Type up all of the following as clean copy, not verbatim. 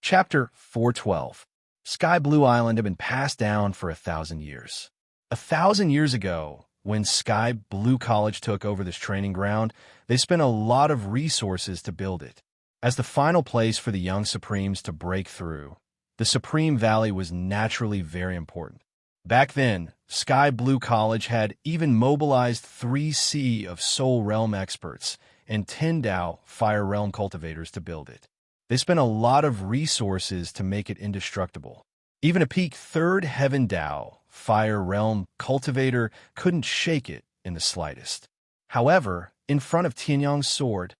Chapter 412. Sky Blue Island had been passed down for 1,000 years. 1,000 years ago, when Sky Blue College took over this training ground, they spent a lot of resources to build it. As the final place for the young Supremes to break through, the Supreme Valley was naturally very important. Back then, Sky Blue College had even mobilized 3C of Soul Realm experts and 10 Dao Fire Realm cultivators to build it. They spent a lot of resources to make it indestructible. Even a peak 3rd Heaven Dao Fire Realm cultivator couldn't shake it in the slightest. However, in front of Tianyang's sword,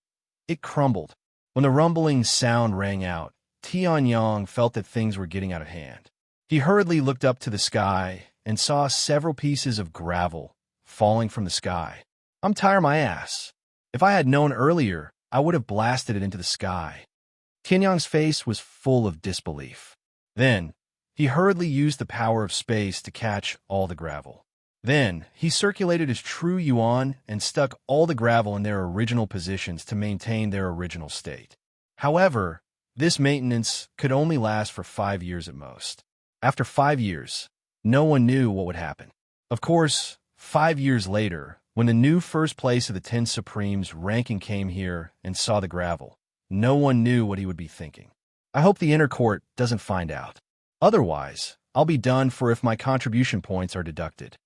it crumbled. When the rumbling sound rang out, Tianyang felt that things were getting out of hand. He hurriedly looked up to the sky and saw several pieces of gravel falling from the sky. "I'm tired my ass. If I had known earlier, I would have blasted it into the sky." Tianyang's face was full of disbelief. Then, he hurriedly used the power of space to catch all the gravel. Then, he circulated his true yuan and stuck all the gravel in their original positions to maintain their original state. However, this maintenance could only last for 5 years at most. After 5 years, no one knew what would happen. Of course, 5 years later, when the new first place of the 10 Supremes ranking came here and saw the gravel, no one knew what he would be thinking. "I hope the inner court doesn't find out. Otherwise, I'll be done for if my contribution points are deducted."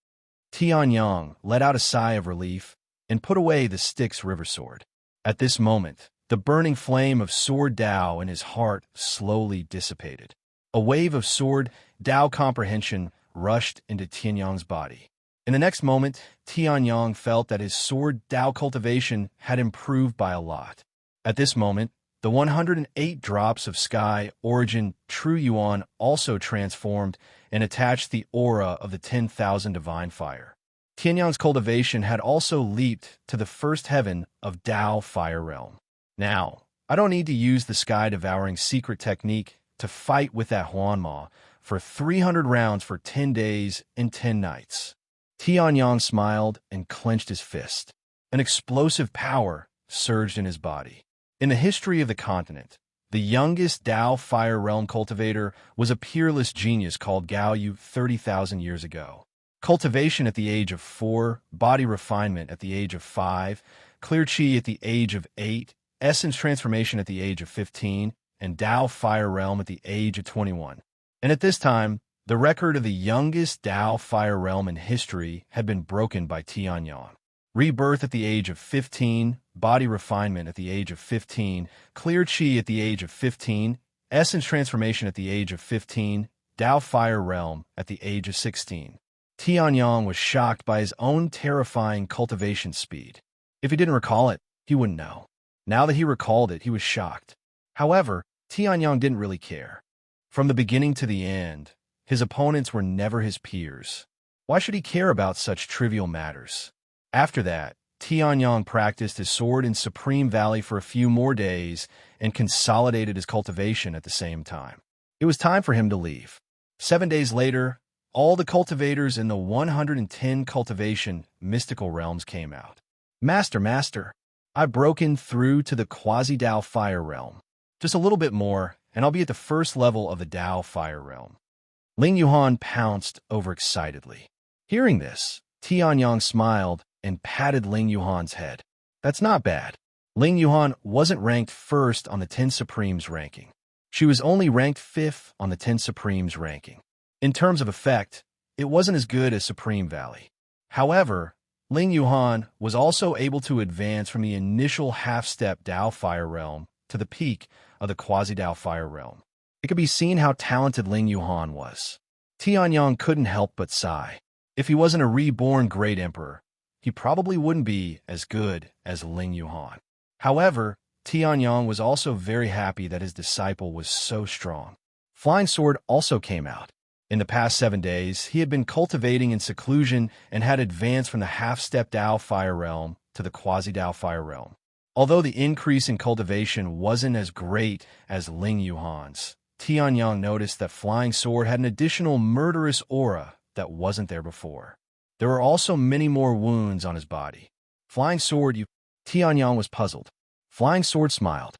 Tianyang let out a sigh of relief and put away the Styx river sword. At this moment, the burning flame of Sword Dao in his heart slowly dissipated. A wave of Sword Dao comprehension rushed into Tianyang's body. In the next moment, Tianyang felt that his Sword Dao cultivation had improved by a lot. At this moment, the 108 drops of Sky Origin True Yuan also transformed and attached the aura of the 10,000 Divine Fire. Tianyang's cultivation had also leaped to the first heaven of Dao Fire Realm. Now, I don't need to use the sky-devouring secret technique to fight with that Huanma for 300 rounds for 10 days and 10 nights. Tianyang smiled and clenched his fist. An explosive power surged in his body. In the history of the continent, the youngest Dao Fire Realm cultivator was a peerless genius called Gao Yu 30,000 years ago. Cultivation at the age of 4, body refinement at the age of 5, clear chi at the age of 8, essence transformation at the age of 15, and Dao Fire Realm at the age of 21. And at this time, the record of the youngest Dao Fire Realm in history had been broken by Tianyang. Rebirth at the age of 15, body refinement at the age of 15, clear chi at the age of 15, essence transformation at the age of 15, Dao Fire Realm at the age of 16. Tianyang was shocked by his own terrifying cultivation speed. If he didn't recall it, he wouldn't know. Now that he recalled it, he was shocked. However, Tianyang didn't really care. From the beginning to the end, his opponents were never his peers. Why should he care about such trivial matters? After that, Tianyang practiced his sword in Supreme Valley for a few more days and consolidated his cultivation at the same time. It was time for him to leave. 7 days later, all the cultivators in the 110 cultivation mystical realms came out. Master, I've broken through to the Quasi-Dao Fire Realm. Just a little bit more, and I'll be at the first level of the Dao Fire Realm." Ling Yuhan pounced overexcitedly. Hearing this, Tianyang smiled and patted Ling Yuhan's head. "That's not bad." Ling Yuhan wasn't ranked 1st on the 10 Supremes ranking. She was only ranked 5th on the 10 Supremes ranking. In terms of effect, it wasn't as good as Supreme Valley. However, Ling Yuhan was also able to advance from the initial half-step Dao Fire Realm to the peak of the Quasi-Dao Fire Realm. It could be seen how talented Ling Yuhan was. Tianyang couldn't help but sigh. If he wasn't a reborn Great Emperor, he probably wouldn't be as good as Ling Yuhan. However, Tianyang was also very happy that his disciple was so strong. Flying Sword also came out. In the past 7 days, he had been cultivating in seclusion and had advanced from the half-step Dao Fire Realm to the Quasi-Dao Fire Realm. Although the increase in cultivation wasn't as great as Ling Yuhan's, Tianyang noticed that Flying Sword had an additional murderous aura that wasn't there before. There were also many more wounds on his body. "Flying Sword, you..." Tianyang was puzzled. Flying Sword smiled.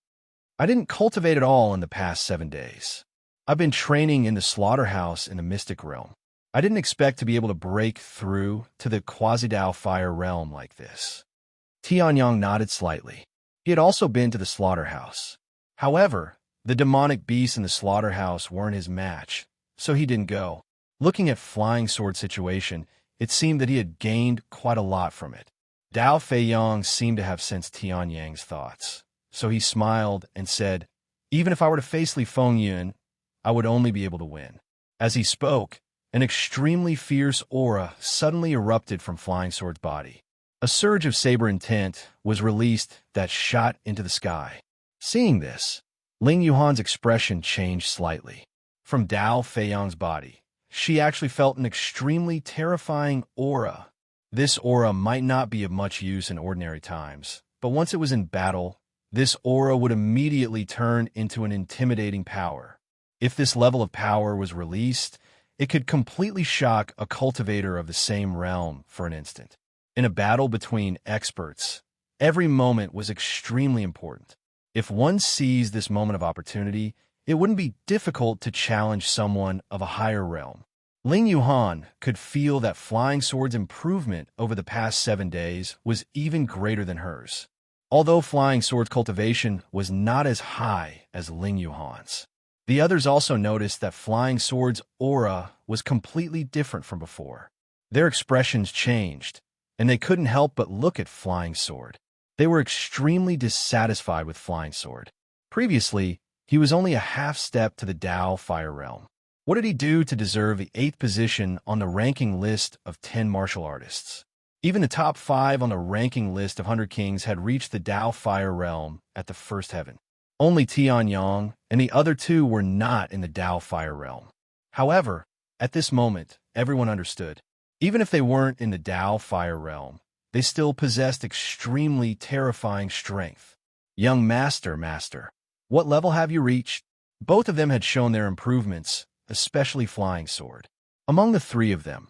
I didn't cultivate at all in the past 7 days. I've been training in the slaughterhouse in the mystic realm. I didn't expect to be able to break through to the quasi-Dao fire realm like this. Tianyang nodded slightly. He had also been to the slaughterhouse. However, the demonic beasts in the slaughterhouse weren't his match, so he didn't go. Looking at Flying Sword's situation, it seemed that he had gained quite a lot from it. Dao Feiyang seemed to have sensed Tianyang's thoughts, so he smiled and said, "Even if I were to face Li Fengyun, I would only be able to win." As he spoke, an extremely fierce aura suddenly erupted from Flying Sword's body. A surge of saber intent was released that shot into the sky. Seeing this, Ling Yuhan's expression changed slightly. From Dao Feiyang's body, she actually felt an extremely terrifying aura. This aura might not be of much use in ordinary times, but once it was in battle, this aura would immediately turn into an intimidating power. If this level of power was released, it could completely shock a cultivator of the same realm for an instant. In a battle between experts, every moment was extremely important. If one seized this moment of opportunity, it wouldn't be difficult to challenge someone of a higher realm. Ling Yuhan could feel that Flying Sword's improvement over the past 7 days was even greater than hers. Although Flying Sword's cultivation was not as high as Ling Yuhan's, the others also noticed that Flying Sword's aura was completely different from before. Their expressions changed, and they couldn't help but look at Flying Sword. They were extremely dissatisfied with Flying Sword. Previously, he was only a half step to the Dao Fire Realm. What did he do to deserve the 8th position on the ranking list of 10 martial artists? Even the top 5 on the ranking list of 100 kings had reached the Dao Fire Realm at the first heaven. Only Tianyang and the other 2 were not in the Dao Fire Realm. However, at this moment, everyone understood. Even if they weren't in the Dao Fire Realm, they still possessed extremely terrifying strength. Young Master, what level have you reached? Both of them had shown their improvements, especially Flying Sword. Among the 3 of them,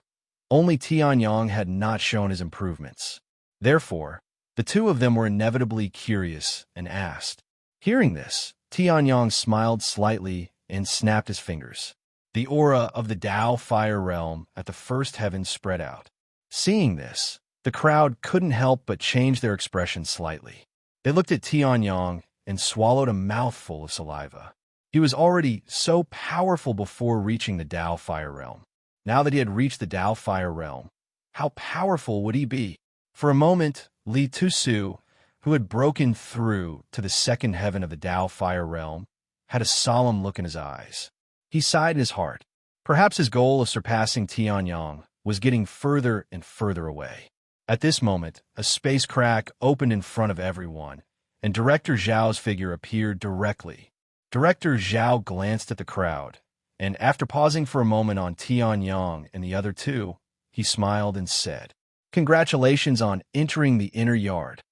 only Tianyang had not shown his improvements. Therefore, the 2 of them were inevitably curious and asked. Hearing this, Tianyang smiled slightly and snapped his fingers. The aura of the Dao Fire Realm at the first heaven spread out. Seeing this, the crowd couldn't help but change their expression slightly. They looked at Tianyang and swallowed a mouthful of saliva. He was already so powerful before reaching the Dao Fire Realm. Now that he had reached the Dao Fire Realm, how powerful would he be? For a moment, Li Tusu, who had broken through to the second heaven of the Dao Fire Realm, had a solemn look in his eyes. He sighed in his heart. Perhaps his goal of surpassing Tianyang was getting further and further away. At this moment, a space crack opened in front of everyone, and Director Zhao's figure appeared directly. Director Zhao glanced at the crowd, and after pausing for a moment on Tianyang and the other 2, he smiled and said, "Congratulations on entering the Inner Yard."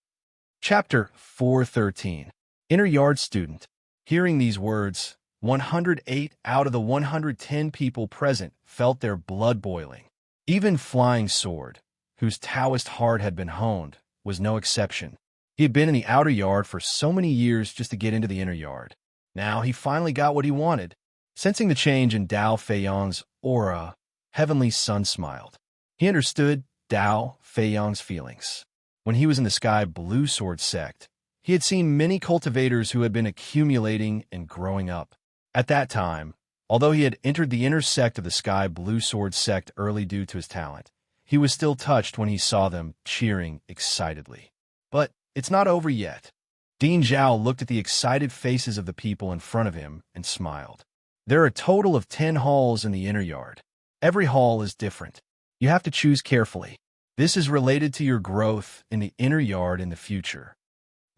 Chapter 413. Inner Yard Student. Hearing these words, 108 out of the 110 people present felt their blood boiling. Even Flying Sword, whose Taoist heart had been honed, was no exception. He had been in the outer yard for so many years just to get into the inner yard. Now he finally got what he wanted. Sensing the change in Dao Feiyang's aura, Heavenly Sun smiled. He understood Dao Feiyang's feelings. When he was in the Sky Blue Sword sect, he had seen many cultivators who had been accumulating and growing up. At that time, although he had entered the inner sect of the Sky Blue Sword sect early due to his talent, he was still touched when he saw them cheering excitedly. But it's not over yet. Dean Zhao looked at the excited faces of the people in front of him and smiled. There are a total of 10 halls in the inner yard. Every hall is different. You have to choose carefully. This is related to your growth in the inner yard in the future.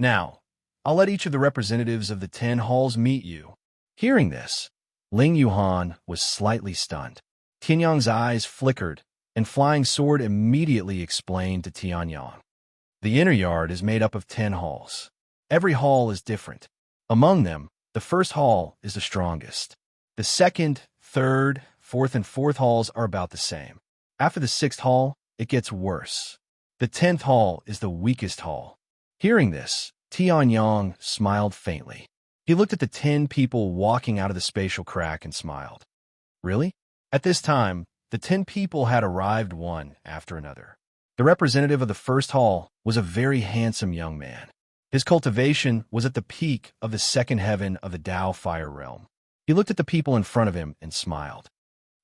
Now, I'll let each of the representatives of the 10 halls meet you. Hearing this, Ling Yuhan was slightly stunned. Tianyang's eyes flickered, and Flying Sword immediately explained to Tianyang. The inner yard is made up of 10 halls. Every hall is different. Among them, the first hall is the strongest. The second, third, fourth, and fourth halls are about the same. After the 6th hall, it gets worse. The 10th hall is the weakest hall. Hearing this, Tianyang smiled faintly. He looked at the 10 people walking out of the spatial crack and smiled. Really? At this time, the 10 people had arrived one after another. The representative of the first hall was a very handsome young man. His cultivation was at the peak of the second heaven of the Tao fire realm. He looked at the people in front of him and smiled.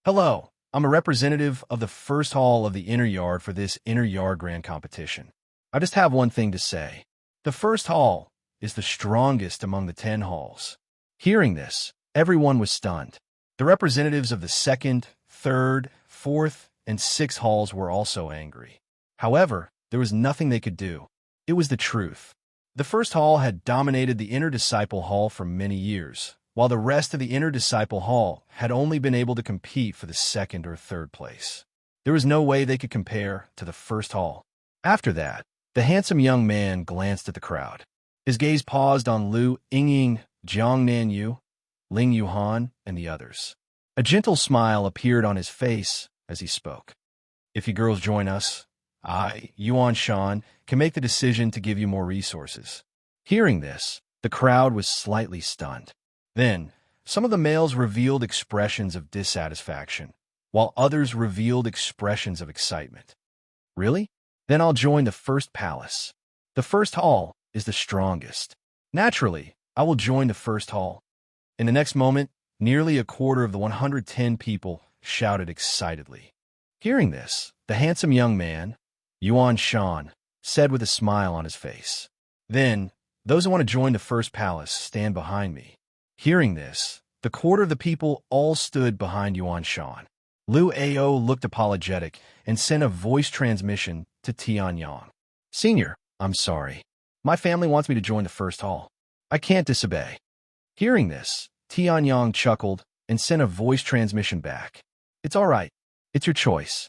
Hello, I'm a representative of the first hall of the inner yard for this inner yard grand competition. I just have one thing to say. The first hall is the strongest among the 10 halls. Hearing this, everyone was stunned. The representatives of the second, third, fourth, and sixth halls were also angry. However, there was nothing they could do. It was the truth. The first hall had dominated the inner disciple hall for many years, while the rest of the inner disciple hall had only been able to compete for the second or third place. There was no way they could compare to the first hall. After that, the handsome young man glanced at the crowd. His gaze paused on Lu Yingying, Jiang Nanyu, Ling Yuhan, and the others. A gentle smile appeared on his face as he spoke. If you girls join us, I, Yuan Shan, can make the decision to give you more resources. Hearing this, the crowd was slightly stunned. Then, some of the males revealed expressions of dissatisfaction, while others revealed expressions of excitement. Really? Then I'll join the first palace. The first hall is the strongest. Naturally, I will join the first hall. In the next moment, nearly a quarter of the 110 people shouted excitedly. Hearing this, the handsome young man, Yuan Shan, said with a smile on his face. Then, those who want to join the first palace stand behind me. Hearing this, the quarter of the people all stood behind Yuan Shan. Lu Ao looked apologetic and sent a voice transmission to Tianyang. Senior, I'm sorry. My family wants me to join the first hall. I can't disobey. Hearing this, Tianyang chuckled and sent a voice transmission back. It's all right. It's your choice.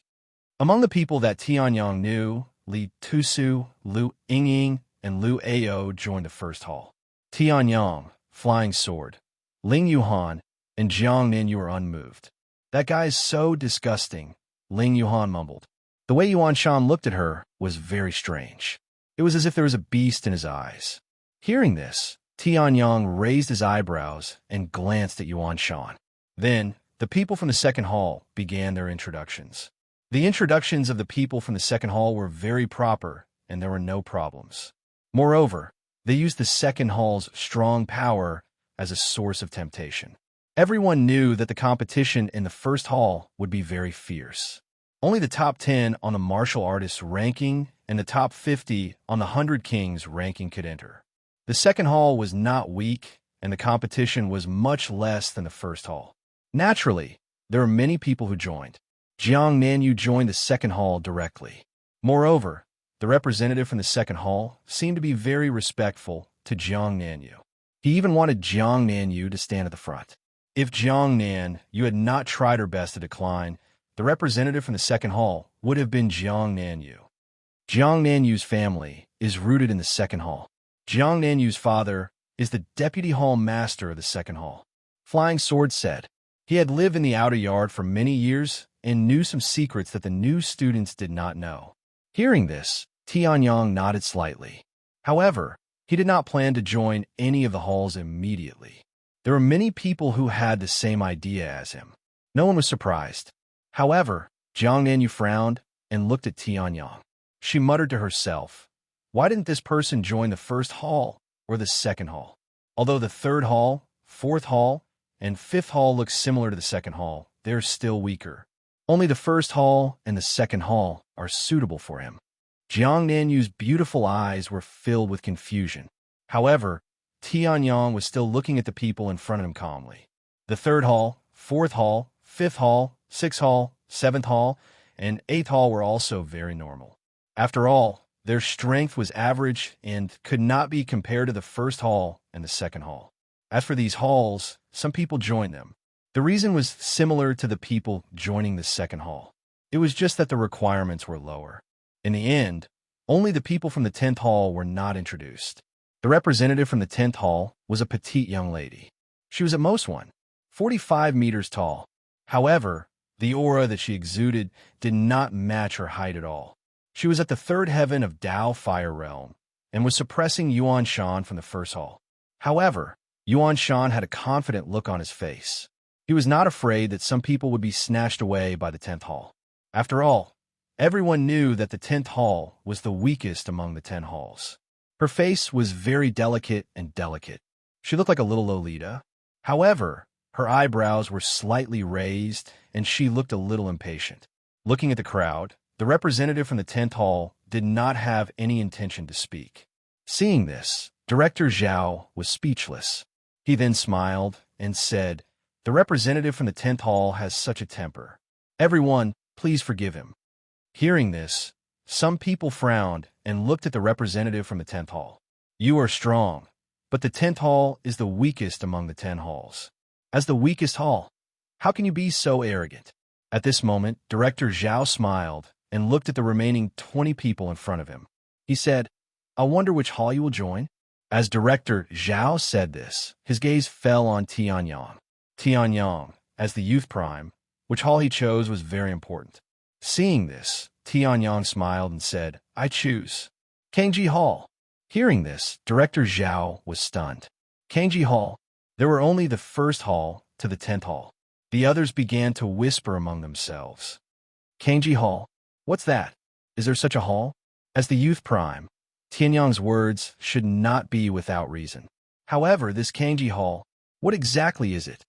Among the people that Tianyang knew, Li Tusu, Lu Yingying, and Lu Ao joined the first hall. Tianyang, Flying Sword, Ling Yuhan, and Jiang Nanyu were unmoved. That guy's so disgusting, Ling Yuhan mumbled. The way Yuan Shan looked at her was very strange. It was as if there was a beast in his eyes. Hearing this, Tianyang raised his eyebrows and glanced at Yuan Shan. Then, the people from the second hall began their introductions. The introductions of the people from the second hall were very proper, and there were no problems. Moreover, they used the second hall's strong power as a source of temptation. Everyone knew that the competition in the first hall would be very fierce. Only the top 10 on the martial artists ranking and the top 50 on the 100 Kings ranking could enter. The second hall was not weak, and the competition was much less than the first hall. Naturally, there were many people who joined. Jiang Nanyu joined the second hall directly. Moreover, the representative from the second hall seemed to be very respectful to Jiang Nanyu. He even wanted Jiang Nanyu to stand at the front. If Jiang Nanyu had not tried her best to decline, the representative from the second hall would have been Jiang Nanyu. Jiang Nanyu's family is rooted in the second hall. Jiang Nanyu's father is the deputy hall master of the second hall. Flying Sword said. He had lived in the outer yard for many years and knew some secrets that the new students did not know. Hearing this, Tianyang nodded slightly. However, he did not plan to join any of the halls immediately. There were many people who had the same idea as him. No one was surprised. However, Jiang Nanyu frowned and looked at Tianyang. She muttered to herself, why didn't this person join the first hall or the second hall? Although the third hall, fourth hall, and fifth hall look similar to the second hall, they're still weaker. Only the first hall and the second hall are suitable for him. Jiang Nanyu's beautiful eyes were filled with confusion. However, Tianyang was still looking at the people in front of him calmly. The third hall, fourth hall, fifth hall, sixth hall, seventh hall, and eighth hall were also very normal. After all, their strength was average and could not be compared to the first hall and the second hall. As for these halls, some people joined them. The reason was similar to the people joining the second hall. It was just that the requirements were lower. In the end, only the people from the 10th hall were not introduced. The representative from the 10th hall was a petite young lady. She was at most 45 meters tall. However, the aura that she exuded did not match her height at all. She was at the third heaven of Tao Fire Realm and was suppressing Yuan Shan from the first hall. However, Yuan Shan had a confident look on his face. He was not afraid that some people would be snatched away by the 10th hall. After all, everyone knew that the 10th hall was the weakest among the 10 halls. Her face was very delicate and delicate. She looked like a little Lolita. However, her eyebrows were slightly raised, and she looked a little impatient. Looking at the crowd, the representative from the 10th hall did not have any intention to speak. Seeing this, Director Zhao was speechless. He then smiled and said, "The representative from the 10th hall has such a temper. Everyone, please forgive him." Hearing this, some people frowned and looked at the representative from the 10th hall. "You are strong, but the 10th hall is the weakest among the 10 halls. As the weakest hall, how can you be so arrogant?" At this moment, Director Zhao smiled and looked at the remaining 20 people in front of him. He said, "I wonder which hall you will join?" As Director Zhao said this, his gaze fell on Tianyang. Tianyang, as the youth prime, which hall he chose was very important. Seeing this, Tianyang smiled and said, "I choose Kangji Hall." Hearing this, Director Zhao was stunned. Kangji Hall. There were only the first hall to the 10th hall. The others began to whisper among themselves. Kangji Hall? What's that? Is there such a hall? As the youth prime, Tianyang's words should not be without reason. However, this Kangji Hall, what exactly is it?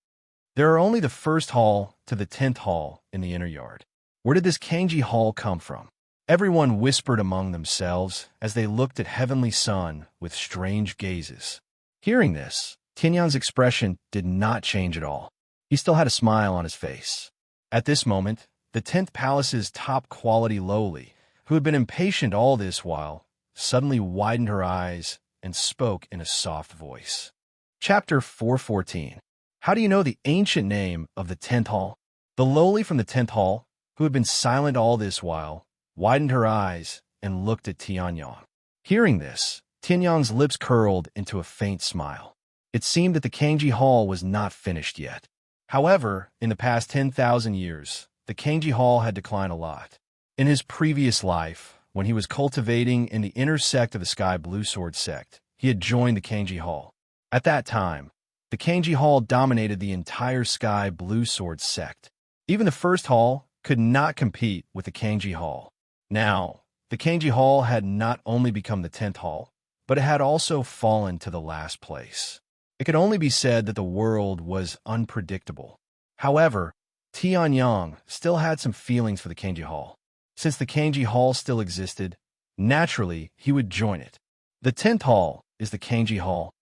There are only the first hall to the 10th hall in the inner yard. Where did this Kangji Hall come from? Everyone whispered among themselves as they looked at Heavenly Sun with strange gazes. Hearing this, Tianyang's expression did not change at all. He still had a smile on his face. At this moment, the 10th Palace's top-quality lowly, who had been impatient all this while, suddenly widened her eyes and spoke in a soft voice. Chapter 414. How do you know the ancient name of the 10th hall? The lowly from the 10th hall, who had been silent all this while, widened her eyes and looked at Tianyang. Hearing this, Tianyang's lips curled into a faint smile. It seemed that the Kangji Hall was not finished yet. However, in the past 10,000 years, the Kangji Hall had declined a lot. In his previous life, when he was cultivating in the inner sect of the Sky Blue Sword sect, he had joined the Kangji Hall. At that time, the Kangji Hall dominated the entire Sky Blue Sword sect. Even the first hall could not compete with the Kangji Hall. Now, the Kangji Hall had not only become the 10th hall, but it had also fallen to the last place. It could only be said that the world was unpredictable. However, Tianyang still had some feelings for the Kangji Hall. Since the Kangji Hall still existed, naturally, he would join it. The 10th hall is the Kangji Hall.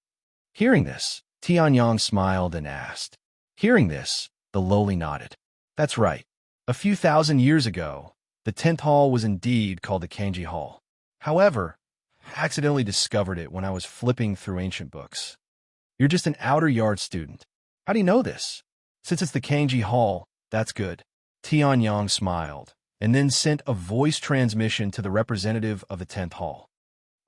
Hearing this, Tianyang smiled and asked. Hearing this, the lowly nodded. That's right. A few thousand years ago, the 10th hall was indeed called the Kangji Hall. However, I accidentally discovered it when I was flipping through ancient books. You're just an outer yard student. How do you know this? Since it's the Kangji Hall, that's good. Tianyang smiled, and then sent a voice transmission to the representative of the 10th hall.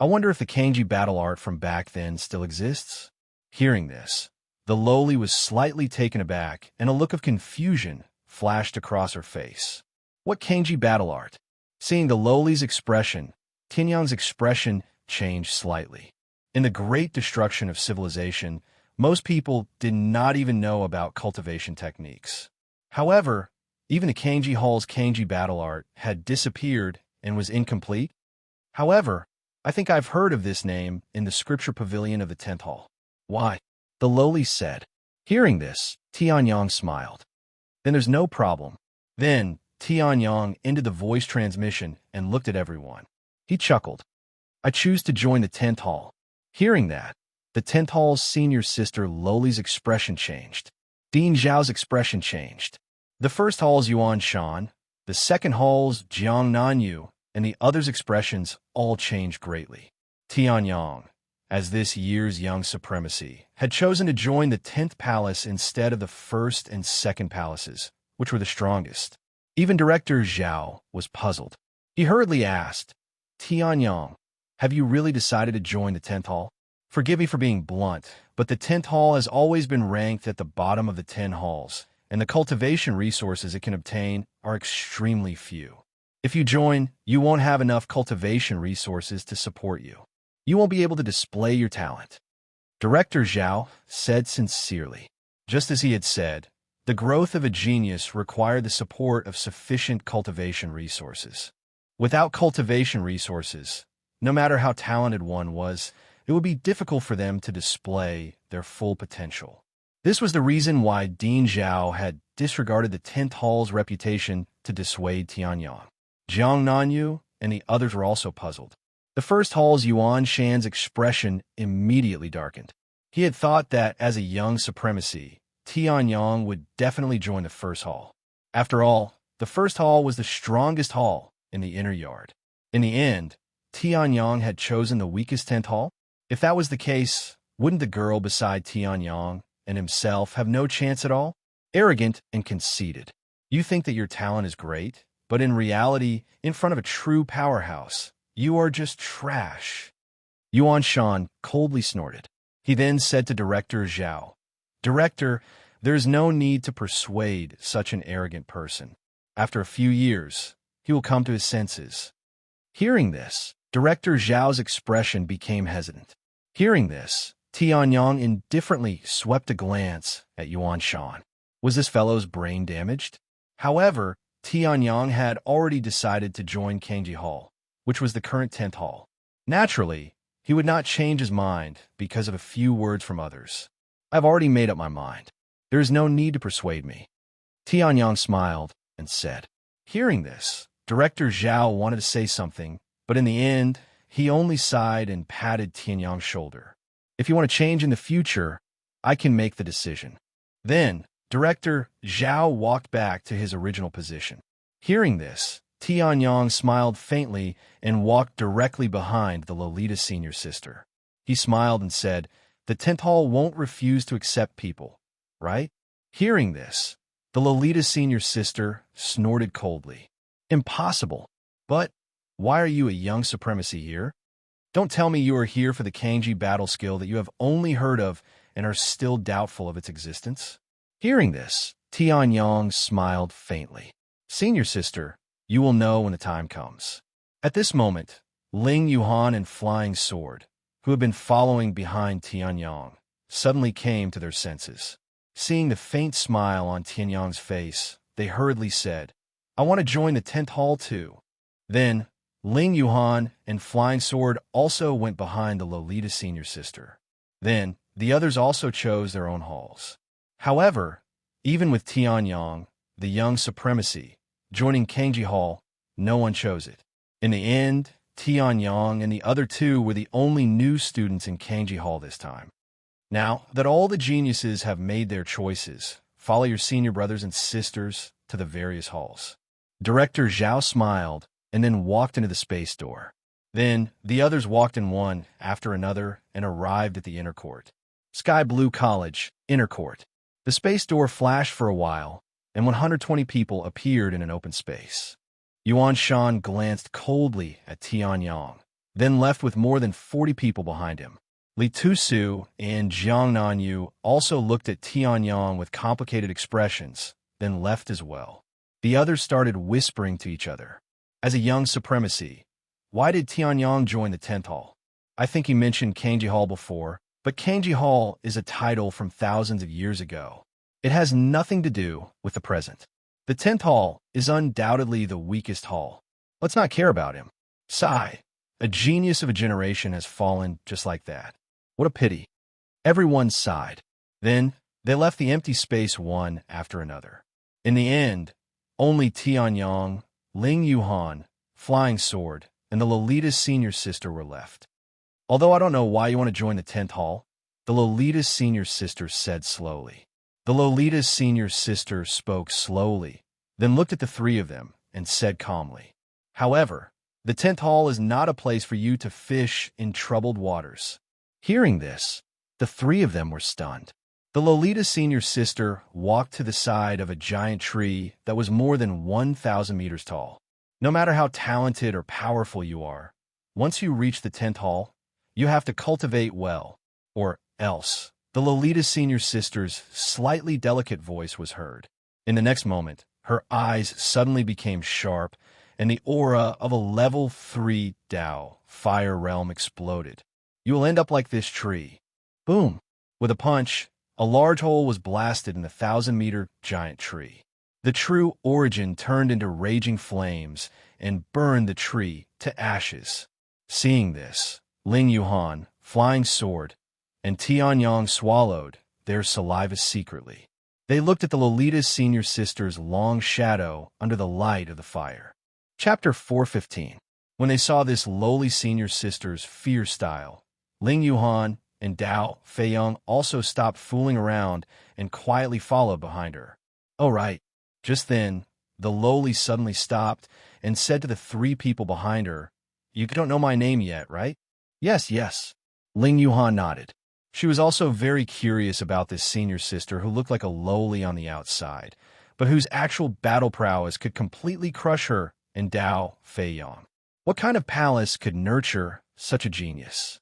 I wonder if the Kangji battle art from back then still exists? Hearing this, the lowly was slightly taken aback, and a look of confusion flashed across her face. What Kangji battle art? Seeing the lowly's expression, Tianyang's expression changed slightly. In the great destruction of civilization, most people did not even know about cultivation techniques. However, even the Kangji Hall's Kangji battle art had disappeared and was incomplete. However, I think I've heard of this name in the scripture pavilion of the 10th hall. Why? The lowly said. Hearing this, Tianyang smiled. Then there's no problem. Then Tianyang ended the voice transmission and looked at everyone. He chuckled. I choose to join the 10th hall. Hearing that, the 10th hall's senior sister Lowly's expression changed. Dean Zhao's expression changed. The first hall's Yuan Shan, the second hall's Jiang Nanyu, and the others' expressions all changed greatly. Tianyang, as this year's young supremacy, had chosen to join the 10th palace instead of the first and second palaces, which were the strongest. Even Director Zhao was puzzled. He hurriedly asked, Tianyang, have you really decided to join the 10th hall? Forgive me for being blunt, but the 10th hall has always been ranked at the bottom of the 10 halls, and the cultivation resources it can obtain are extremely few. If you join, you won't have enough cultivation resources to support you. You won't be able to display your talent. Director Zhao said sincerely. Just as he had said, the growth of a genius required the support of sufficient cultivation resources. Without cultivation resources, no matter how talented one was, it would be difficult for them to display their full potential. This was the reason why Dean Zhao had disregarded the 10th Hall's reputation to dissuade Tianyang. Jiang Nanyu and the others were also puzzled. The first Hall's Yuan Shan's expression immediately darkened. He had thought that as a young supremacy, Tianyang would definitely join the first Hall. After all, the first Hall was the strongest Hall in the inner yard. In the end, Tianyang had chosen the weakest 10th Hall? If that was the case, wouldn't the girl beside Tianyang and himself have no chance at all? Arrogant and conceited. You think that your talent is great, but in reality, in front of a true powerhouse, you are just trash. Yuan Shan coldly snorted. He then said to Director Zhao, Director, there is no need to persuade such an arrogant person. After a few years, he will come to his senses. Hearing this, Director Zhao's expression became hesitant. Hearing this, Tianyang indifferently swept a glance at Yuan Shan. Was this fellow's brain damaged? However, Tianyang had already decided to join Kangji Hall, which was the current 10th Hall. Naturally, he would not change his mind because of a few words from others. I've already made up my mind. There is no need to persuade me. Tianyang smiled and said. Hearing this, Director Zhao wanted to say something, but in the end, he only sighed and patted Tianyang's shoulder. If you want to change in the future, I can make the decision. Then, Director Zhao walked back to his original position. Hearing this, Tianyang smiled faintly and walked directly behind the Lolita senior sister. He smiled and said, the 10th Hall won't refuse to accept people, right? Hearing this, the Lolita senior sister snorted coldly. Impossible. But why are you a young supremacy here? Don't tell me you are here for the Kangji battle skill that you have only heard of and are still doubtful of its existence. Hearing this, Tianyang smiled faintly. Senior sister, you will know when the time comes. At this moment, Ling Yuhan and Flying Sword, who had been following behind Tianyang, suddenly came to their senses. Seeing the faint smile on Tianyang's face, they hurriedly said, I want to join the 10th Hall too. Then, Ling Yuhan and Flying Sword also went behind the Lolita senior sister. Then, the others also chose their own halls. However, even with Tianyang, the young supremacy, joining Kangji Hall, no one chose it. In the end, Tianyang and the other two were the only new students in Kangji Hall this time. Now that all the geniuses have made their choices, follow your senior brothers and sisters to the various halls. Director Zhao smiled and then walked into the space door. Then the others walked in one after another and arrived at the inner court. Sky Blue College, inner court. The space door flashed for a while, and 120 people appeared in an open space. Yuan Shan glanced coldly at Tianyang, then left with more than 40 people behind him. Li Tusu and Jiang Nanyu also looked at Tianyang with complicated expressions, then left as well. The others started whispering to each other. As a young supremacy, why did Tianyang join the 10th Hall? I think he mentioned Kangji Hall before, but Kangji Hall is a title from thousands of years ago. It has nothing to do with the present. The 10th Hall is undoubtedly the weakest hall. Let's not care about him. Sigh. A genius of a generation has fallen just like that. What a pity. Everyone sighed. Then, they left the empty space one after another. In the end, only Tianyang, Ling Yuhan, Flying Sword, and the Lolita's senior sister were left. Although I don't know why you want to join the 10th Hall, the Lolita's senior sister said slowly. The Lolita's senior sister spoke slowly, then looked at the three of them and said calmly, however, the 10th Hall is not a place for you to fish in troubled waters. Hearing this, the three of them were stunned. The Lolita senior sister walked to the side of a giant tree that was more than 1,000 meters tall. No matter how talented or powerful you are, once you reach the 10th Hall, you have to cultivate well, or else. The Lolita senior sister's slightly delicate voice was heard. In the next moment, her eyes suddenly became sharp, and the aura of a level 3 Dao fire realm exploded. You will end up like this tree. Boom! With a punch, a large hole was blasted in the 1,000-meter giant tree. The true origin turned into raging flames and burned the tree to ashes. Seeing this, Ling Yuhan, Flying Sword, and Tianyang swallowed their saliva secretly. They looked at the Lolita's senior sister's long shadow under the light of the fire. Chapter 415. When they saw this lowly senior sister's fierce style, Ling Yuhan and Dao Feiyang also stopped fooling around and quietly followed behind her. Oh, right. Just then, the lowly suddenly stopped and said to the three people behind her, "You don't know my name yet, right?" "Yes, yes." Ling Yuhan nodded. She was also very curious about this senior sister who looked like a lowly on the outside, but whose actual battle prowess could completely crush her and Dao Feiyang. What kind of palace could nurture such a genius?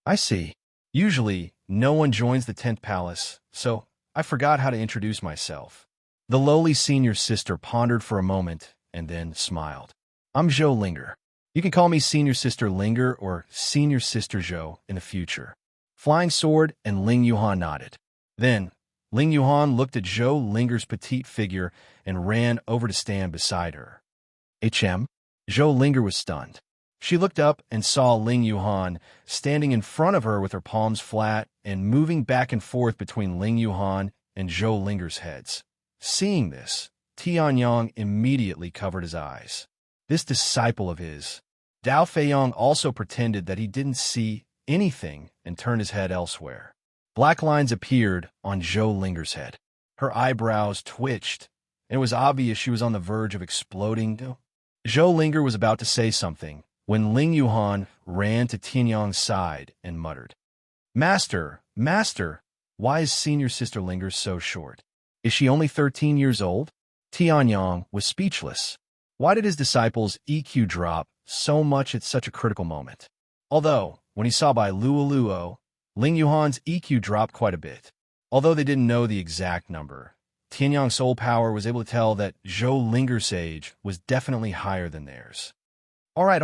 I see. Usually, no one joins the 10th palace, so I forgot how to introduce myself. The lowly senior sister pondered for a moment and then smiled. I'm Zhou Linger. You can call me Senior Sister Linger or Senior Sister Zhou in the future. Flying Sword and Ling Yuhan nodded. Then, Ling Yuhan looked at Zhou Linger's petite figure and ran over to stand beside her. HM? Zhou Linger was stunned. She looked up and saw Ling Yuhan standing in front of her with her palms flat and moving back and forth between Ling Yuhan and Zhou Linger's heads. Seeing this, Tianyang immediately covered his eyes. This disciple of his, Dao Feiyang, also pretended that he didn't see anything and turned his head elsewhere. Black lines appeared on Zhou Linger's head. Her eyebrows twitched, and it was obvious she was on the verge of exploding. Zhou Linger was about to say something when Ling Yuhan ran to Tianyang's side and muttered, Master, why is Senior Sister Linger so short? Is she only 13 years old?" Tianyang was speechless. Why did his disciples' EQ drop so much at such a critical moment? Although, when he saw by Luo, Ling Yuhan's EQ dropped quite a bit. Although they didn't know the exact number, Tianyang's soul power was able to tell that Zhou Linger's age was definitely higher than theirs. All right.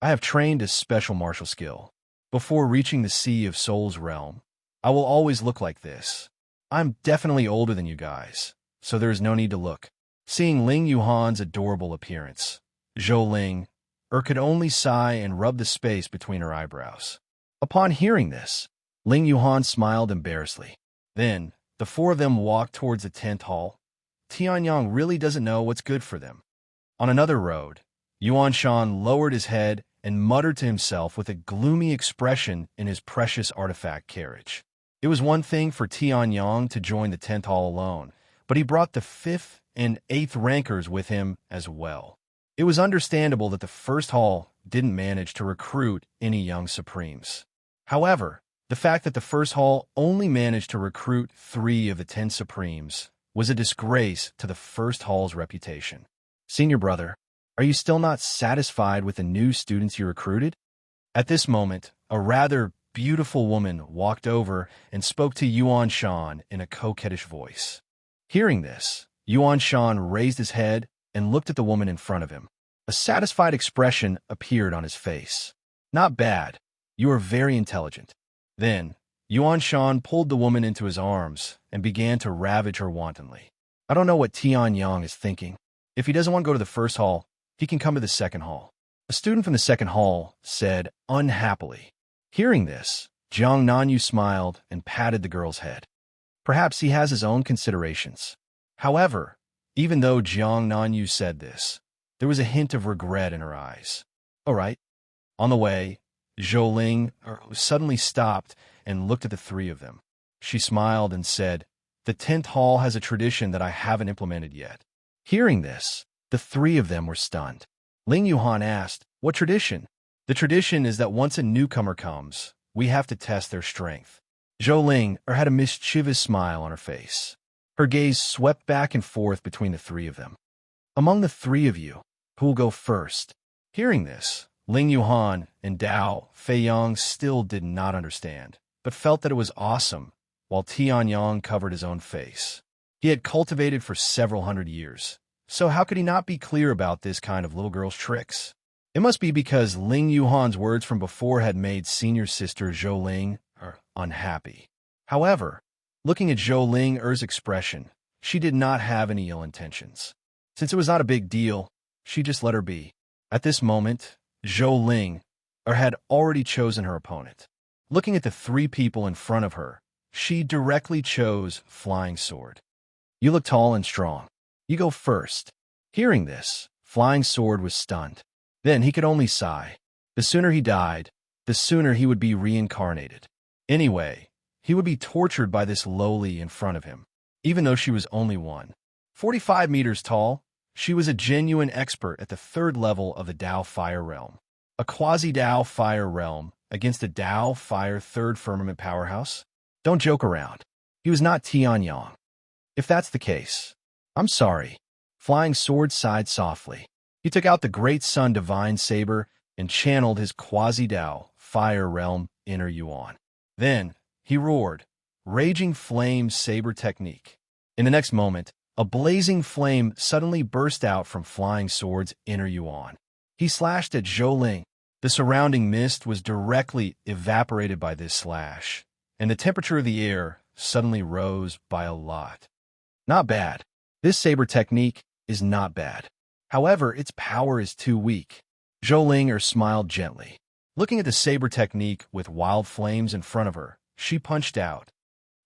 I have trained a special martial skill. Before reaching the Sea of Soul's realm, I will always look like this. I'm definitely older than you guys, so there is no need to look. Seeing Ling Yuhan's adorable appearance, Zhou Ling could only sigh and rub the space between her eyebrows. Upon hearing this, Ling Yuhan smiled embarrassedly. Then, the four of them walked towards the 10th hall. Tianyang really doesn't know what's good for them. On another road, Yuan Shan lowered his head and muttered to himself with a gloomy expression in his precious artifact carriage. It was one thing for Tianyang to join the 10th hall alone, but he brought the 5th and 8th rankers with him as well. It was understandable that the 1st hall didn't manage to recruit any young supremes. However, the fact that the 1st hall only managed to recruit 3 of the 10 supremes was a disgrace to the 1st hall's reputation. Senior brother, are you still not satisfied with the new students you recruited? At this moment, a rather beautiful woman walked over and spoke to Yuan Shan in a coquettish voice. Hearing this, Yuan Shan raised his head and looked at the woman in front of him. A satisfied expression appeared on his face. Not bad. You are very intelligent. Then, Yuan Shan pulled the woman into his arms and began to ravage her wantonly. I don't know what Tianyang is thinking. If he doesn't want to go to the 1st hall, he can come to the 2nd hall. A student from the 2nd hall said unhappily. Hearing this, Jiang Nanyu smiled and patted the girl's head. Perhaps he has his own considerations. However, even though Jiang Nanyu said this, there was a hint of regret in her eyes. All right. On the way, Zhou Ling suddenly stopped and looked at the 3 of them. She smiled and said, The 10th hall has a tradition that I haven't implemented yet. Hearing this, the 3 of them were stunned. Ling Yuhan asked, What tradition? The tradition is that once a newcomer comes, we have to test their strength. Zhou Ling had a mischievous smile on her face. Her gaze swept back and forth between the 3 of them. Among the 3 of you, who will go first? Hearing this, Ling Yuhan and Dao Feiyang still did not understand, but felt that it was awesome, while Tianyang covered his own face. He had cultivated for several hundred years, so how could he not be clear about this kind of little girl's tricks? It must be because Ling Yuhan's words from before had made senior sister Zhou Ling unhappy. However, looking at Zhou Ling Er's expression, she did not have any ill intentions. Since it was not a big deal, she just let her be. At this moment, Zhou Ling Er had already chosen her opponent. Looking at the three people in front of her, she directly chose Flying Sword. You look tall and strong. You go first. Hearing this, Flying Sword was stunned. Then he could only sigh. The sooner he died, the sooner he would be reincarnated. Anyway, he would be tortured by this lowly in front of him. Even though she was only 1.45 meters tall, she was a genuine expert at the third level of the Dao Fire Realm. A quasi-Dao Fire Realm against a Dao Fire third firmament powerhouse? Don't joke around. He was not Tianyang. If that's the case, I'm sorry. Flying Sword sighed softly. He took out the Great Sun Divine Saber and channeled his quasi-Dao Fire Realm inner Yuan. Then, he roared, Raging Flame Saber Technique. In the next moment, a blazing flame suddenly burst out from Flying Sword's inner Yuan. He slashed at Zhou Ling. The surrounding mist was directly evaporated by this slash, and the temperature of the air suddenly rose by a lot. Not bad. This saber technique is not bad. However, its power is too weak. Zhou Ling smiled gently. Looking at the saber technique with wild flames in front of her, she punched out.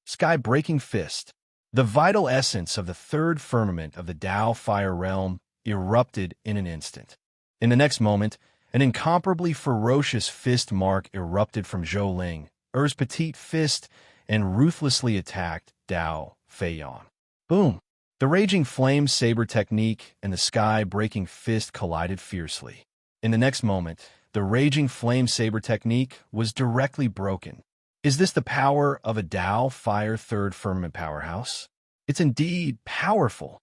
Sky-breaking fist. The vital essence of the third firmament of the Dao Fire Realm erupted in an instant. In the next moment, an incomparably ferocious fist mark erupted from Zhou Ling Er's petite fist and ruthlessly attacked Dao Feiyang. Boom! The Raging Flame Saber technique and the sky-breaking fist collided fiercely. In the next moment, the Raging Flame Saber technique was directly broken. Is this the power of a Dao Fire third firmament powerhouse? It's indeed powerful.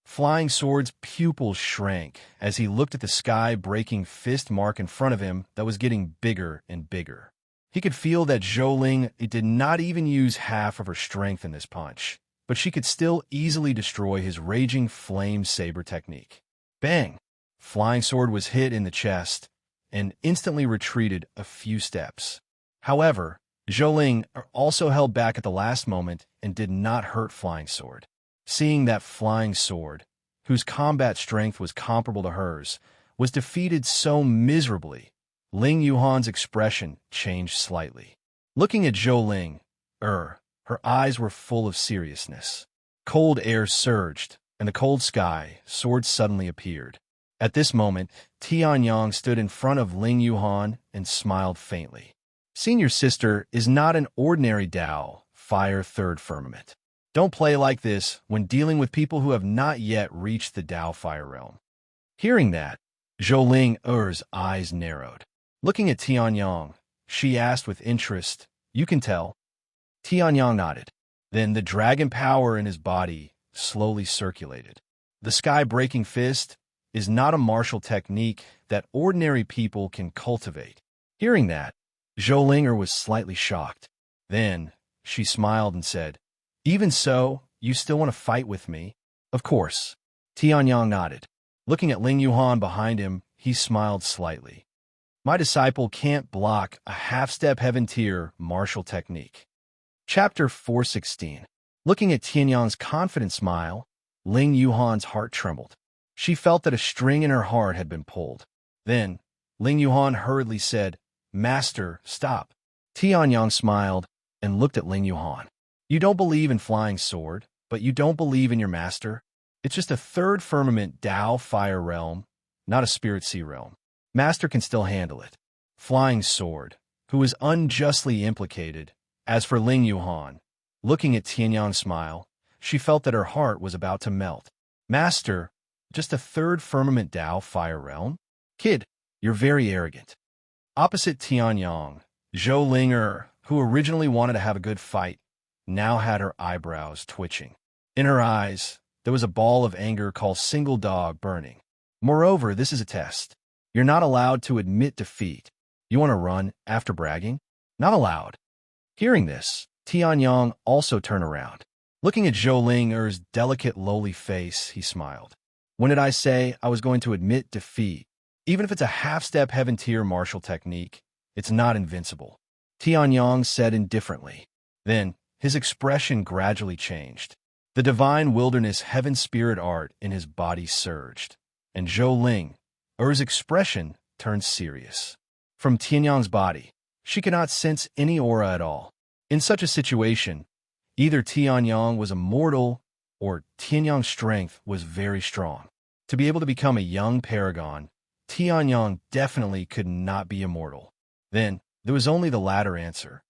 Flying Sword's pupils shrank as he looked at the sky-breaking fist mark in front of him that was getting bigger and bigger. He could feel that Zhou Ling did not even use half of her strength in this punch, but she could still easily destroy his Raging Flame Saber technique. Bang! Flying Sword was hit in the chest and instantly retreated a few steps. However, Zhou Ling also held back at the last moment and did not hurt Flying Sword. Seeing that Flying Sword, whose combat strength was comparable to hers, was defeated so miserably, Ling Yuhan's expression changed slightly. Looking at Zhou Ling her eyes were full of seriousness. Cold air surged, and the cold sky sword suddenly appeared. At this moment, Tianyang stood in front of Ling Yuhan and smiled faintly. Senior sister is not an ordinary Dao Fire third firmament. Don't play like this when dealing with people who have not yet reached the Dao Fire Realm. Hearing that, Zhou Ling Er's eyes narrowed. Looking at Tianyang, she asked with interest, You can tell. Tianyang nodded. Then the dragon power in his body slowly circulated. The sky-breaking fist is not a martial technique that ordinary people can cultivate. Hearing that, Zhou Ling was slightly shocked. Then, she smiled and said, Even so, you still want to fight with me? Of course. Tianyang nodded. Looking at Ling Yuhan behind him, he smiled slightly. My disciple can't block a half-step heaven-tier martial technique. Chapter 416. Looking at Tianyang's confident smile, Ling Yuhan's heart trembled. She felt that a string in her heart had been pulled. Then, Ling Yuhan hurriedly said, Master, stop. Tianyang smiled and looked at Ling Yuhan. You don't believe in Flying Sword, but you don't believe in your master? It's just a third firmament Dao Fire Realm, not a Spirit Sea Realm. Master can still handle it. Flying Sword, who was unjustly implicated. As for Ling Yuhan, looking at Tianyang's smile, she felt that her heart was about to melt. Master, just a third firmament Dao Fire Realm? Kid, you're very arrogant. Opposite Tianyang, Zhou Ling who originally wanted to have a good fight, now had her eyebrows twitching. In her eyes, there was a ball of anger called Single Dog burning. Moreover, this is a test. You're not allowed to admit defeat. You want to run after bragging? Not allowed. Hearing this, Tianyang also turned around. Looking at Zhou Ling delicate, lowly face, he smiled. When did I say I was going to admit defeat? Even if it's a half-step heaven-tier martial technique, it's not invincible. Tianyang said indifferently. Then, his expression gradually changed. The divine wilderness heaven spirit art in his body surged, and Zhou Ling, Er's expression turned serious. From Tianyang's body, she could not sense any aura at all. In such a situation, either Tianyang was immortal or Tianyang's strength was very strong. To be able to become a young paragon, Tianyang definitely could not be immortal. Then, there was only the latter answer.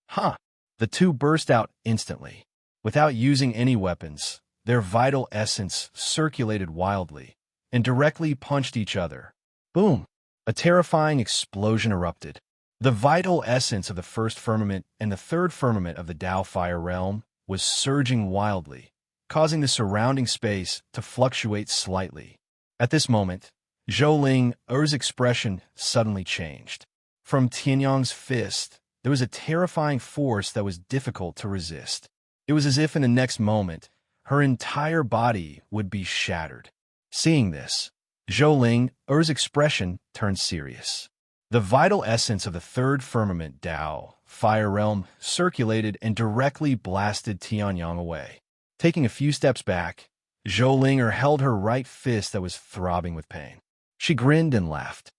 Huh! The two burst out instantly. Without using any weapons, their vital essence circulated wildly and directly punched each other. Boom! A terrifying explosion erupted. The vital essence of the first firmament and the third firmament of the Tao fire realm was surging wildly, causing the surrounding space to fluctuate slightly. At this moment, Zhou Ling, Er's expression suddenly changed. From Tianyang's fist, there was a terrifying force that was difficult to resist. It was as if in the next moment, her entire body would be shattered. Seeing this, Zhou Ling, Er's expression turned serious. The vital essence of the third firmament Tao, fire realm, circulated and directly blasted Tianyang away. Taking a few steps back, Zhou Ling held her right fist that was throbbing with pain. She grinned and laughed.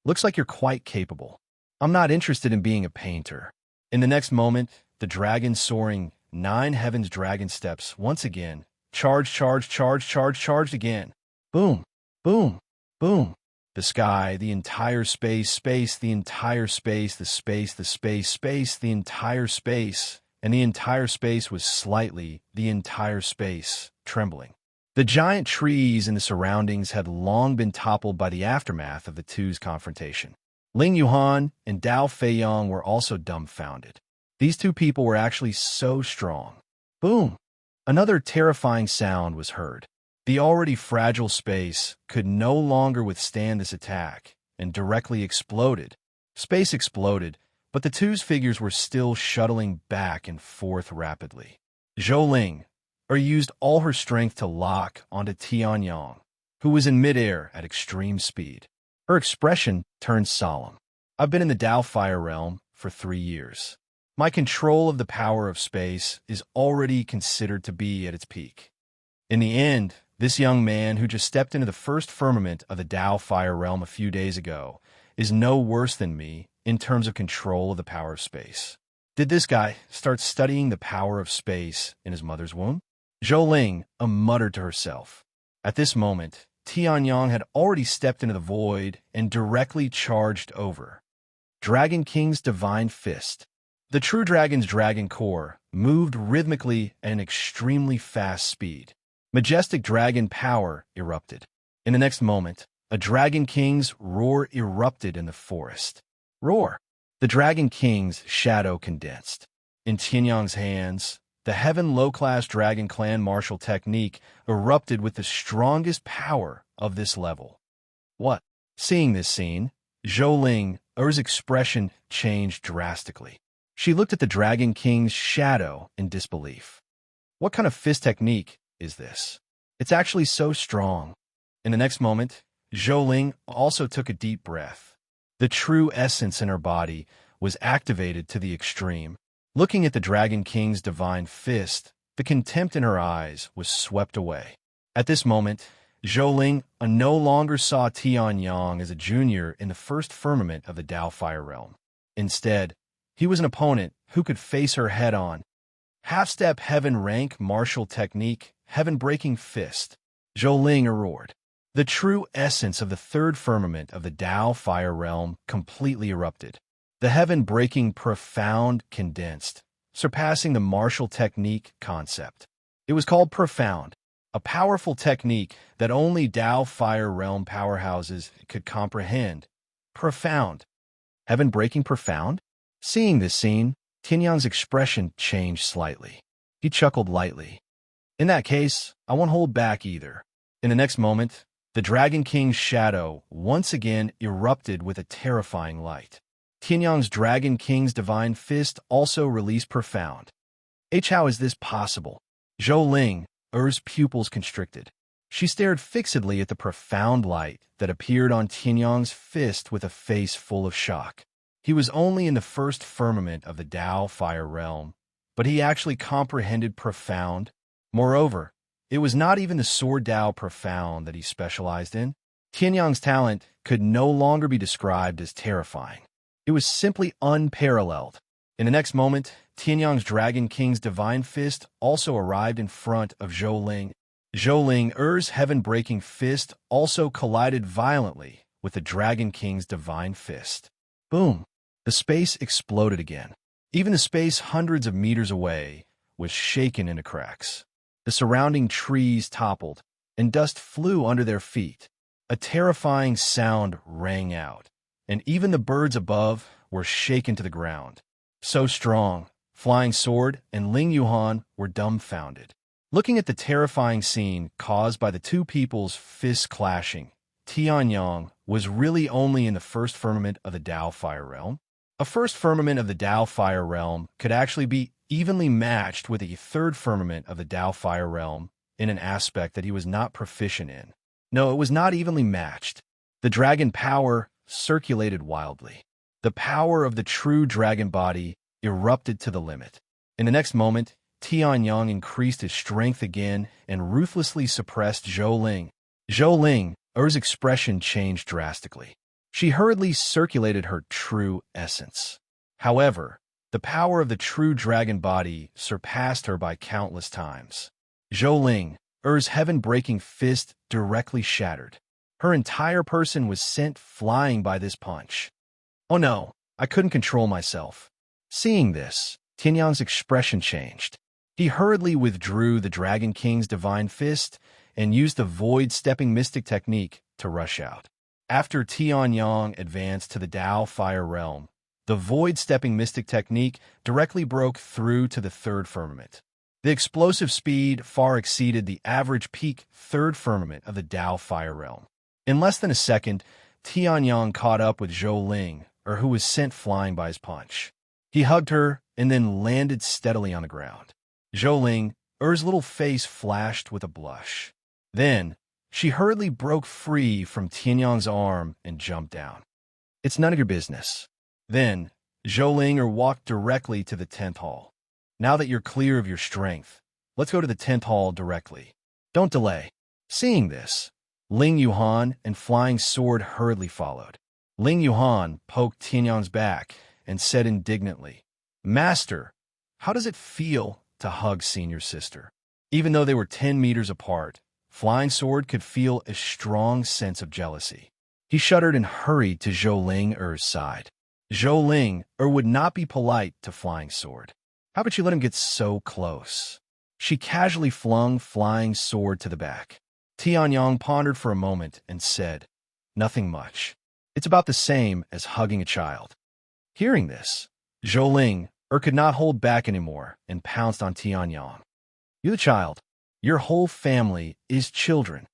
Looks like you're quite capable. I'm not interested in being a painter. In the next moment, the dragon soaring 9 heavens dragon steps once again, charged again. Boom, boom, boom. The sky, the entire space, the entire space, the space, the entire space, and the entire space was slightly, the entire space, trembling. The giant trees in the surroundings had long been toppled by the aftermath of the two's confrontation. Ling Yuhan and Dao Feiyang were also dumbfounded. These two people were actually so strong. Boom! Another terrifying sound was heard. The already fragile space could no longer withstand this attack and directly exploded. Space exploded, but the two's figures were still shuttling back and forth rapidly. Zhou Ling used all her strength to lock onto Tianyang, who was in midair at extreme speed. Her expression turned solemn. I've been in the Tao fire realm for 3 years. My control of the power of space is already considered to be at its peak. In the end, this young man who just stepped into the first firmament of the Tao fire realm a few days ago is no worse than me in terms of control of the power of space. Did this guy start studying the power of space in his mother's womb? Zhou Ling muttered to herself. At this moment, Tianyang had already stepped into the void and directly charged over. Dragon King's divine fist. The true dragon's dragon core moved rhythmically at an extremely fast speed. Majestic dragon power erupted. In the next moment, a Dragon King's roar erupted in the forest. Roar! The Dragon King's shadow condensed. In Tianyang's hands, the Heaven Low-Class Dragon Clan martial technique erupted with the strongest power of this level. What? Seeing this scene, Zhou Ling, Er's expression changed drastically. She looked at the Dragon King's shadow in disbelief. What kind of fist technique is this? It's actually so strong. In the next moment, Zhou Ling also took a deep breath. The true essence in her body was activated to the extreme. Looking at the Dragon King's divine fist, the contempt in her eyes was swept away. At this moment, Zhou Ling no longer saw Tianyang as a junior in the first firmament of the Tao fire realm. Instead, he was an opponent who could face her head-on. Half-step heaven rank martial technique, heaven-breaking fist. Zhou Ling roared. The true essence of the third firmament of the Tao fire realm completely erupted. The heaven-breaking profound condensed, surpassing the martial technique concept. It was called profound, a powerful technique that only Tao fire realm powerhouses could comprehend. Profound. Heaven-breaking profound? Seeing this scene, Tianyang's expression changed slightly. He chuckled lightly. In that case, I won't hold back either. In the next moment, the Dragon King's shadow once again erupted with a terrifying light. Tianyang's Dragon King's divine fist also released profound. How is this possible? Zhou Ling, Er's pupils constricted. She stared fixedly at the profound light that appeared on Tianyang's fist with a face full of shock. He was only in the first firmament of the Tao fire realm, but he actually comprehended profound. Moreover, it was not even the sword Tao profound that he specialized in. Tianyang's talent could no longer be described as terrifying. It was simply unparalleled. In the next moment, Tianyang's Dragon King's divine fist also arrived in front of Zhou Ling. Zhou Ling-er's heaven-breaking fist also collided violently with the Dragon King's divine fist. Boom! The space exploded again. Even the space hundreds of meters away was shaken into cracks. The surrounding trees toppled, and dust flew under their feet. A terrifying sound rang out, and even the birds above were shaken to the ground. So strong, Flying Sword and Ling Yuhan were dumbfounded. Looking at the terrifying scene caused by the two people's fists clashing, Tianyang was really only in the first firmament of the Tao Fire Realm. A first firmament of the Tao Fire Realm could actually be evenly matched with a third firmament of the Tao Fire Realm in an aspect that he was not proficient in. No, it was not evenly matched. The dragon power circulated wildly. The power of the true dragon body erupted to the limit. In the next moment, Tianyang increased his strength again and ruthlessly suppressed Zhou Ling. Zhou Ling-er's expression changed drastically. She hurriedly circulated her true essence. However, the power of the true dragon body surpassed her by countless times. Zhou Ling-er's heaven-breaking fist directly shattered. Her entire person was sent flying by this punch. Oh no, I couldn't control myself. Seeing this, Tianyang's expression changed. He hurriedly withdrew the Dragon King's divine fist and used the void-stepping mystic technique to rush out. After Tianyang advanced to the Tao Fire Realm, the void-stepping mystic technique directly broke through to the third firmament. The explosive speed far exceeded the average peak third firmament of the Tao Fire Realm. In less than a second, Tianyang caught up with Zhou Ling, who was sent flying by his punch. He hugged her and then landed steadily on the ground. Zhou Ling-er's little face flashed with a blush. Then, she hurriedly broke free from Tianyang's arm and jumped down. It's none of your business. Then, Zhou Ling-er walked directly to the 10th hall. Now that you're clear of your strength, let's go to the 10th hall directly. Don't delay. Seeing this, Ling Yuhan and Flying Sword hurriedly followed. Ling Yuhan poked Tianyang's back and said indignantly, "Master, how does it feel to hug senior sister?" Even though they were 10 meters apart, Flying Sword could feel a strong sense of jealousy. He shuddered and hurried to Zhou Ling-er's side. Zhou Ling-er would not be polite to Flying Sword. How about you let him get so close? She casually flung Flying Sword to the back. Tianyang pondered for a moment and said, "Nothing much. It's about the same as hugging a child." Hearing this, Zhou Ling-er could not hold back anymore and pounced on Tianyang. "You're the child. Your whole family is children."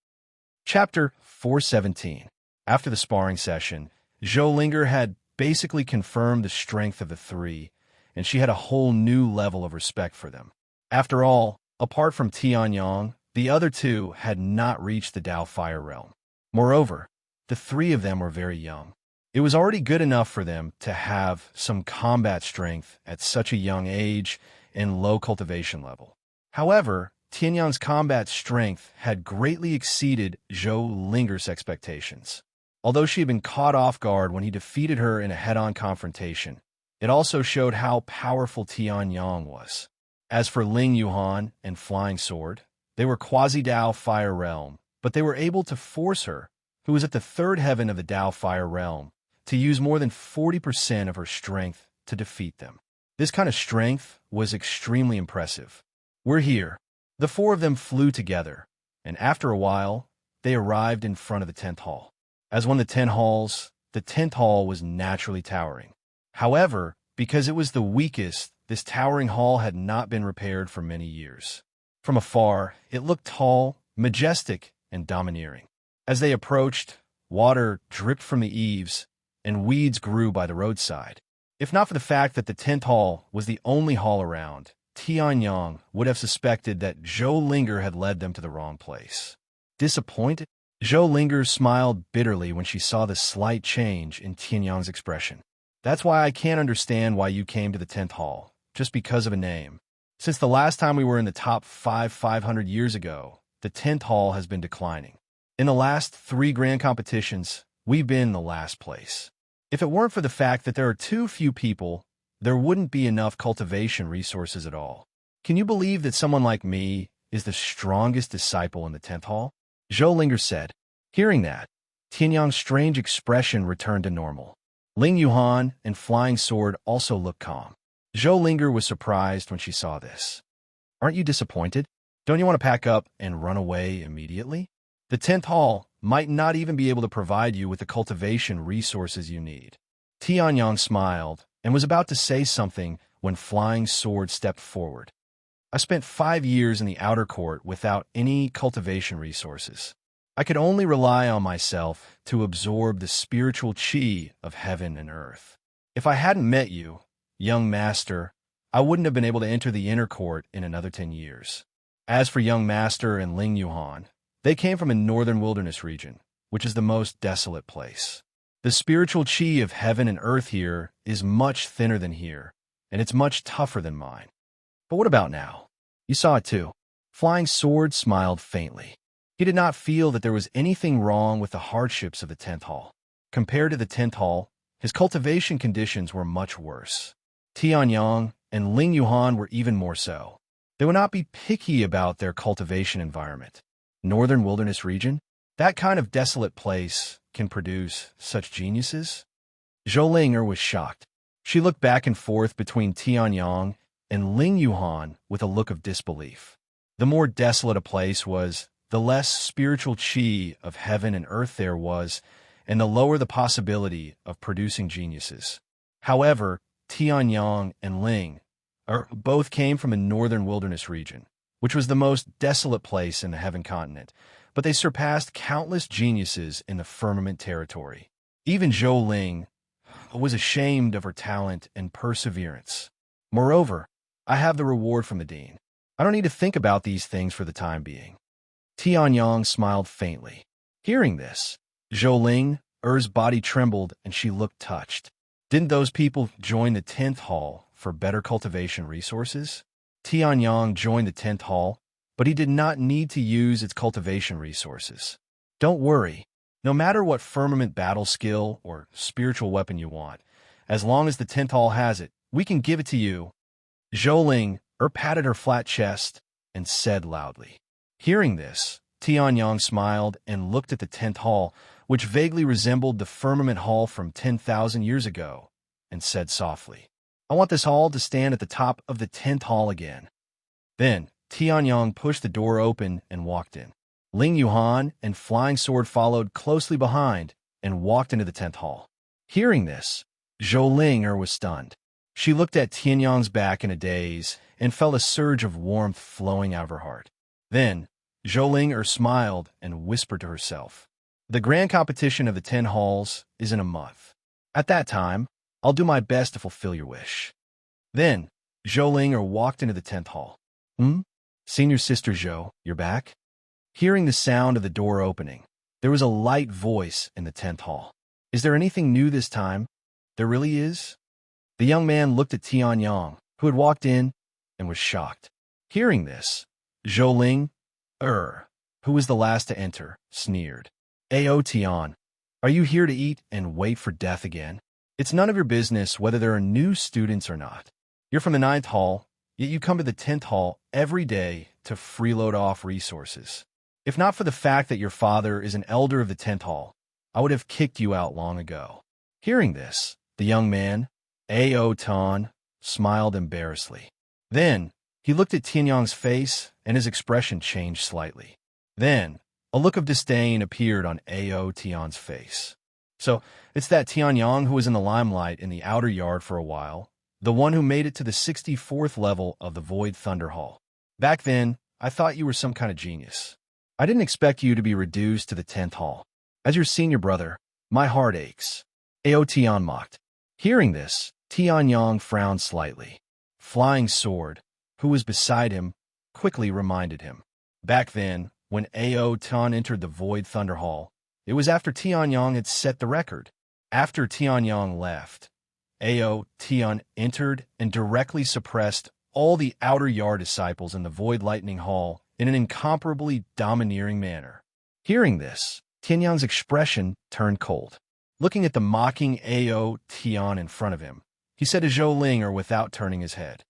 Chapter 417. After the sparring session, Zhou Ling-er had basically confirmed the strength of the three, and she had a whole new level of respect for them. After all, apart from Tianyang, the other two had not reached the Tao Fire Realm. Moreover, the three of them were very young. It was already good enough for them to have some combat strength at such a young age and low cultivation level. However, Tianyang's combat strength had greatly exceeded Zhou Ling-er's expectations. Although she had been caught off guard when he defeated her in a head-on confrontation, it also showed how powerful Tianyang was. As for Ling Yuhan and Flying Sword, they were quasi-Tao Fire Realm, but they were able to force her, who was at the third heaven of the Tao Fire Realm, to use more than 40% of her strength to defeat them. This kind of strength was extremely impressive. "We're here." The four of them flew together, and after a while, they arrived in front of the 10th hall. As one of the 10 halls, the 10th hall was naturally towering. However, because it was the weakest, this towering hall had not been repaired for many years. From afar, it looked tall, majestic, and domineering. As they approached, water dripped from the eaves, and weeds grew by the roadside. If not for the fact that the 10th hall was the only hall around, Tianyang would have suspected that Zhou Ling-er had led them to the wrong place. Disappointed, Zhou Ling-er smiled bitterly when she saw the slight change in Tianyang's expression. That's why I can't understand why you came to the 10th hall, just because of a name. Since the last time we were in the top 500 years ago, the 10th hall has been declining. In the last 3 grand competitions, we've been in the last place. If it weren't for the fact that there are too few people, there wouldn't be enough cultivation resources at all. Can you believe that someone like me is the strongest disciple in the 10th hall? Zhou Linger said. Hearing that, Tianyang's strange expression returned to normal. Ling Yuhan and Flying Sword also looked calm. Zhou Linger was surprised when she saw this. Aren't you disappointed? Don't you want to pack up and run away immediately? The 10th hall might not even be able to provide you with the cultivation resources you need. Tianyang smiled and was about to say something when Flying Sword stepped forward. I spent 5 years in the outer court without any cultivation resources. I could only rely on myself to absorb the spiritual chi of heaven and earth. If I hadn't met you, young master, I wouldn't have been able to enter the inner court in another 10 years. As for young master and Ling Yuhan, they came from a northern wilderness region, which is the most desolate place. The spiritual chi of heaven and earth here is much thinner than here, and it's much tougher than mine. But what about now? You saw it too. Flying Sword smiled faintly. He did not feel that there was anything wrong with the hardships of the 10th hall. Compared to the 10th hall, his cultivation conditions were much worse. Tianyang and Ling Yuhan were even more so. They would not be picky about their cultivation environment. Northern wilderness region? That kind of desolate place can produce such geniuses? Zhou Linger was shocked. She looked back and forth between Tianyang and Ling Yuhan with a look of disbelief. The more desolate a place was, the less spiritual chi of heaven and earth there was, and the lower the possibility of producing geniuses. However, Tianyang and Ling both came from a northern wilderness region, which was the most desolate place in the heaven continent, but they surpassed countless geniuses in the firmament territory. Even Zhou Ling was ashamed of her talent and perseverance. Moreover, I have the reward from the dean. I don't need to think about these things for the time being. Tianyang smiled faintly. Hearing this, Zhou Ling's body trembled and she looked touched. Didn't those people join the 10th hall for better cultivation resources? Tianyang joined the 10th hall, but he did not need to use its cultivation resources. Don't worry. No matter what firmament battle skill or spiritual weapon you want, as long as the 10th hall has it, we can give it to you. Zhou Ling patted her flat chest and said loudly. Hearing this, Tianyang smiled and looked at the 10th hall, which vaguely resembled the firmament hall from 10,000 years ago, and said softly, I want this hall to stand at the top of the 10th hall again. Then, Tianyang pushed the door open and walked in. Ling Yuhan and Flying Sword followed closely behind and walked into the 10th hall. Hearing this, Zhou Linger was stunned. She looked at Tianyang's back in a daze and felt a surge of warmth flowing out of her heart. Then, Zhou Linger smiled and whispered to herself, The grand competition of the 10 halls is in a month. At that time, I'll do my best to fulfill your wish. Then, Zhou Linger walked into the 10th hall. Senior Sister Zhou, you're back? Hearing the sound of the door opening, there was a light voice in the 10th hall. Is there anything new this time? There really is? The young man looked at Tianyang, who had walked in, and was shocked. Hearing this, Zhou Ling, who was the last to enter, sneered. Ao Tian, are you here to eat and wait for death again? It's none of your business whether there are new students or not. You're from the 9th hall, yet you come to the 10th hall every day to freeload off resources. If not for the fact that your father is an elder of the 10th hall, I would have kicked you out long ago. Hearing this, the young man, Ao Tan, smiled embarrassedly. Then, he looked at Tianyang's face, and his expression changed slightly. Then, a look of disdain appeared on Ao Tian's face. So, it's that Tianyang who was in the limelight in the outer yard for a while, the one who made it to the 64th level of the Void Thunder Hall. Back then, I thought you were some kind of genius. I didn't expect you to be reduced to the 10th hall. As your senior brother, my heart aches. Ao Tian mocked. Hearing this, Tianyang frowned slightly. Flying Sword, who was beside him, quickly reminded him. Back then, when Ao Tan entered the Void Thunder Hall, it was after Tianyang had set the record. After Tianyang left, Ao Tian entered and directly suppressed all the outer yard disciples in the Void Lightning Hall in an incomparably domineering manner. Hearing this, Tianyang's expression turned cold. Looking at the mocking Ao Tian in front of him, he said to Zhou Linger without turning his head,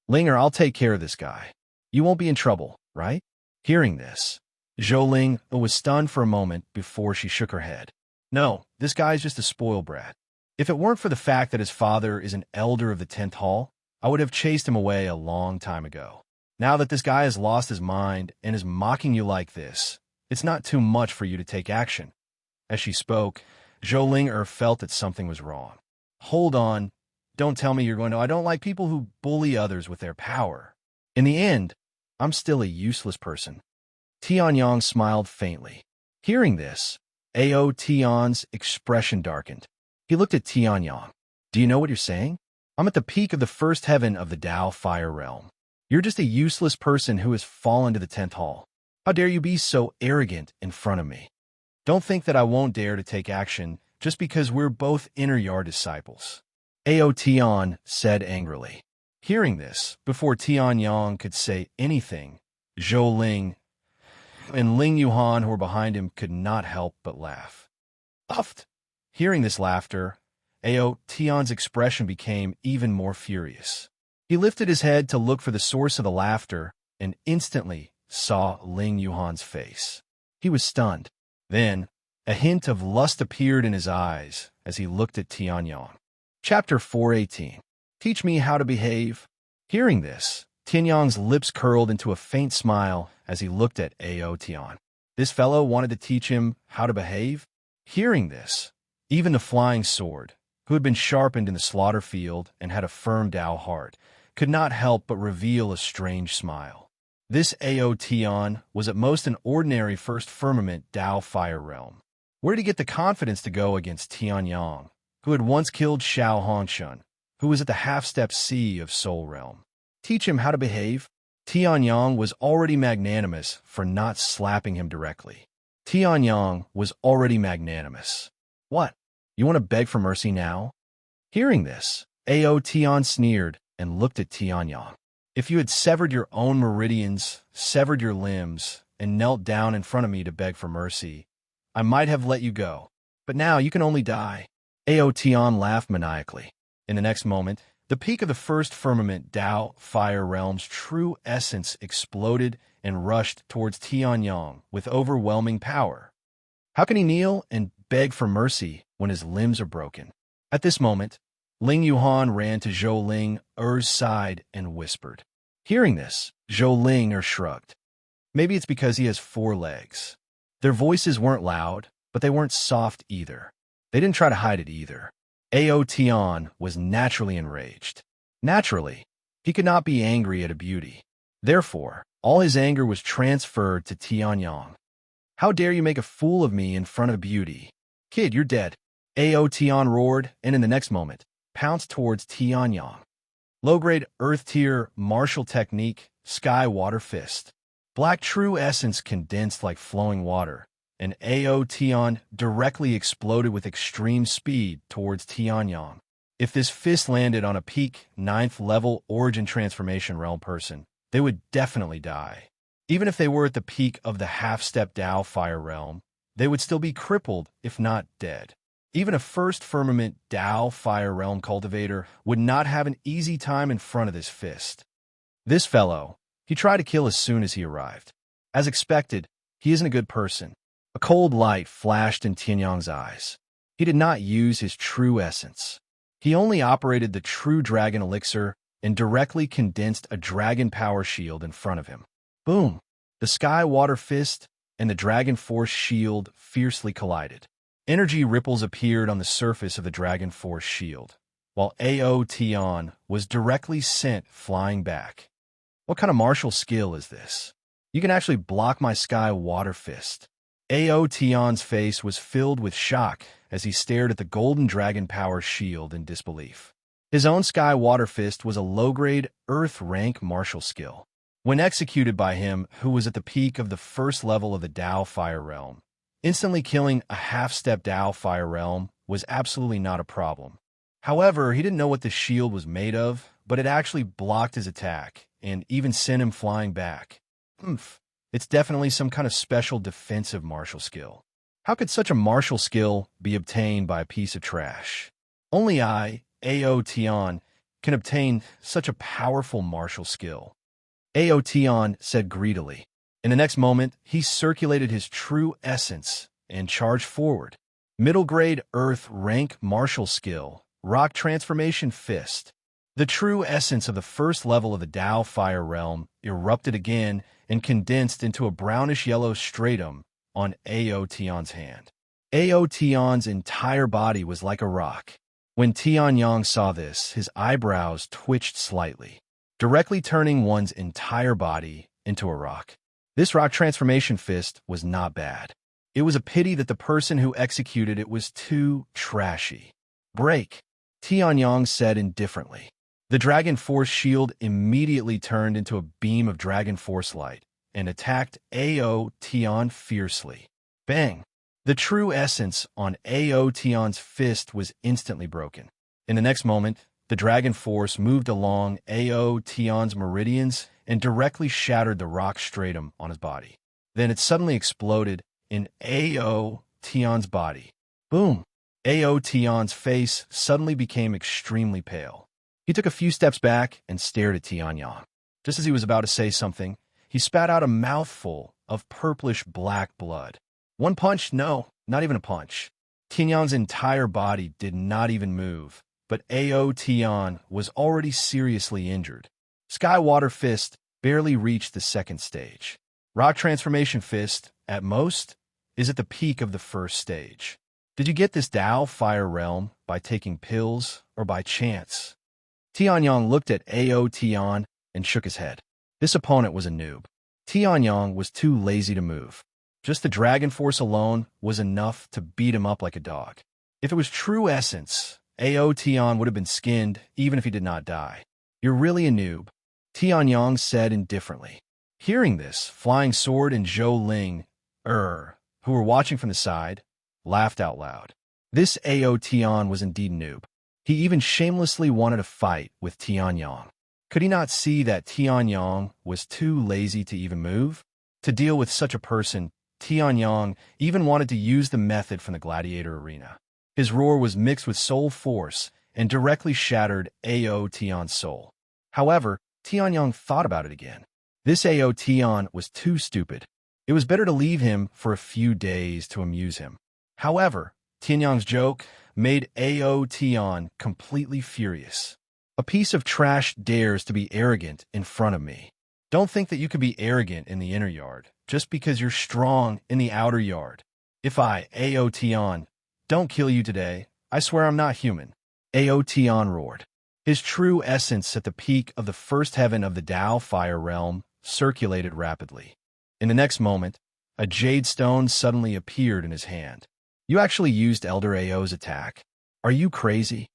"Linger, I'll take care of this guy. You won't be in trouble, right?" Hearing this, Zhou Ling was stunned for a moment before she shook her head. "No, this guy's just a spoiled brat. If it weren't for the fact that his father is an elder of the 10th Hall, I would have chased him away a long time ago. Now that this guy has lost his mind and is mocking you like this, it's not too much for you to take action." As she spoke, Zhou Linger felt that something was wrong. "Hold on. Don't tell me you're going to. I don't like people who bully others with their power. In the end, I'm still a useless person." Tianyang smiled faintly. Hearing this, Ao Tian's expression darkened. He looked at Tianyang. "Do you know what you're saying? I'm at the peak of the first heaven of the Tao Fire Realm. You're just a useless person who has fallen to the 10th Hall. How dare you be so arrogant in front of me? Don't think that I won't dare to take action just because we're both inner yard disciples," Ao Tian said angrily. Hearing this, before Tianyang could say anything, Zhou Ling and Ling Yuhan, who were behind him, could not help but laugh. Uffed. Hearing this laughter, Ao Tian's expression became even more furious. He lifted his head to look for the source of the laughter and instantly saw Ling Yuhan's face. He was stunned. Then, a hint of lust appeared in his eyes as he looked at Tianyang. Chapter 418. Teach me how to behave. Hearing this, Tianyang's lips curled into a faint smile as he looked at Ao Tian. This fellow wanted to teach him how to behave? Hearing this, even the flying sword, who had been sharpened in the slaughter field and had a firm Tao heart, could not help but reveal a strange smile. This Ao Tian was at most an ordinary first firmament Tao Fire Realm. Where did he get the confidence to go against Tianyang, who had once killed Xiao Hongshun, who was at the half-step sea of Soul Realm? Teach him how to behave? Tianyang was already magnanimous for not slapping him directly. Tianyang was already magnanimous. What? You want to beg for mercy now? Hearing this, Ao Tian sneered and looked at Tianyang. If you had severed your own meridians, severed your limbs, and knelt down in front of me to beg for mercy, I might have let you go. But now you can only die. Ao Tian laughed maniacally. In the next moment, the peak of the first firmament Tao Fire Realm's true essence exploded and rushed towards Tianyang with overwhelming power. How can he kneel and beg for mercy when his limbs are broken? At this moment, Ling Yuhan ran to Zhou Linger's side and whispered. Hearing this, Zhou Linger shrugged. Maybe it's because he has 4 legs. Their voices weren't loud, but they weren't soft either. They didn't try to hide it either. Ao Tian was naturally enraged. Naturally, he could not be angry at a beauty. Therefore, all his anger was transferred to Tianyang. How dare you make a fool of me in front of a beauty? Kid, you're dead. Ao Tian roared, and in the next moment, pounced towards Tianyang. Low-grade Earth-tier martial technique, Sky Water Fist. Black true essence condensed like flowing water, and Ao Tian directly exploded with extreme speed towards Tianyang. If this fist landed on a peak 9th level origin transformation realm person, they would definitely die. Even if they were at the peak of the half-step Tao Fire Realm, they would still be crippled, if not dead. Even a first firmament Tao Fire Realm cultivator would not have an easy time in front of this fist. This fellow, he tried to kill as soon as he arrived. As expected, he isn't a good person. A cold light flashed in Tianyang's eyes. He did not use his true essence. He only operated the true dragon elixir and directly condensed a dragon power shield in front of him. Boom! The Sky Water Fist and the Dragon Force shield fiercely collided. Energy ripples appeared on the surface of the Dragon Force shield, while Ao Tian was directly sent flying back. What kind of martial skill is this? You can actually block my Sky Water Fist. Ao Tian's face was filled with shock as he stared at the Golden Dragon Power shield in disbelief. His own Sky Water Fist was a low-grade Earth rank martial skill. When executed by him, who was at the peak of the first level of the Tao Fire Realm, instantly killing a half-step Tao Fire Realm was absolutely not a problem. However, he didn't know what the shield was made of, but it actually blocked his attack and even sent him flying back. Oomph. It's definitely some kind of special defensive martial skill. How could such a martial skill be obtained by a piece of trash? Only I, Aotion, can obtain such a powerful martial skill. Aotion said greedily. In the next moment, he circulated his true essence and charged forward. Middle grade Earth rank martial skill, Rock Transformation Fist. The true essence of the first level of the Tao Fire Realm erupted again and condensed into a brownish-yellow stratum on Aotion's hand. Aotion's entire body was like a rock. When Tianyang saw this, his eyebrows twitched slightly, directly turning one's entire body into a rock. This rock transformation fist was not bad. It was a pity that the person who executed it was too trashy. Break, Tianyang said indifferently. The Dragon Force shield immediately turned into a beam of Dragon Force light and attacked Aotion fiercely. Bang! The true essence on Aotion's fist was instantly broken. In the next moment, the Dragon Force moved along Aotion's meridians and directly shattered the rock stratum on his body. Then it suddenly exploded in Aotion's body. Boom! Aotion's face suddenly became extremely pale. He took a few steps back and stared at Tianyang. Just as he was about to say something, he spat out a mouthful of purplish-black blood. One punch? No, not even a punch. Tianyang's entire body did not even move, but Aotion was already seriously injured. Skywater Fist barely reached the second stage. Rock Transformation Fist, at most, is at the peak of the first stage. Did you get this Tao Fire Realm by taking pills or by chance? Tianyang looked at Aotion and shook his head. This opponent was a noob. Tianyang was too lazy to move. Just the Dragon Force alone was enough to beat him up like a dog. If it was true essence, Aotion would have been skinned even if he did not die. You're really a noob, Tianyang said indifferently. Hearing this, Flying Sword and Zhou Ling, who were watching from the side, laughed out loud. This Aotion was indeed noob. He even shamelessly wanted to fight with Tianyang. Could he not see that Tianyang was too lazy to even move? To deal with such a person, Tianyang even wanted to use the method from the gladiator arena. His roar was mixed with soul force and directly shattered Aotion's soul. However, Tianyang thought about it again. This Aotion was too stupid. It was better to leave him for a few days to amuse him. However, Tianyang's joke made Aotion completely furious. A piece of trash dares to be arrogant in front of me. Don't think that you can be arrogant in the inner yard just because you're strong in the outer yard. If I, Aotion, don't kill you today, I swear I'm not human. Aotion roared. His true essence at the peak of the first heaven of the Tao Fire Realm circulated rapidly. In the next moment, a jade stone suddenly appeared in his hand. You actually used Elder Ao's attack. Are you crazy?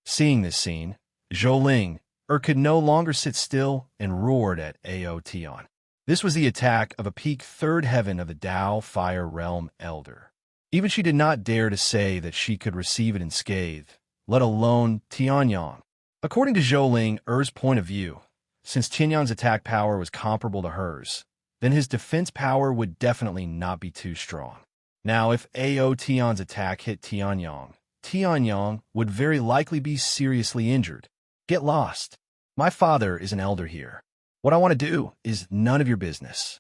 Seeing this scene, Zhou Ling could no longer sit still and roared at Aotion. This was the attack of a peak third heaven of the Tao Fire Realm Elder. Even she did not dare to say that she could receive it unscathed, let alone Tianyang. According to Zhou Ling's point of view, since Tianyang's attack power was comparable to hers, then his defense power would definitely not be too strong. Now, if Aotion's attack hit Tianyang, Tianyang would very likely be seriously injured. Get lost. My father is an elder here. What I want to do is none of your business.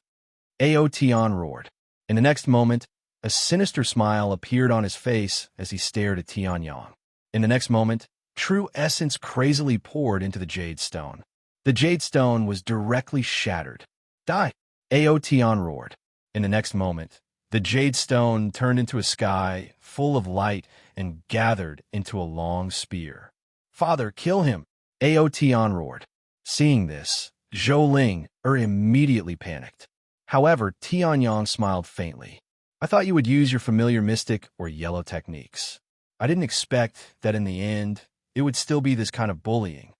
Aotion roared. In the next moment, a sinister smile appeared on his face as he stared at Tianyang. In the next moment, true essence crazily poured into the jade stone. The jade stone was directly shattered. Die! Aotion roared. In the next moment, the jade stone turned into a sky full of light and gathered into a long spear. Father, kill him! Aotion roared. Seeing this, Zhou Ling immediately panicked. However, Tianyang smiled faintly. I thought you would use your familiar mystic or yellow techniques. I didn't expect that in the end, it would still be this kind of bullying.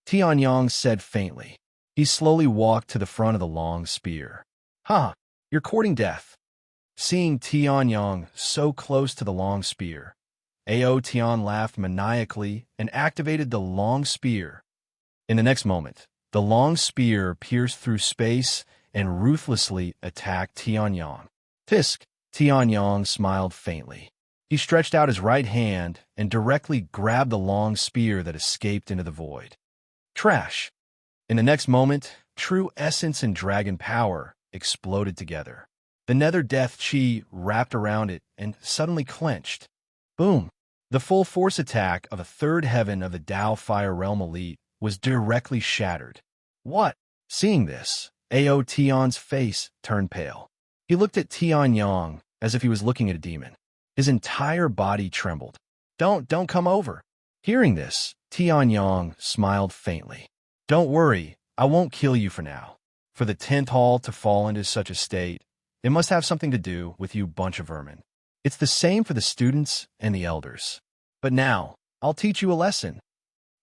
Tianyang said faintly. He slowly walked to the front of the long spear. Ha! You're courting death. Seeing Tianyang so close to the long spear, Ao Tian laughed maniacally and activated the long spear. In the next moment, the long spear pierced through space and ruthlessly attacked Tianyang. Tisk! Tianyang smiled faintly. He stretched out his right hand and directly grabbed the long spear that escaped into the void. Trash! In the next moment, true essence and dragon power exploded together. The nether death chi wrapped around it and suddenly clenched. Boom! The full force attack of a third heaven of the Tao Fire Realm Elite was directly shattered. What? Seeing this, Ao Tian's face turned pale. He looked at Tianyang as if he was looking at a demon. His entire body trembled. Don't come over. Hearing this, Tianyang smiled faintly. Don't worry, I won't kill you for now. For the 10th hall to fall into such a state, it must have something to do with you bunch of vermin. It's the same for the students and the elders. But now, I'll teach you a lesson.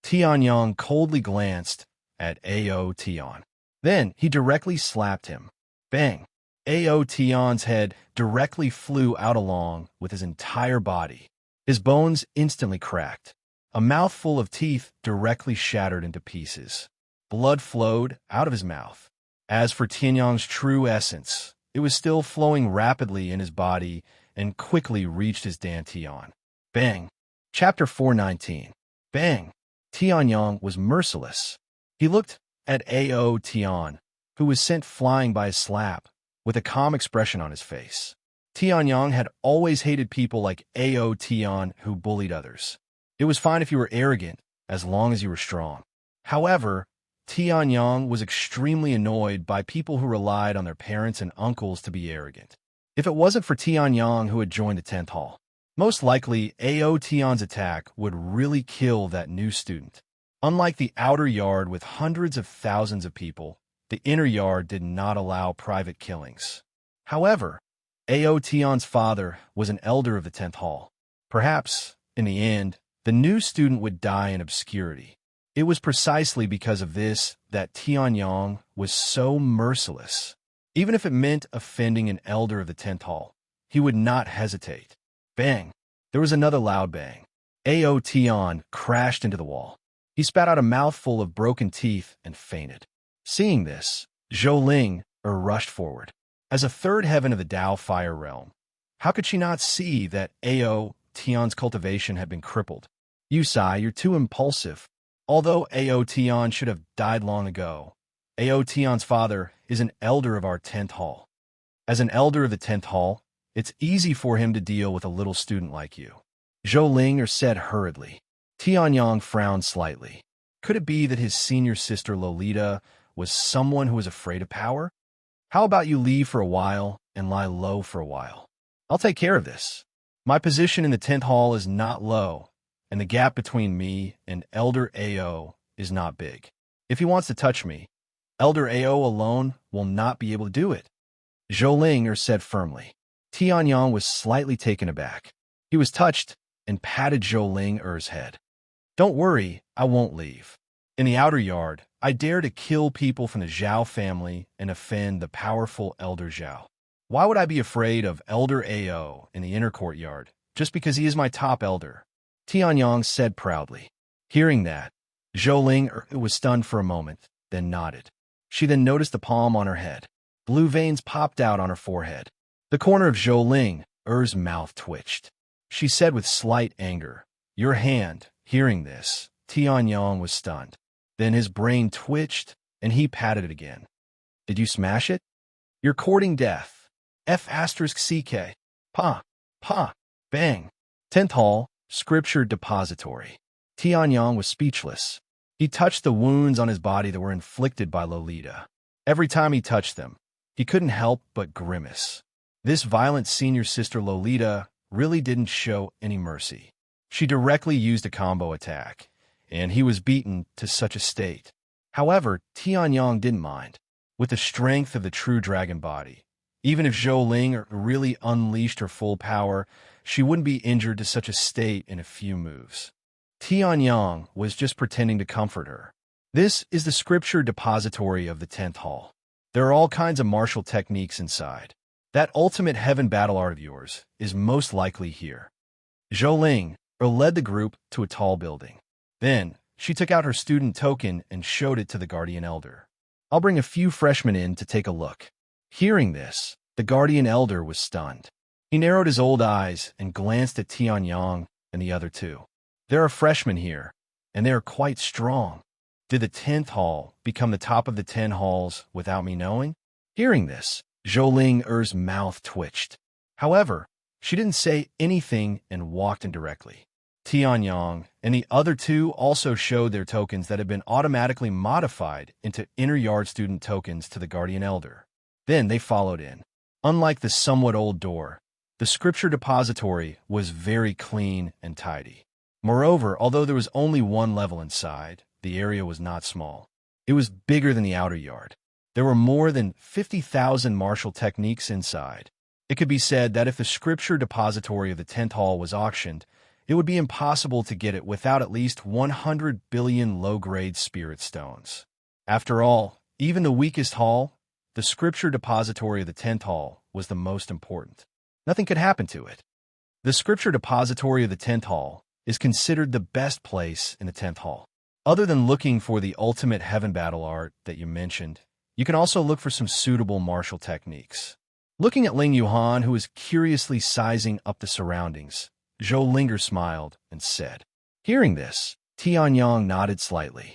Tianyang coldly glanced at Ao Tian. Then he directly slapped him. Bang! Ao Tian's head directly flew out along with his entire body. His bones instantly cracked. A mouthful of teeth directly shattered into pieces. Blood flowed out of his mouth. As for Tianyang's true essence, it was still flowing rapidly in his body and quickly reached his dantian. Bang! Chapter 419. Bang! Tianyang was merciless. He looked at Ao Tian, who was sent flying by his slap, with a calm expression on his face. Tianyang had always hated people like Ao Tian who bullied others. It was fine if you were arrogant, as long as you were strong. However, Tianyang was extremely annoyed by people who relied on their parents and uncles to be arrogant. If it wasn't for Tianyang who had joined the 10th hall, most likely Ao Tian's attack would really kill that new student. Unlike the outer yard with hundreds of thousands of people, the inner yard did not allow private killings. However, Ao Tian's father was an elder of the 10th hall. Perhaps, in the end, the new student would die in obscurity. It was precisely because of this that Tianyang was so merciless. Even if it meant offending an elder of the 10th hall, he would not hesitate. Bang! There was another loud bang. Ao Tian crashed into the wall. He spat out a mouthful of broken teeth and fainted. Seeing this, Zhou Ling rushed forward. As a third heaven of the Tao Fire Realm, how could she not see that Ao Tian's cultivation had been crippled? Yusai, you're too impulsive. Although Ao Tian should have died long ago, Ao Tian's father is an elder of our 10th hall. As an elder of the 10th hall, it's easy for him to deal with a little student like you. Zhou Ling said hurriedly. Tianyang frowned slightly. Could it be that his senior sister Lolita was someone who was afraid of power? How about you leave for a while and lie low for a while? I'll take care of this. My position in the 10th hall is not low, and the gap between me and Elder Ao is not big. If he wants to touch me, Elder Ao alone will not be able to do it. Zhou Ling said firmly. Tianyang was slightly taken aback. He was touched and patted Zhou Ling's head. Don't worry, I won't leave. In the outer yard, I dare to kill people from the Zhao family and offend the powerful Elder Zhao. Why would I be afraid of Elder Ao in the inner courtyard, just because he is my top elder? Tianyang said proudly. Hearing that, Zhou Ling was stunned for a moment, then nodded. She then noticed the palm on her head. Blue veins popped out on her forehead. The corner of Zhou Ling's mouth twitched. She said with slight anger, Your hand. Hearing this, Tianyang was stunned. Then his brain twitched, and he patted it again. Did you smash it? You're courting death. F***CK. Pa. Pa. Bang. 10th hall, scripture depository. Tianyang was speechless. He touched the wounds on his body that were inflicted by Lolita. Every time he touched them, he couldn't help but grimace. This violent senior sister Lolita really didn't show any mercy. She directly used a combo attack, and he was beaten to such a state. However, Tianyang didn't mind. With the strength of the true dragon body, even if Zhou Ling really unleashed her full power, she wouldn't be injured to such a state in a few moves. Tianyang was just pretending to comfort her. This is the scripture depository of the 10th hall. There are all kinds of martial techniques inside. That ultimate heaven battle art of yours is most likely here. Zhou Ling led the group to a tall building. Then, she took out her student token and showed it to the guardian elder. I'll bring a few freshmen in to take a look. Hearing this, the guardian elder was stunned. He narrowed his old eyes and glanced at Tianyang and the other two. There are freshmen here, and they are quite strong. Did the 10th hall become the top of the 10 halls without me knowing? Hearing this, Zhou Ling's mouth twitched. However, she didn't say anything and walked in directly. Tianyang and the other two also showed their tokens that had been automatically modified into inner yard student tokens to the guardian elder. Then they followed in. Unlike the somewhat old door, the scripture depository was very clean and tidy. Moreover, although there was only one level inside, the area was not small. It was bigger than the outer yard. There were more than 50,000 martial techniques inside. It could be said that if the scripture depository of the 10th hall was auctioned, it would be impossible to get it without at least 100 billion low-grade spirit stones. After all, even the weakest hall, the scripture depository of the 10th hall, was the most important. Nothing could happen to it. The scripture depository of the 10th hall is considered the best place in the 10th hall. Other than looking for the ultimate heaven battle art that you mentioned, you can also look for some suitable martial techniques. Looking at Ling Yuhan, who was curiously sizing up the surroundings, Zhou Linger smiled and said. Hearing this, Tianyang nodded slightly.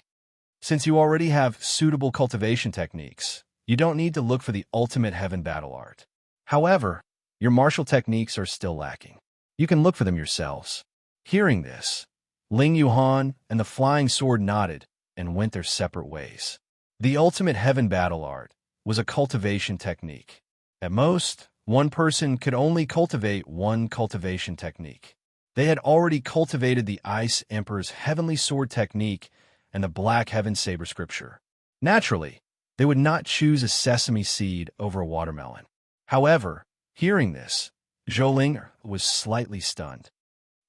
Since you already have suitable cultivation techniques, you don't need to look for the ultimate heaven battle art. However, your martial techniques are still lacking. You can look for them yourselves. Hearing this, Ling Yuhan and the flying sword nodded and went their separate ways. The ultimate heaven battle art was a cultivation technique. At most, one person could only cultivate one cultivation technique. They had already cultivated the Ice Emperor's heavenly sword technique and the Black Heaven Saber scripture. Naturally, they would not choose a sesame seed over a watermelon. However, hearing this, Zhou Linger was slightly stunned.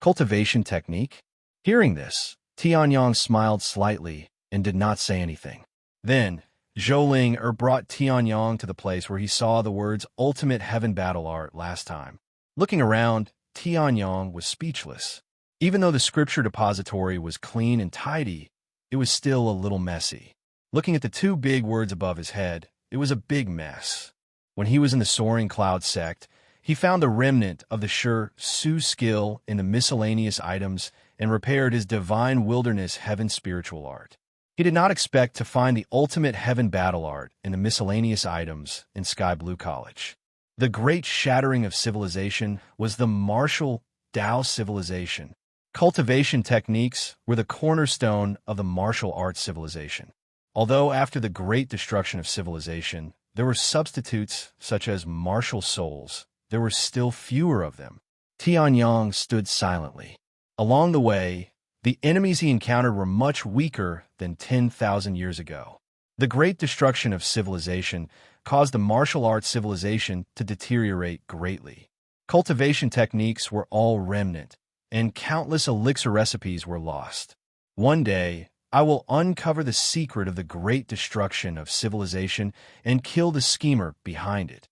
Cultivation technique? Hearing this, Tianyang smiled slightly and did not say anything. Then, Zhou Linger brought Tianyang to the place where he saw the words Ultimate Heaven Battle Art last time. Looking around, Tianyang was speechless. Even though the scripture depository was clean and tidy, it was still a little messy. Looking at the two big words above his head, it was a big mess. When he was in the Soaring Cloud sect, he found the remnant of the Sure Su skill in the miscellaneous items and repaired his divine wilderness heaven spiritual art. He did not expect to find the ultimate heaven battle art in the miscellaneous items in Sky Blue College. The great shattering of civilization was the martial Tao civilization. Cultivation techniques were the cornerstone of the martial arts civilization. Although after the great destruction of civilization, there were substitutes such as martial souls, there were still fewer of them. Tianyang stood silently. Along the way, the enemies he encountered were much weaker than 10,000 years ago. The great destruction of civilization caused the martial arts civilization to deteriorate greatly. Cultivation techniques were all remnant, and countless elixir recipes were lost. One day, I will uncover the secret of the great destruction of civilization and kill the schemer behind it.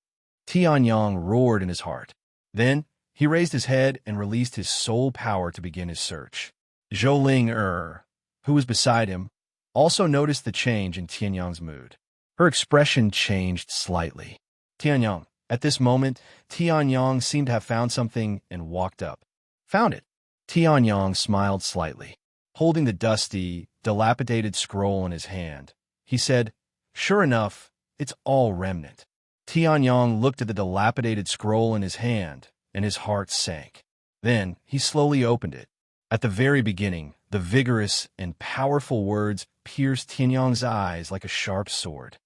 Tianyang roared in his heart. Then, he raised his head and released his soul power to begin his search. Zhou Linger, who was beside him, also noticed the change in Tianyang's mood. Her expression changed slightly. Tianyang. At this moment, Tianyang seemed to have found something and walked up. Found it. Tianyang smiled slightly. Holding the dusty, dilapidated scroll in his hand, he said, Sure enough, it's all remnant. Tianyang looked at the dilapidated scroll in his hand, and his heart sank. Then he slowly opened it. At the very beginning, the vigorous and powerful words pierced Tianyang's eyes like a sharp sword.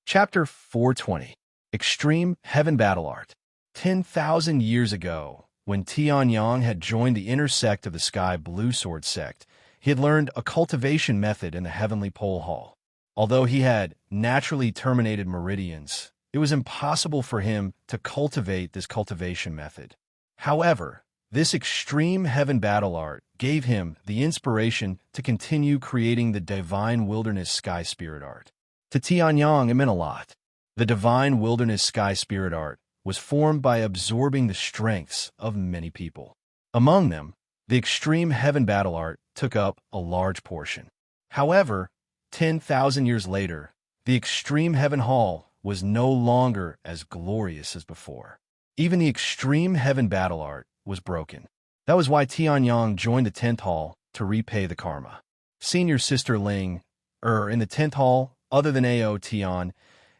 Chapter 420. Extreme Heaven Battle Art. 10,000 years ago, when Tianyang had joined the inner sect of the Sky Blue Sword sect, he had learned a cultivation method in the Heavenly Pole Hall. Although he had naturally terminated meridians, it was impossible for him to cultivate this cultivation method. However, this extreme heaven battle art gave him the inspiration to continue creating the Divine Wilderness Sky Spirit art. To Tianyang, it meant a lot. The Divine Wilderness Sky Spirit art was formed by absorbing the strengths of many people. Among them, the extreme heaven battle art took up a large portion. However, 10,000 years later, the extreme heaven hall was no longer as glorious as before. Even the extreme heaven battle art was broken. That was why Tianyang joined the 10th hall to repay the karma. Senior Sister Ling, in the 10th hall, other than A.O. Tian,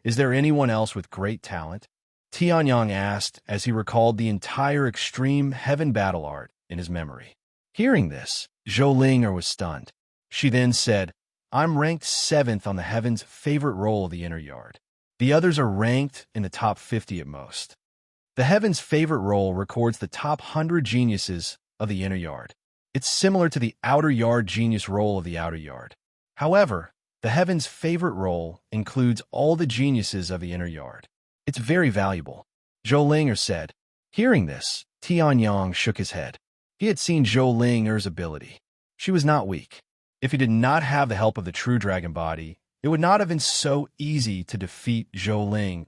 is there anyone else with great talent? Tianyang asked as he recalled the entire extreme heaven battle art in his memory. Hearing this, Zhou Ling was stunned. She then said, I'm ranked 7th on the heaven's favorite role of the inner yard. The others are ranked in the top 50 at most. The heaven's favorite role records the top 100 geniuses of the inner yard. It's similar to the outer yard genius role of the outer yard. However, the heaven's favorite role includes all the geniuses of the inner yard. It's very valuable, Zhou Ling said. Hearing this, Tianyang shook his head. He had seen Zhou Ling's ability. She was not weak. If he did not have the help of the true dragon body, it would not have been so easy to defeat Zhou Ling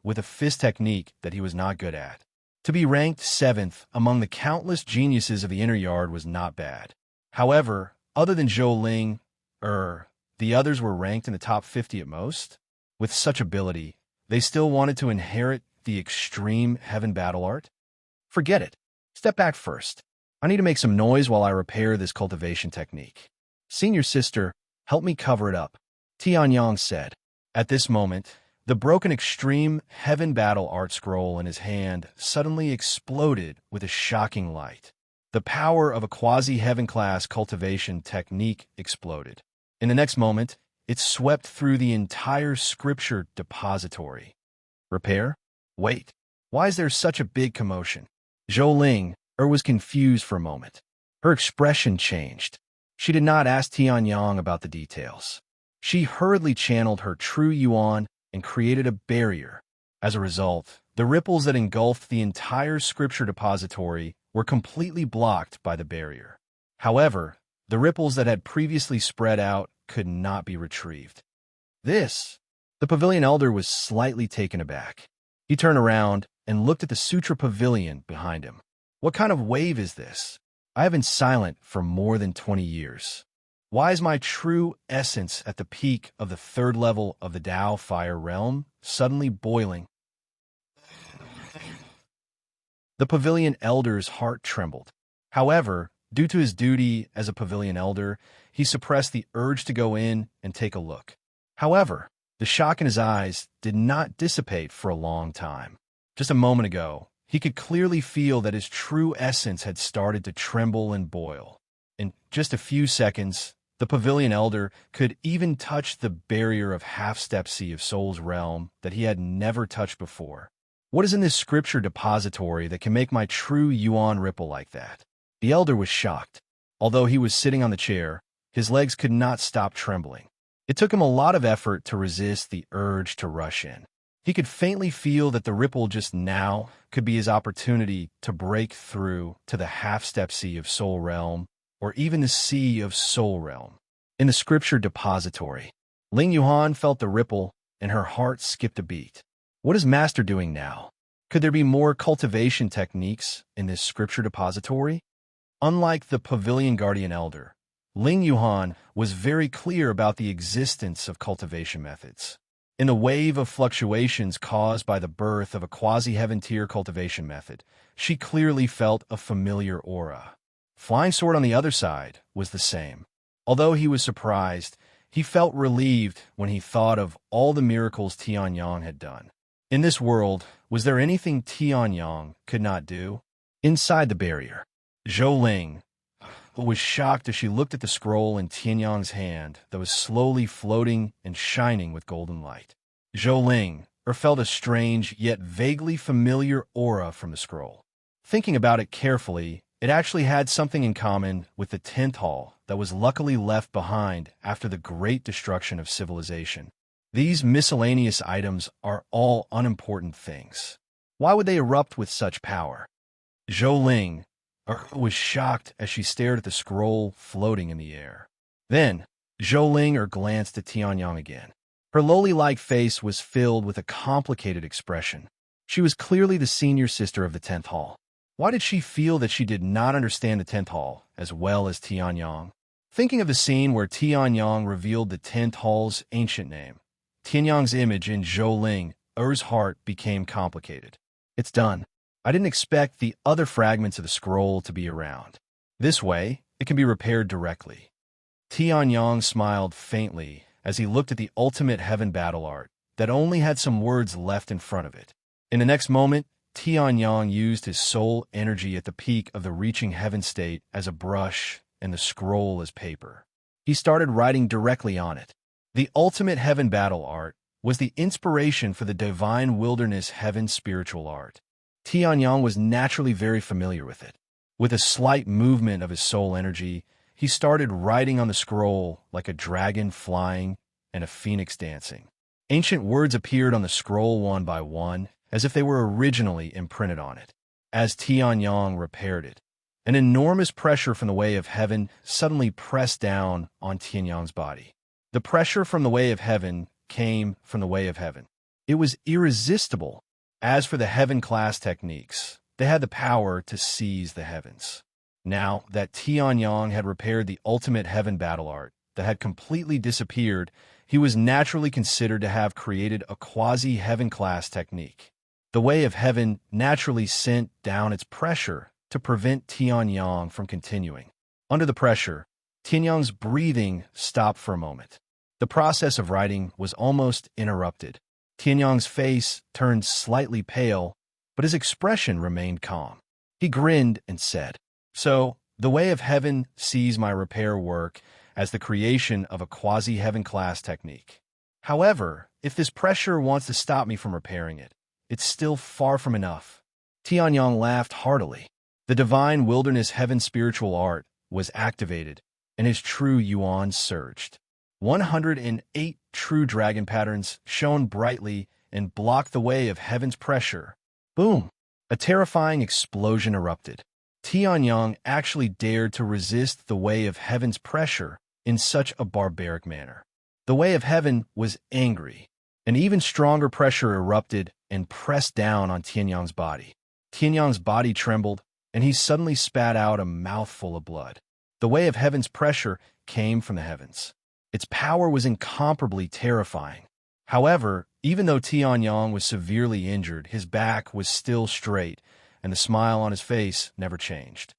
with a fist technique that he was not good at. To be ranked 7th among the countless geniuses of the inner yard was not bad. However, other than Zhou Ling, the others were ranked in the top 50 at most. With such ability, they still wanted to inherit the extreme heaven battle art? Forget it. Step back first. I need to make some noise while I repair this cultivation technique. Senior Sister, help me cover it up, Tianyang said. At this moment, the broken extreme heaven battle art scroll in his hand suddenly exploded with a shocking light. The power of a quasi-heaven class cultivation technique exploded. In the next moment, it swept through the entire scripture depository. Repair? Wait, why is there such a big commotion? Zhou Ling was confused for a moment. Her expression changed. She did not ask Tianyang about the details. She hurriedly channeled her true yuan and created a barrier. As a result, the ripples that engulfed the entire scripture depository were completely blocked by the barrier. However, the ripples that had previously spread out could not be retrieved. The pavilion elder was slightly taken aback. He turned around and looked at the sutra pavilion behind him. What kind of wave is this? I have been silent for more than 20 years. Why is my true essence at the peak of the 3rd level of the Tao Fire realm suddenly boiling? The pavilion elder's heart trembled. However, due to his duty as a pavilion elder, he suppressed the urge to go in and take a look. However, the shock in his eyes did not dissipate for a long time. Just a moment ago, he could clearly feel that his true essence had started to tremble and boil. In just a few seconds, the pavilion elder could even touch the barrier of half-step sea of Soul's realm that he had never touched before. What is in this scripture depository that can make my true yuan ripple like that? The elder was shocked. Although he was sitting on the chair, his legs could not stop trembling. It took him a lot of effort to resist the urge to rush in. He could faintly feel that the ripple just now could be his opportunity to break through to the half-step sea of Soul Realm, or even the sea of Soul Realm. In the scripture depository, Ling Yuhan felt the ripple, and her heart skipped a beat. What is Master doing now? Could there be more cultivation techniques in this scripture depository? Unlike the Pavilion Guardian Elder, Ling Yuhan was very clear about the existence of cultivation methods. In the wave of fluctuations caused by the birth of a quasi-heaven tier cultivation method, she clearly felt a familiar aura. Flying Sword on the other side was the same. Although he was surprised, he felt relieved when he thought of all the miracles Tianyang had done. In this world, was there anything Tianyang could not do? Inside the barrier, Zhou Ling was shocked as she looked at the scroll in Tianyang's hand that was slowly floating and shining with golden light. Zhou Ling felt a strange yet vaguely familiar aura from the scroll. Thinking about it carefully, it actually had something in common with the 10th hall that was luckily left behind after the great destruction of civilization. These miscellaneous items are all unimportant things. Why would they erupt with such power? Zhou Ling was shocked as she stared at the scroll floating in the air. Then, Zhou Ling glanced at Tianyang again. Her loli-like face was filled with a complicated expression. She was clearly the senior sister of the 10th hall. Why did she feel that she did not understand the 10th hall as well as Tianyang? Thinking of the scene where Tianyang revealed the 10th hall's ancient name, Tianyang's image in Zhou Er's heart became complicated. It's done. I didn't expect the other fragments of the scroll to be around. This way, it can be repaired directly. Tianyang smiled faintly as he looked at the ultimate heaven battle art that only had some words left in front of it. In the next moment, Tianyang used his soul energy at the peak of the reaching heaven state as a brush and the scroll as paper. He started writing directly on it. The ultimate heaven battle art was the inspiration for the divine wilderness heaven spiritual art. Tianyang was naturally very familiar with it. With a slight movement of his soul energy, he started writing on the scroll like a dragon flying and a phoenix dancing. Ancient words appeared on the scroll one by one, as if they were originally imprinted on it. As Tianyang repaired it, an enormous pressure from the way of heaven suddenly pressed down on Tianyang's body. The pressure from the way of heaven came from the way of heaven. It was irresistible. As for the heaven-class techniques, they had the power to seize the heavens. Now that Tianyang had repaired the ultimate heaven battle art that had completely disappeared, he was naturally considered to have created a quasi-heaven-class technique. The way of heaven naturally sent down its pressure to prevent Tianyang from continuing. Under the pressure, Tianyang's breathing stopped for a moment. The process of writing was almost interrupted. Tianyang's face turned slightly pale, but his expression remained calm. He grinned and said, "So, the way of heaven sees my repair work as the creation of a quasi-heaven class technique. However, if this pressure wants to stop me from repairing it, it's still far from enough." Tianyang laughed heartily. The divine wilderness heaven spiritual art was activated, and his true yuan surged. 108 true dragon patterns shone brightly and blocked the way of heaven's pressure. Boom! A terrifying explosion erupted. Tianyang actually dared to resist the way of heaven's pressure in such a barbaric manner. The way of heaven was angry. An even stronger pressure erupted and pressed down on Tianyang's body. Tianyang's body trembled, and he suddenly spat out a mouthful of blood. The way of heaven's pressure came from the heavens. Its power was incomparably terrifying. However, even though Tianyang was severely injured, his back was still straight, and the smile on his face never changed.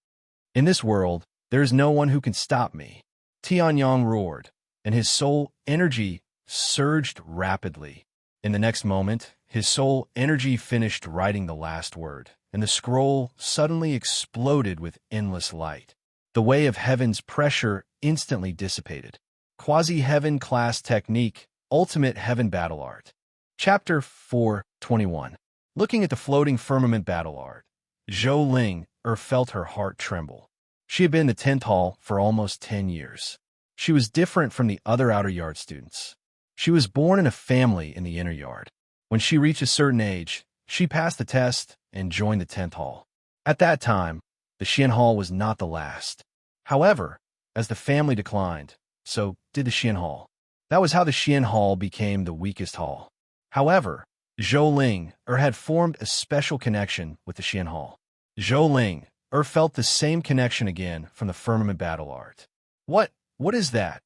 "In this world, there is no one who can stop me," Tianyang roared, and his soul energy surged rapidly. In the next moment, his soul energy finished writing the last word, and the scroll suddenly exploded with endless light. The way of heaven's pressure instantly dissipated. Quasi-heaven class technique, ultimate heaven battle art. Chapter 4:21. Looking at the floating firmament battle art, Zhou felt her heart tremble. She had been in the 10th hall for almost 10 years. She was different from the other outer yard students. She was born in a family in the inner yard. When she reached a certain age, she passed the test and joined the 10th hall. At that time, the Xian hall was not the last. However, as the family declined, so did the Xian hall. That was how the Xian hall became the weakest hall. However, Zhou had formed a special connection with the Xian hall. Zhou felt the same connection again from the firmament battle art. What is that?"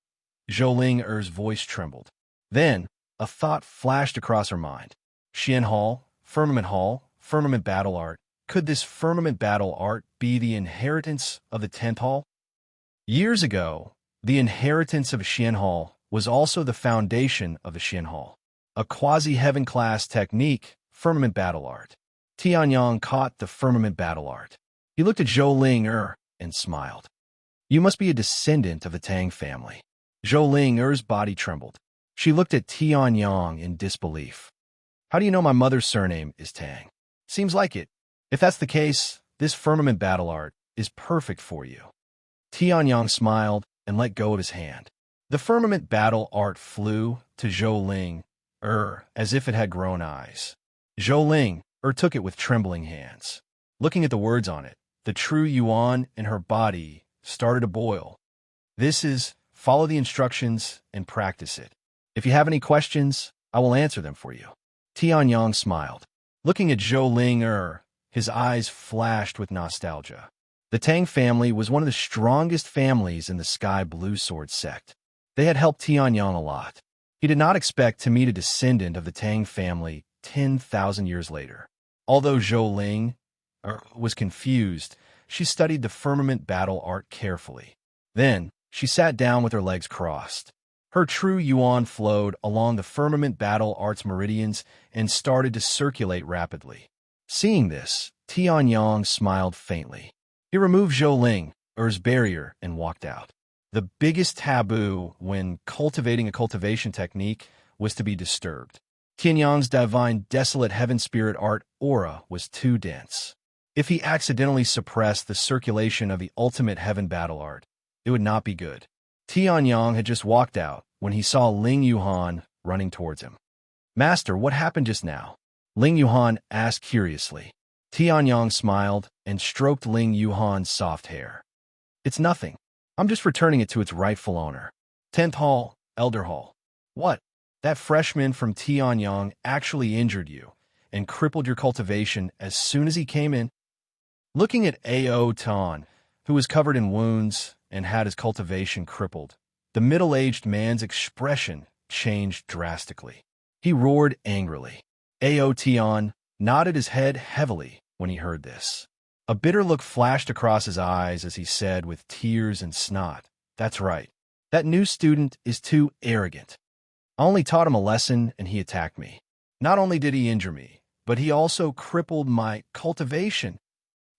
Zhou voice trembled. Then, a thought flashed across her mind. Xian hall, firmament battle art. Could this firmament battle art be the inheritance of the 10th hall? Years ago, the inheritance of Xian hall was also the foundation of the Xian hall. A quasi-heaven class technique, firmament battle art. Tianyang caught the firmament battle art. He looked at Zhou and smiled. "You must be a descendant of the Tang family." Zhou body trembled. She looked at Tianyang in disbelief. "How do you know my mother's surname is Tang?" "Seems like it. If that's the case, this firmament battle art is perfect for you." Tianyang smiled and let go of his hand. The firmament battle art flew to Zhou as if it had grown eyes. Zhou took it with trembling hands. Looking at the words on it, the true yuan in her body started to boil. "This is follow the instructions and practice it. If you have any questions, I will answer them for you." Tianyang smiled. Looking at Zhou His eyes flashed with nostalgia. The Tang family was one of the strongest families in the Sky Blue Sword sect. They had helped Tianyang a lot. He did not expect to meet a descendant of the Tang family 10,000 years later. Although Zhou Ling was confused, she studied the firmament battle art carefully. Then, she sat down with her legs crossed. Her true yuan flowed along the firmament battle art's meridians and started to circulate rapidly. Seeing this, Tianyang smiled faintly. He removed Zhou Ling's barrier and walked out. The biggest taboo when cultivating a cultivation technique was to be disturbed. Tianyang's divine desolate heaven spirit art aura was too dense. If he accidentally suppressed the circulation of the ultimate heaven battle art, it would not be good. Tianyang had just walked out when he saw Ling Yuhan running towards him. "Master, what happened just now?" Ling Yuhan asked curiously. Tianyang smiled and stroked Ling Yuhan's soft hair. "It's nothing. I'm just returning it to its rightful owner." 10th Hall, Elder Hall. "What? That freshman from Tianyang actually injured you and crippled your cultivation as soon as he came in?" Looking at Ao Tan, who was covered in wounds and had his cultivation crippled, the middle-aged man's expression changed drastically. He roared angrily. Ao Tian nodded his head heavily when he heard this. A bitter look flashed across his eyes as he said with tears and snot, "That's right. That new student is too arrogant. I only taught him a lesson and he attacked me. Not only did he injure me, but he also crippled my cultivation."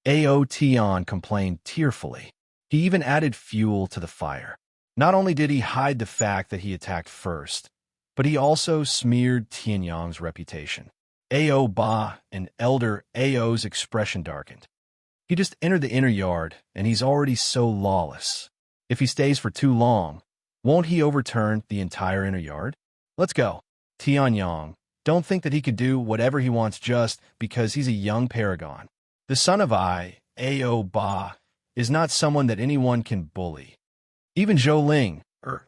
Ao Tian complained tearfully. He even added fuel to the fire. Not only did he hide the fact that he attacked first, but he also smeared Tianyang's reputation. Ao Ba and Elder Ao's expression darkened. He just entered the inner yard, and he's already so lawless. If he stays for too long, won't he overturn the entire inner yard? "Let's go." Tianyang, don't think that he could do whatever he wants just because he's a young paragon. The son of Ao Ba, is not someone that anyone can bully. Even Zhou Ling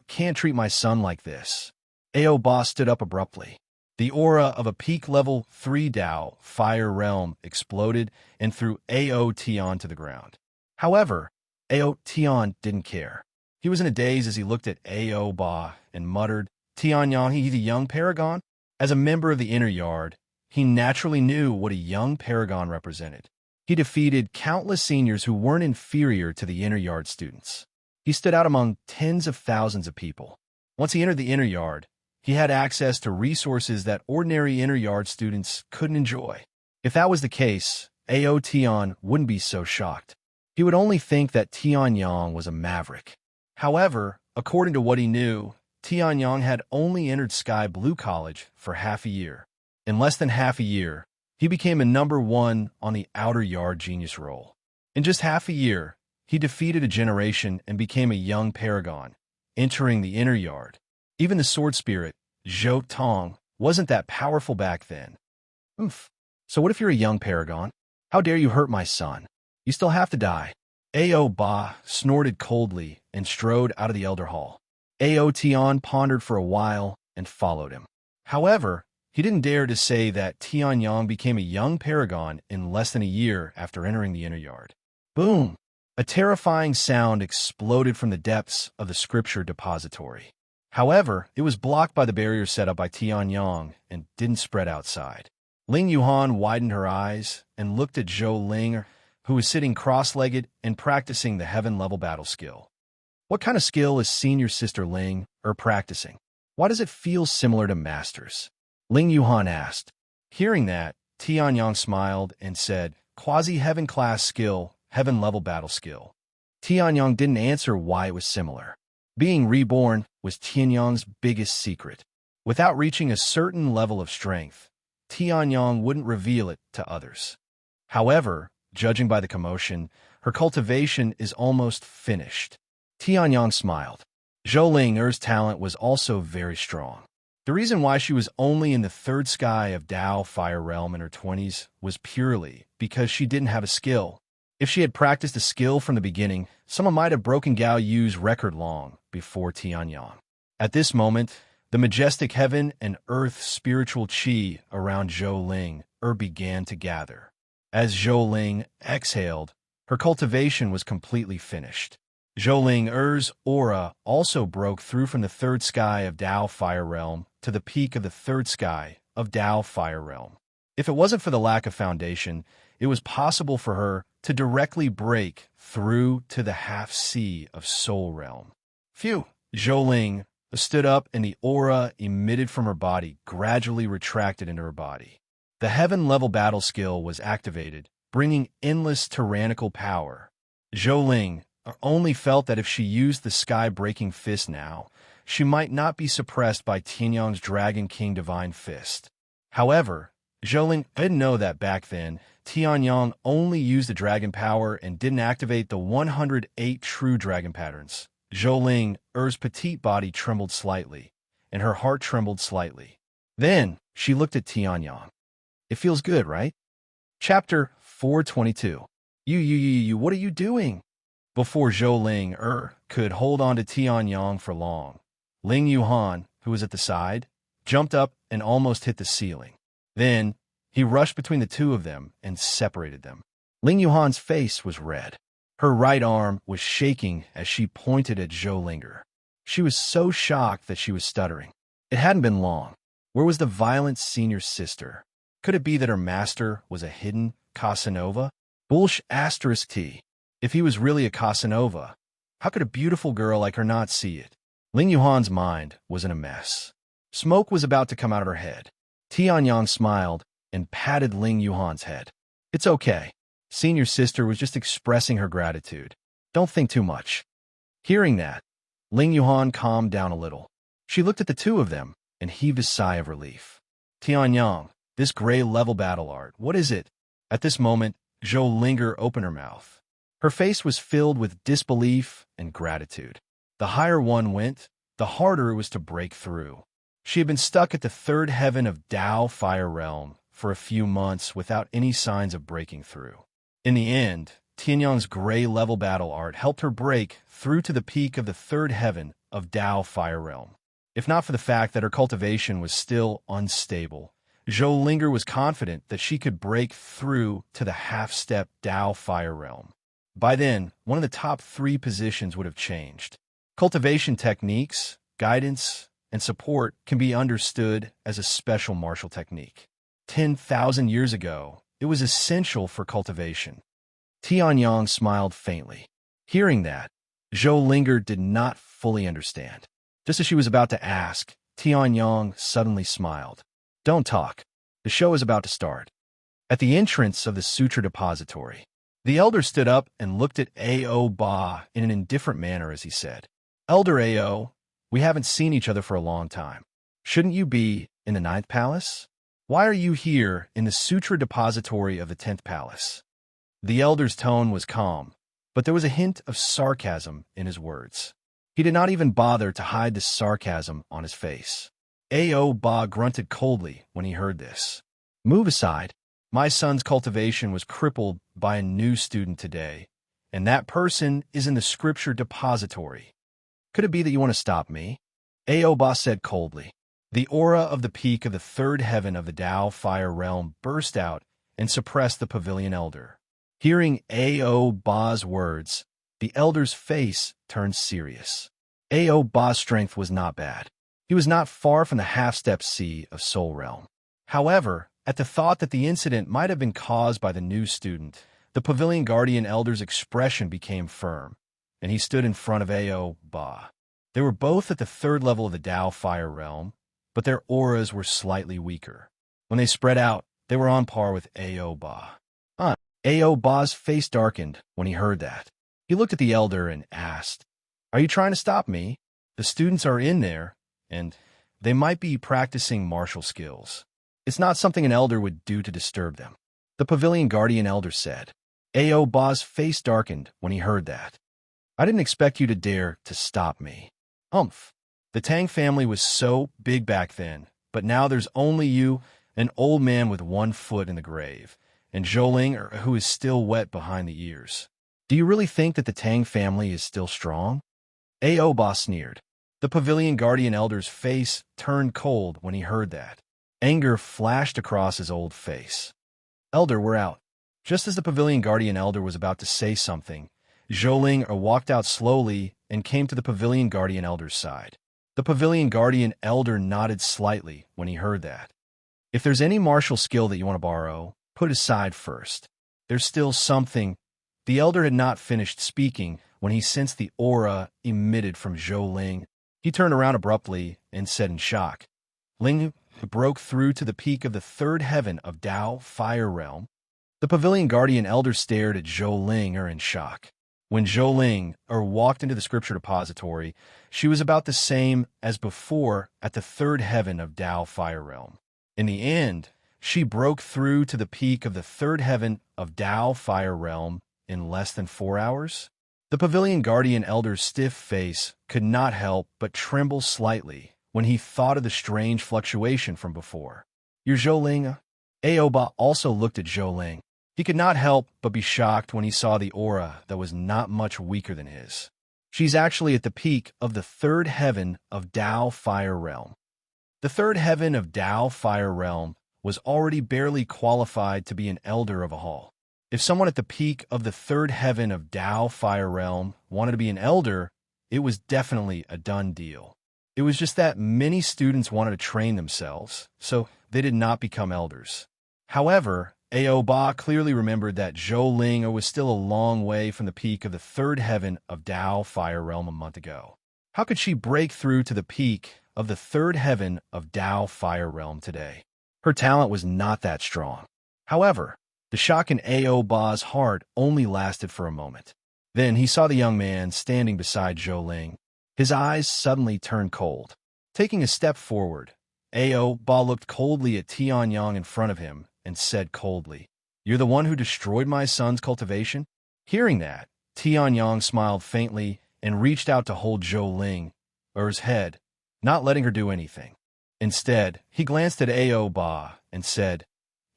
can't treat my son like this. Ao Ba stood up abruptly. The aura of a peak level 3 Dao fire realm exploded and threw Ao Tian to the ground. However, Ao Tian didn't care. He was in a daze as he looked at Ao Ba and muttered, "Tianyang, he's a young paragon?" As a member of the inner yard, he naturally knew what a young paragon represented. He defeated countless seniors who weren't inferior to the inner yard students. He stood out among tens of thousands of people. Once he entered the inner yard, he had access to resources that ordinary inner yard students couldn't enjoy. If that was the case, Ao Tian wouldn't be so shocked. He would only think that Tianyang was a maverick. However, according to what he knew, Tianyang had only entered Sky Blue College for half a year. In less than half a year, he became a #1 on the outer yard genius roll. In just half a year, he defeated a generation and became a young paragon, entering the inner yard. Even the sword spirit, Zhou Tong, wasn't that powerful back then. So what if you're a young paragon? How dare you hurt my son? You still have to die. Ao Ba snorted coldly and strode out of the Elder Hall. Ao Tian pondered for a while and followed him. However, he didn't dare to say that Tianyang became a young paragon in less than a year after entering the inner yard. Boom! A terrifying sound exploded from the depths of the scripture depository. However, it was blocked by the barrier set up by Tianyang and didn't spread outside. Ling Yuhan widened her eyes and looked at Zhou Ling, who was sitting cross-legged and practicing the heaven-level battle skill. What kind of skill is senior sister Ling practicing? Why does it feel similar to Master's? Ling Yuhan asked. Hearing that, Tianyang smiled and said, "Quasi-heaven class skill, heaven-level battle skill." Tianyang didn't answer why it was similar. Being reborn was Tianyang's biggest secret. Without reaching a certain level of strength, Tianyang wouldn't reveal it to others. However, judging by the commotion, her cultivation is almost finished. Tianyang smiled. Zhou Ling's talent was also very strong. The reason why she was only in the third sky of Dao Fire Realm in her 20s was purely because she didn't have a skill. If she had practiced a skill from the beginning, someone might have broken Gao Yu's record long before Tianyang. At this moment, the majestic heaven and earth spiritual qi around Zhou Ling began to gather. As Zhou Ling exhaled, her cultivation was completely finished. Zhou Ling-er's aura also broke through from the third sky of Dao Fire Realm to the peak of the third sky of Dao Fire Realm. If it wasn't for the lack of foundation, it was possible for her to directly break through to the half-sea of Soul Realm. Phew! Zhou Ling stood up and the aura emitted from her body gradually retracted into her body. The heaven-level battle skill was activated, bringing endless tyrannical power. Zhou Ling only felt that if she used the sky-breaking fist now, she might not be suppressed by Tianyang's Dragon King Divine Fist. However, Zhou Ling didn't know that back then, Tianyang only used the dragon power and didn't activate the 108 true dragon patterns. Zhou Ling-er's petite body trembled slightly, and her heart trembled slightly. Then, she looked at Tianyang. It feels good, right? Chapter 422. You, what are you doing? Before Zhou Ling-er could hold on to Tianyang for long, Ling Yuhan, who was at the side, jumped up and almost hit the ceiling. Then, he rushed between the two of them and separated them. Ling Yuhan's face was red. Her right arm was shaking as she pointed at Zhou Ling-er. She was so shocked that she was stuttering. It hadn't been long. Where was the violent senior sister? Could it be that her master was a hidden Casanova? Bullsh***. If he was really a Casanova, how could a beautiful girl like her not see it? Ling Yuhan's mind was in a mess. Smoke was about to come out of her head. Tianyang smiled and patted Ling Yuhan's head. It's okay. Senior sister was just expressing her gratitude. Don't think too much. Hearing that, Ling Yuhan calmed down a little. She looked at the two of them and heaved a sigh of relief. Tianyang, this gray-level battle art, what is it? At this moment, Zhou Ling-er opened her mouth. Her face was filled with disbelief and gratitude. The higher one went, the harder it was to break through. She had been stuck at the third heaven of Dao Fire Realm for a few months without any signs of breaking through. In the end, Tianyang's gray-level battle art helped her break through to the peak of the third heaven of Dao Fire Realm. If not for the fact that her cultivation was still unstable, Zhou Ling-er was confident that she could break through to the half-step Dao Fire Realm. By then, one of the top 3 positions would have changed. Cultivation techniques, guidance, and support can be understood as a special martial technique. 10,000 years ago, it was essential for cultivation. Tianyang smiled faintly. Hearing that, Zhou Ling-er did not fully understand. Just as she was about to ask, Tianyang suddenly smiled. Don't talk. The show is about to start. At the entrance of the Sutra Depository, the elder stood up and looked at A.O. Ba in an indifferent manner as he said, Elder A.O., we haven't seen each other for a long time. Shouldn't you be in the 9th palace? Why are you here in the Sutra Depository of the 10th palace? The elder's tone was calm, but there was a hint of sarcasm in his words. He did not even bother to hide the sarcasm on his face. A.O. Ba grunted coldly when he heard this. Move aside. My son's cultivation was crippled by a new student today, and that person is in the scripture depository. Could it be that you want to stop me? A.O. Ba said coldly. The aura of the peak of the third heaven of the Dao Fire Realm burst out and suppressed the pavilion elder. Hearing A.O. Ba's words, the elder's face turned serious. A.O. Ba's strength was not bad. He was not far from the half-step sea of Soul Realm. However, at the thought that the incident might have been caused by the new student, the Pavilion Guardian Elder's expression became firm, and he stood in front of A.O. Ba. They were both at the third level of the Dao Fire Realm, but their auras were slightly weaker. When they spread out, they were on par with A.O. Ba. A.O. Ba's face darkened when he heard that. He looked at the elder and asked, Are you trying to stop me? The students are in there, and they might be practicing martial skills. It's not something an elder would do to disturb them. The Pavilion Guardian Elder said. A.O. Ba's face darkened when he heard that. I didn't expect you to dare to stop me. Humph. The Tang family was so big back then, but now there's only you, an old man with one foot in the grave, and Zhou Ling, who is still wet behind the ears. Do you really think that the Tang family is still strong? A.O. Ba sneered. The Pavilion Guardian Elder's face turned cold when he heard that. Anger flashed across his old face. Elder, we're out. Just as the Pavilion Guardian Elder was about to say something, Zhou Ling walked out slowly and came to the Pavilion Guardian Elder's side. The Pavilion Guardian Elder nodded slightly when he heard that. If there's any martial skill that you want to borrow, put aside first. There's still something. The Elder had not finished speaking when he sensed the aura emitted from Zhou Ling. He turned around abruptly and said in shock, Ling broke through to the peak of the third heaven of Dao Fire Realm. The Pavilion Guardian Elder stared at Zhou Ling in shock. When Zhou Ling walked into the scripture depository, she was about the same as before at the third heaven of Dao Fire Realm. In the end, she broke through to the peak of the third heaven of Dao Fire Realm in less than 4 hours. The Pavilion Guardian Elder's stiff face could not help but tremble slightly when he thought of the strange fluctuation from before. You're Zhou Ling? Aoba also looked at Zhou Ling. He could not help but be shocked when he saw the aura that was not much weaker than his. She's actually at the peak of the third heaven of Dao Fire Realm. The third heaven of Dao Fire Realm was already barely qualified to be an elder of a hall. If someone at the peak of the third heaven of Dao Fire Realm wanted to be an elder, it was definitely a done deal. It was just that many students wanted to train themselves, so they did not become elders. However, Aoba clearly remembered that Zhou Ling was still a long way from the peak of the third heaven of Dao Fire Realm a month ago. How could she break through to the peak of the third heaven of Dao Fire Realm today? Her talent was not that strong. However, the shock in Aoba's heart only lasted for a moment. Then he saw the young man standing beside Zhou Ling. His eyes suddenly turned cold. Taking a step forward, Aoba looked coldly at Tianyang in front of him and said coldly, You're the one who destroyed my son's cultivation? Hearing that, Tianyang smiled faintly and reached out to hold Zhou Ling's head, not letting her do anything. Instead, he glanced at Aoba and said,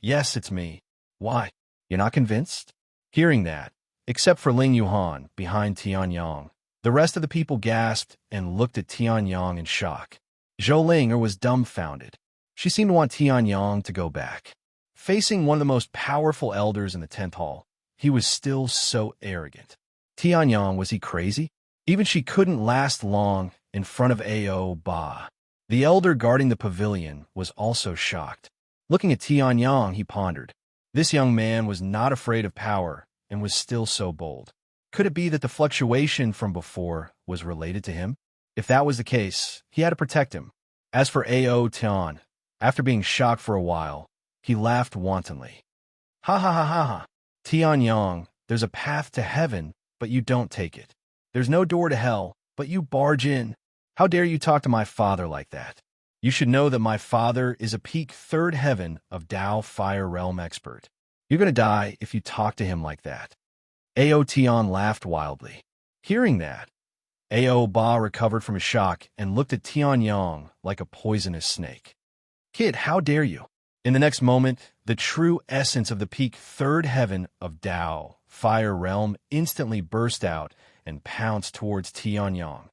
Yes, it's me. Why? You're not convinced? Hearing that, except for Ling Yuhan behind Tianyang, the rest of the people gasped and looked at Tianyang in shock. Zhou Ling was dumbfounded. She seemed to want Tianyang to go back. Facing one of the most powerful elders in the 10th Hall, he was still so arrogant. Tianyang, was he crazy? Even she couldn't last long in front of Aoba. The elder guarding the pavilion was also shocked. Looking at Tianyang, he pondered. This young man was not afraid of power and was still so bold. Could it be that the fluctuation from before was related to him? If that was the case, he had to protect him. As for Ao Tian, after being shocked for a while, he laughed wantonly. Ha ha ha ha ha. Tianyang, there's a path to heaven, but you don't take it. There's no door to hell, but you barge in. How dare you talk to my father like that? You should know that my father is a peak third heaven of Dao Fire Realm expert. You're going to die if you talk to him like that. Ao Tian laughed wildly. Hearing that, Ao Ba recovered from his shock and looked at Tianyang like a poisonous snake. Kid, how dare you? In the next moment, the true essence of the peak third heaven of Dao Fire Realm instantly burst out and pounced towards Tianyang.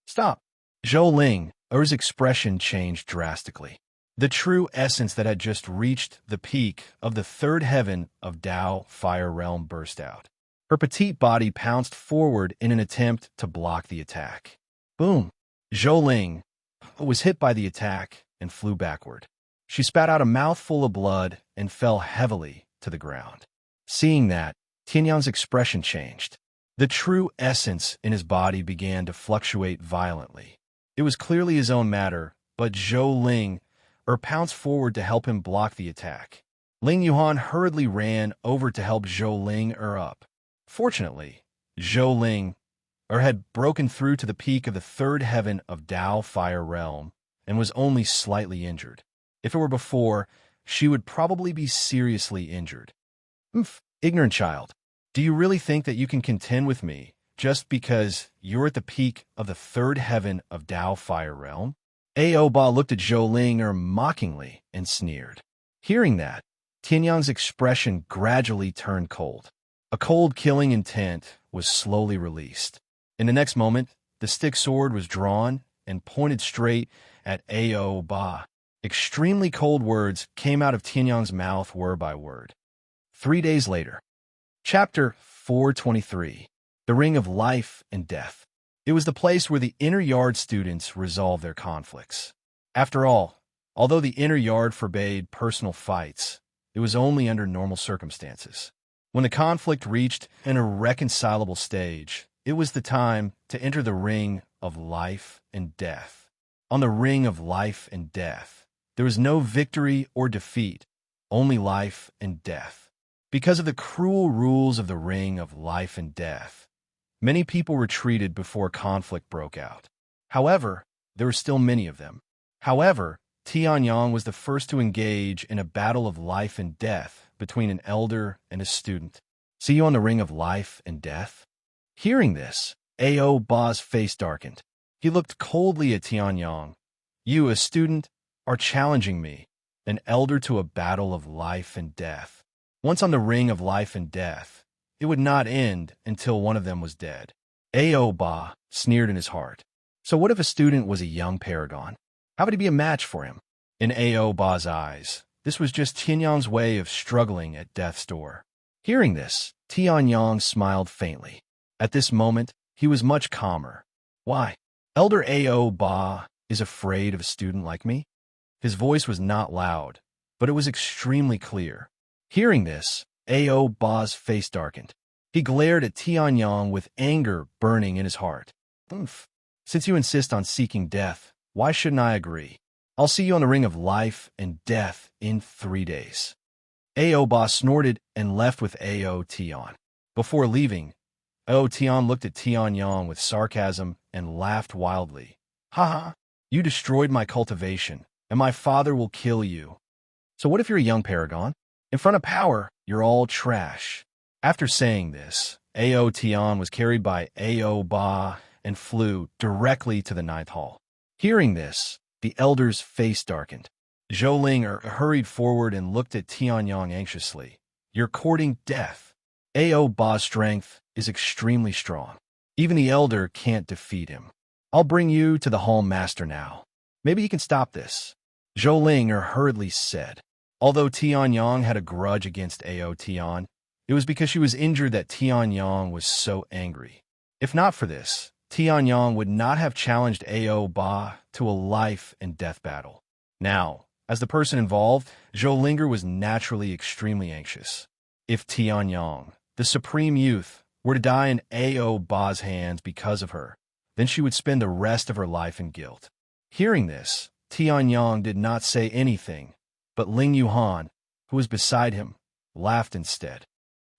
Stop! Zhou Ling's expression changed drastically. The true essence that had just reached the peak of the third heaven of Dao Fire Realm burst out. Her petite body pounced forward in an attempt to block the attack. Boom! Zhou Ling was hit by the attack and flew backward. She spat out a mouthful of blood and fell heavily to the ground. Seeing that, Tianyang's expression changed. The true essence in his body began to fluctuate violently. It was clearly his own matter, but Zhou Ling pounced forward to help him block the attack. Ling Yuhan hurriedly ran over to help Zhou Ling up. Fortunately, Zhou Ling had broken through to the peak of the third heaven of Dao Fire Realm and was only slightly injured. If it were before, she would probably be seriously injured. Ignorant child, do you really think that you can contend with me just because you're at the peak of the third heaven of Dao Fire Realm? Aoba looked at Zhou Ling mockingly and sneered. Hearing that, Tianyang's expression gradually turned cold. A cold killing intent was slowly released. In the next moment, the stick sword was drawn and pointed straight at Aoba. Extremely cold words came out of Tianyang's mouth word by word. 3 days later. Chapter 423. The Ring of Life and Death. It was the place where the inner yard students resolved their conflicts. After all, although the inner yard forbade personal fights, it was only under normal circumstances. When the conflict reached an irreconcilable stage, it was the time to enter the ring of life and death. On the ring of life and death, there was no victory or defeat, only life and death. Because of the cruel rules of the ring of life and death, many people retreated before conflict broke out. However, there were still many of them. However, Tianyang was the first to engage in a battle of life and death between an elder and a student. See you on the ring of life and death? Hearing this, Ao Ba's face darkened. He looked coldly at Tianyang. You, a student, are challenging me, an elder, to a battle of life and death. Once on the ring of life and death, it would not end until one of them was dead. Ao Ba sneered in his heart. So what if a student was a young paragon? How would he be a match for him? In Ao Ba's eyes, this was just Tianyang's way of struggling at death's door. Hearing this, Tianyang smiled faintly. At this moment, he was much calmer. Why? Elder Ao Ba is afraid of a student like me? His voice was not loud, but it was extremely clear. Hearing this, Ao Ba's face darkened. He glared at Tianyang with anger burning in his heart. Since you insist on seeking death, why shouldn't I agree? I'll see you on the ring of life and death in 3 days. Ao Ba snorted and left with Ao Tian. Before leaving, Ao Tian looked at Tianyang with sarcasm and laughed wildly. Ha! You destroyed my cultivation, and my father will kill you. So what if you're a young paragon? In front of power, you're all trash. After saying this, Ao Tian was carried by Ao Ba and flew directly to the 9th hall. Hearing this, the elder's face darkened. Zhou Ling hurried forward and looked at Tianyang anxiously. You're courting death. Ao Ba's strength is extremely strong. Even the elder can't defeat him. I'll bring you to the hall master now. Maybe he can stop this. Zhou Ling hurriedly said. Although Tianyang had a grudge against Ao Tian, it was because she was injured that Tianyang was so angry. If not for this, Tianyang would not have challenged Ao Ba to a life and death battle. Now, as the person involved, Zhou Ling was naturally extremely anxious. If Tianyang, the supreme youth, were to die in Ao Ba's hands because of her, then she would spend the rest of her life in guilt. Hearing this, Tianyang did not say anything, but Ling Yuhan, who was beside him, laughed instead.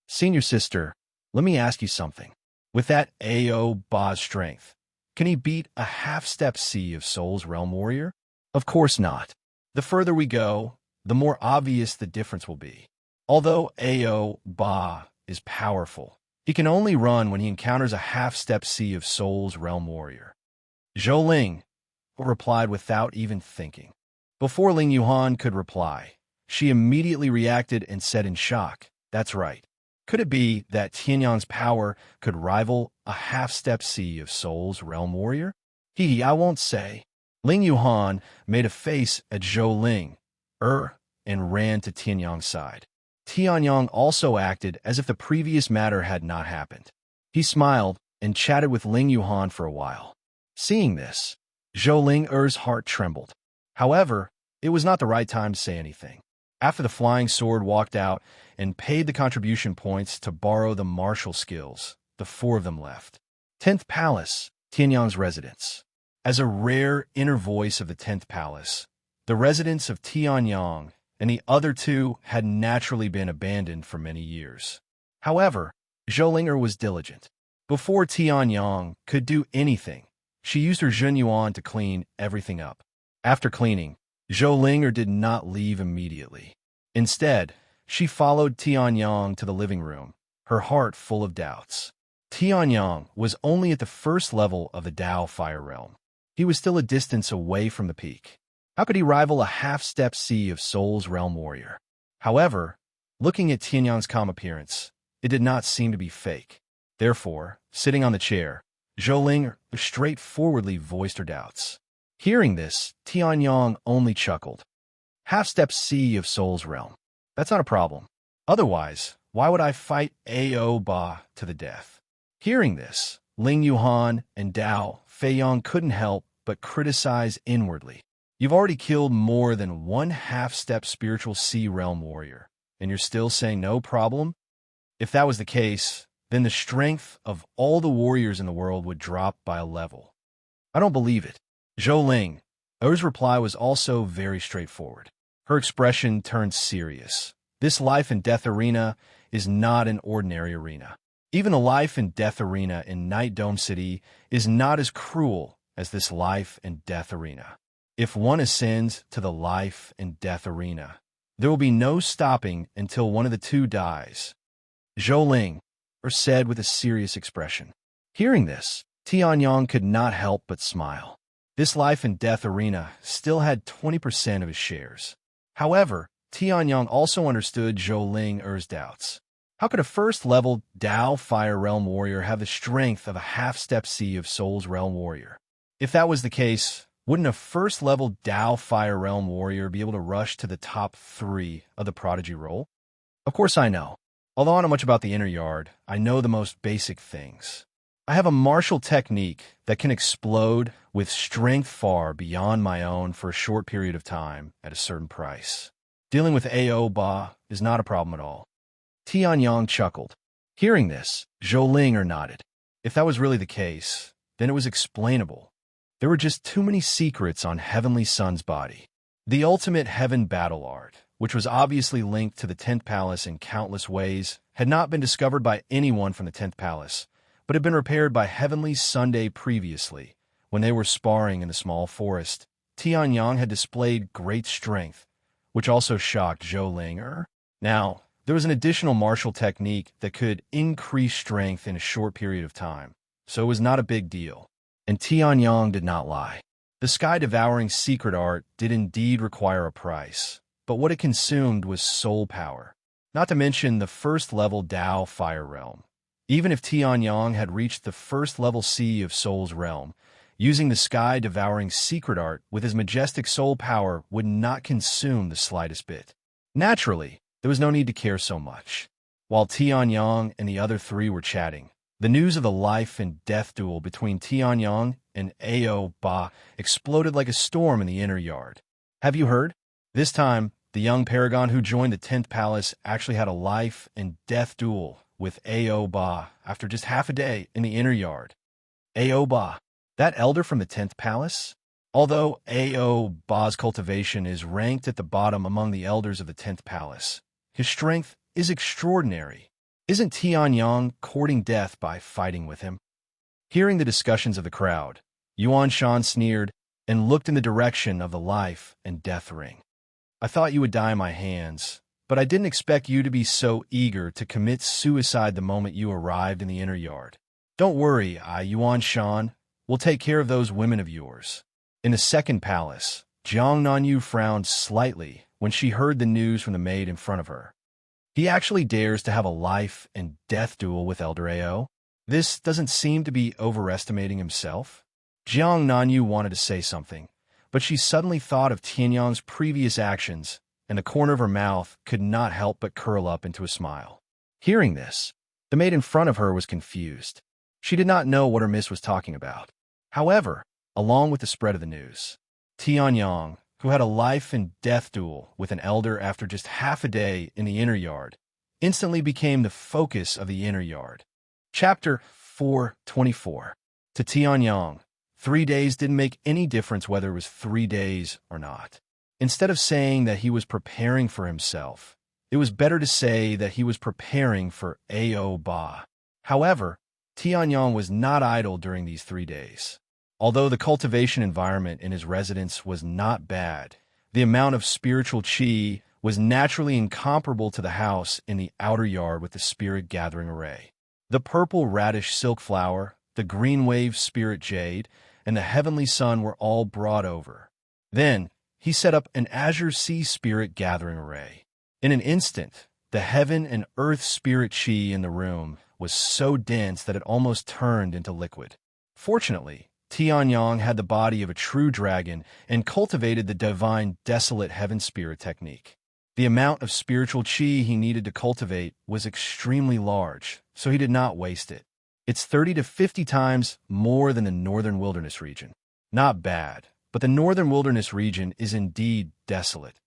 Senior sister, let me ask you something. With that Ao Ba's strength, can he beat a half-step Sea of Souls Realm Warrior? Of course not. The further we go, the more obvious the difference will be. Although Ao Ba is powerful, he can only run when he encounters a half-step Sea of Souls Realm Warrior. Zhou Ling replied without even thinking. Before Ling Yuhan could reply, she immediately reacted and said in shock, that's right. Could it be that Tianyang's power could rival a half-step Sea of Souls Realm Warrior? I won't say. Ling Yuhan made a face at Zhou Ling, and ran to Tianyang's side. Tianyang also acted as if the previous matter had not happened. He smiled and chatted with Ling Yuhan for a while. Seeing this, Zhou Ling's heart trembled. However, it was not the right time to say anything. After the flying sword walked out and paid the contribution points to borrow the martial skills, the 4 of them left. 10th Palace, Tianyang's residence. As a rare inner voice of the 10th Palace, the residence of Tianyang and the other 2 had naturally been abandoned for many years. However, Zhou Ling was diligent. Before Tianyang could do anything, she used her Zhenyuan to clean everything up. After cleaning, Zhou Ling did not leave immediately. Instead, she followed Tianyang to the living room, her heart full of doubts. Tianyang was only at the first level of the Dao Fire Realm. He was still a distance away from the peak. How could he rival a half-step Sea of Souls Realm Warrior? However, looking at Tianyang's calm appearance, it did not seem to be fake. Therefore, sitting on the chair, Zhou Ling straightforwardly voiced her doubts. Hearing this, Tianyang only chuckled. Half-step Sea of Souls Realm. That's not a problem. Otherwise, why would I fight Ao Ba to the death? Hearing this, Ling Yuhan and Dao Feiyong couldn't help but criticize inwardly. You've already killed more than one half-step spiritual sea realm warrior, and you're still saying no problem? If that was the case, then the strength of all the warriors in the world would drop by a level. I don't believe it. Zhou Ling. O's reply was also very straightforward. Her expression turned serious. This life and death arena is not an ordinary arena. Even the life and death arena in Night Dome City is not as cruel as this life and death arena. If one ascends to the life and death arena, there will be no stopping until one of the two dies. Zhou Ling said with a serious expression. Hearing this, Tianyong could not help but smile. This life and death arena still had 20% of his shares. However, Tianyong also understood Zhou Ling's doubts. How could a first-level Dao Fire Realm warrior have the strength of a half-step Sea of Souls Realm warrior? If that was the case, wouldn't a first-level Dao Fire Realm warrior be able to rush to the top 3 of the Prodigy role? Of course I know. Although I don't know much about the inner yard, I know the most basic things. I have a martial technique that can explode with strength far beyond my own for a short period of time at a certain price. Dealing with Ao Ba is not a problem at all. Tianyong chuckled. Hearing this, Zhou Ling nodded. If that was really the case, then it was explainable. There were just too many secrets on Heavenly Sun's body. The ultimate heaven battle art, which was obviously linked to the 10th Palace in countless ways, had not been discovered by anyone from the 10th Palace, but had been repaired by Heavenly Sunday previously. When they were sparring in the small forest, Tianyong had displayed great strength, which also shocked Zhou Ling. Now, there was an additional martial technique that could increase strength in a short period of time, so it was not a big deal. And Tianyong did not lie. The sky-devouring secret art did indeed require a price, but what it consumed was soul power, not to mention the first-level Dao Fire Realm. Even if Tianyong had reached the first-level Sea of Souls Realm, using the sky-devouring secret art with his majestic soul power would not consume the slightest bit. Naturally, there was no need to care so much. While Tianyong and the other 3 were chatting, the news of the life and death duel between Tianyong and Ao Ba exploded like a storm in the inner yard. Have you heard? This time, the young paragon who joined the 10th Palace actually had a life and death duel with Ao Ba after just half a day in the inner yard. Ao Ba, that elder from the 10th Palace? Although Ao Ba's cultivation is ranked at the bottom among the elders of the 10th Palace, his strength is extraordinary. Isn't Tianyong courting death by fighting with him? Hearing the discussions of the crowd, Yuan Shan sneered and looked in the direction of the life and death ring. I thought you would die in my hands, but I didn't expect you to be so eager to commit suicide the moment you arrived in the inner yard. Don't worry, Yuan Shan. We'll take care of those women of yours. In the second palace, Jiang Nanyu frowned slightly when she heard the news from the maid in front of her. He actually dares to have a life and death duel with Elder Ao? This doesn't seem to be overestimating himself. Jiang Nanyu wanted to say something, but she suddenly thought of Tianyong's previous actions, and the corner of her mouth could not help but curl up into a smile. Hearing this, the maid in front of her was confused. She did not know what her miss was talking about. However, along with the spread of the news, Tianyong, who had a life and death duel with an elder after just half a day in the inner yard, instantly became the focus of the inner yard. Chapter 424. To Tianyong, 3 days didn't make any difference whether it was 3 days or not. Instead of saying that he was preparing for himself, it was better to say that he was preparing for Ao Ba. However, Tianyong was not idle during these 3 days. Although the cultivation environment in his residence was not bad, the amount of spiritual chi was naturally incomparable to the house in the outer yard with the spirit gathering array. The purple radish silk flower, the green wave spirit jade, and the heavenly sun were all brought over. Then, he set up an azure sea spirit gathering array. In an instant, the heaven and earth spirit chi in the room was so dense that it almost turned into liquid. Fortunately, Tianyong had the body of a true dragon and cultivated the divine desolate heaven spirit technique. The amount of spiritual chi he needed to cultivate was extremely large, so he did not waste it. It's 30 to 50 times more than the northern wilderness region. Not bad, but the northern wilderness region is indeed desolate.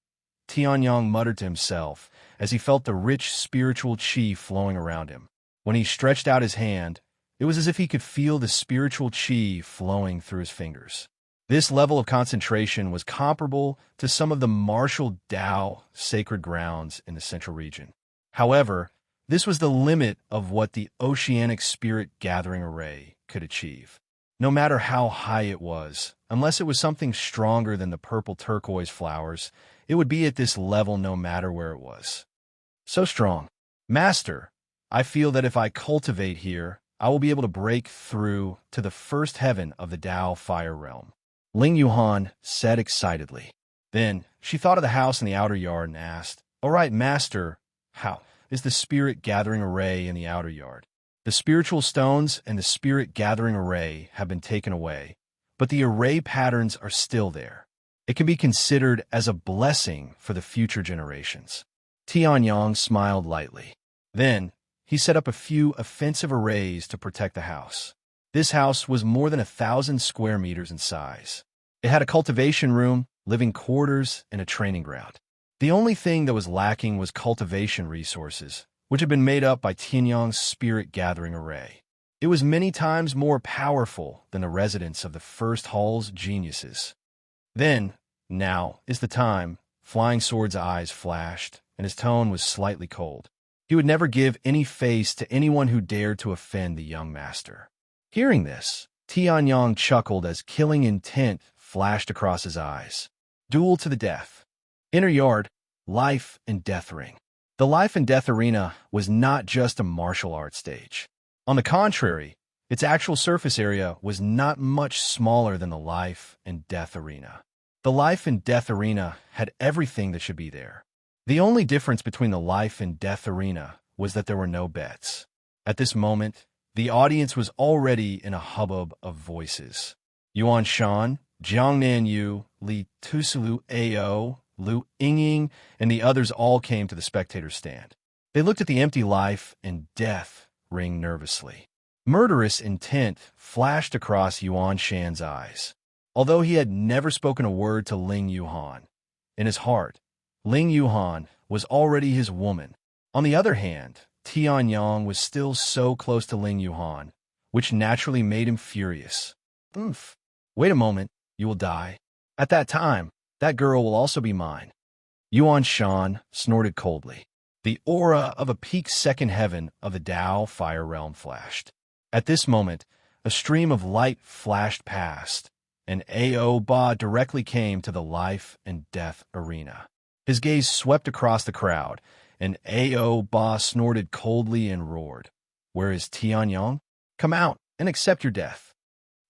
Tianyang muttered to himself as he felt the rich spiritual chi flowing around him. When he stretched out his hand, it was as if he could feel the spiritual chi flowing through his fingers. This level of concentration was comparable to some of the martial Tao sacred grounds in the central region. However, this was the limit of what the oceanic spirit gathering array could achieve. No matter how high it was, unless it was something stronger than the purple turquoise flowers, it would be at this level no matter where it was. So strong. Master, I feel that if I cultivate here, I will be able to break through to the first heaven of the Tao fire realm, Ling Yuhan said excitedly. Then she thought of the house in the outer yard and asked, "All right, Master, how is the spirit gathering array in the outer yard?" The spiritual stones and the spirit gathering array have been taken away, but the array patterns are still there. It can be considered as a blessing for the future generations. Tianyang smiled lightly. Then he set up a few offensive arrays to protect the house. This house was more than 1,000 square meters in size. It had a cultivation room, living quarters, and a training ground. The only thing that was lacking was cultivation resources, which had been made up by Tianyang's spirit gathering array. It was many times more powerful than the residence of the first hall's geniuses. Then, now is the time, Flying Sword's eyes flashed, and his tone was slightly cold. He would never give any face to anyone who dared to offend the young master. Hearing this, Tianyang chuckled as killing intent flashed across his eyes. Duel to the death. Inner yard, life and death ring. The life and death arena was not just a martial arts stage. On the contrary, its actual surface area was not much smaller than the life and death arena. The life and death arena had everything that should be there. The only difference between the life and death arena was that there were no bets. At this moment, the audience was already in a hubbub of voices. Yuan Shan, Jiangnan Yu, Li Tusulu Ao, Lu Yingying, and the others all came to the spectator's stand. They looked at the empty life and death ring nervously. Murderous intent flashed across Yuan Shan's eyes. Although he had never spoken a word to Ling Yuhan, in his heart, Ling Yuhan was already his woman. On the other hand, Tianyang was still so close to Ling Yuhan, which naturally made him furious. Oof. Wait a moment, you will die. At that time, that girl will also be mine. Yuan Shan snorted coldly. The aura of a peak second heaven of the Tao fire realm flashed. At this moment, a stream of light flashed past, and Ao Ba directly came to the life and death arena. His gaze swept across the crowd, and Ao Ba snorted coldly and roared. "Where is Tianyang? Come out and accept your death."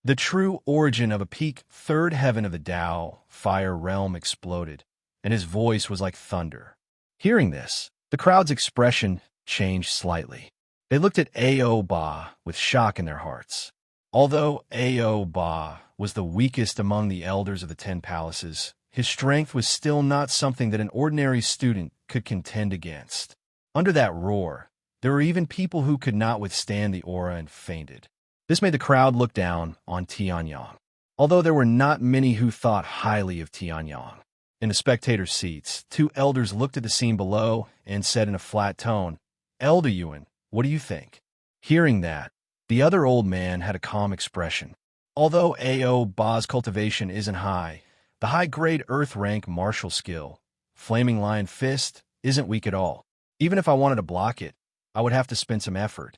The true origin of a peak third heaven of the Tao fire realm exploded, and his voice was like thunder. Hearing this, the crowd's expression changed slightly. They looked at Ao Ba with shock in their hearts. Although Ao Ba was the weakest among the elders of the 10 palaces, his strength was still not something that an ordinary student could contend against. Under that roar, there were even people who could not withstand the aura and fainted. This made the crowd look down on Tianyang, although there were not many who thought highly of Tianyang. In the spectator seats, 2 elders looked at the scene below and said in a flat tone, "Elder Yuan, what do you think?" Hearing that, the other old man had a calm expression. Although Ao Ba's cultivation isn't high, the high-grade earth rank martial skill, Flaming Lion Fist, isn't weak at all. Even if I wanted to block it, I would have to spend some effort.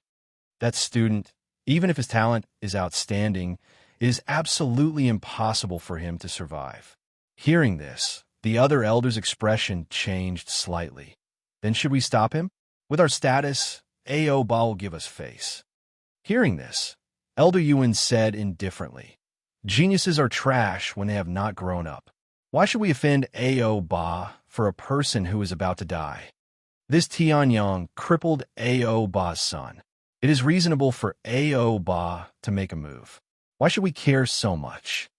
That student, even if his talent is outstanding, it is absolutely impossible for him to survive. Hearing this, the other elder's expression changed slightly. Then should we stop him? With our status, Ao Ba will give us face. Hearing this, Elder Yuan said indifferently, "Geniuses are trash when they have not grown up. Why should we offend Ao Ba for a person who is about to die? This Tianyang crippled Ao Ba's son. It is reasonable for Ao Ba to make a move. Why should we care so much?"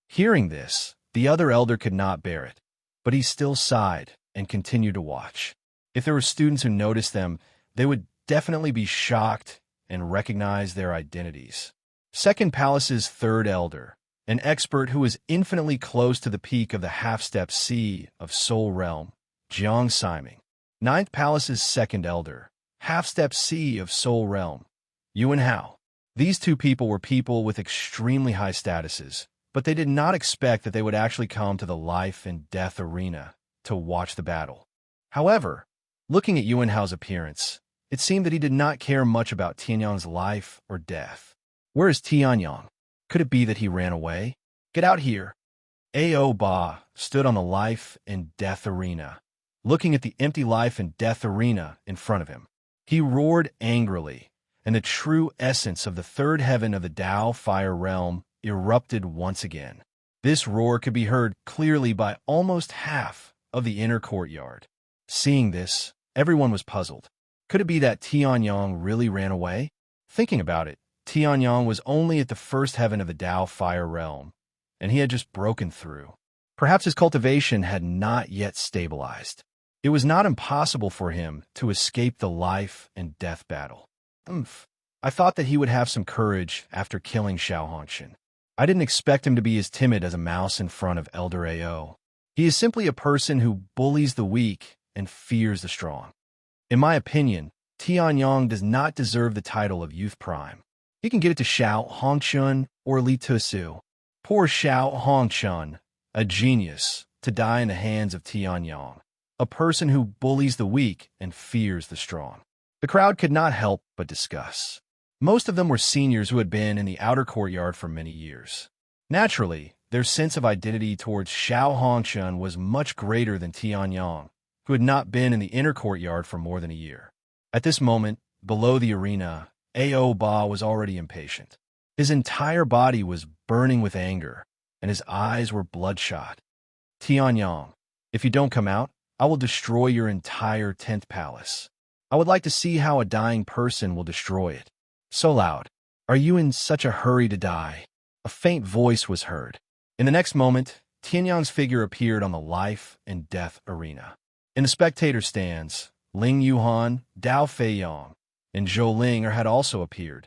Hearing this, the other elder could not bear it, but he still sighed and continued to watch. If there were students who noticed them, they would definitely be shocked and recognize their identities. Second Palace's third elder, an expert who was infinitely close to the peak of the half-step sea of Soul Realm, Jiang Siming. Ninth Palace's second elder, half-step sea of Soul Realm, Yuan Hao. These two people were people with extremely high statuses, but they did not expect that they would actually come to the life and death arena to watch the battle. However, looking at Yuan Hao's appearance, it seemed that he did not care much about Tianyang's life or death. Where is Tianyang? Could it be that he ran away? Get out here! Ao Ba stood on the life and death arena, looking at the empty life and death arena in front of him. He roared angrily, and the true essence of the third heaven of the Tao Fire Realm erupted once again. This roar could be heard clearly by almost half of the inner courtyard. Seeing this, everyone was puzzled. Could it be that Tianyang really ran away? Thinking about it, Tianyang was only at the first heaven of the Tao Fire Realm, and he had just broken through. Perhaps his cultivation had not yet stabilized. It was not impossible for him to escape the life and death battle. I thought that he would have some courage after killing Xiao Hongshan. I didn't expect him to be as timid as a mouse in front of Elder Ao. He is simply a person who bullies the weak and fears the strong. In my opinion, Tianyang does not deserve the title of Youth Prime. He can get it to Xiao Hongshan or Li Tusu. Poor Xiao Hongshan, a genius, to die in the hands of Tianyang, a person who bullies the weak and fears the strong. The crowd could not help but discuss. Most of them were seniors who had been in the outer courtyard for many years. Naturally, their sense of identity towards Xiao Hongshan was much greater than Tianyang, who had not been in the inner courtyard for more than a year. At this moment, below the arena, Ao Ba was already impatient. His entire body was burning with anger, and his eyes were bloodshot. Tianyang, if you don't come out, I will destroy your entire 10th palace. I would like to see how a dying person will destroy it. So loud. Are you in such a hurry to die? A faint voice was heard. In the next moment, Tianyang's figure appeared on the life and death arena. In the spectator stands, Ling Yuhan, Dao Feiyang, and Zhou Ling had also appeared.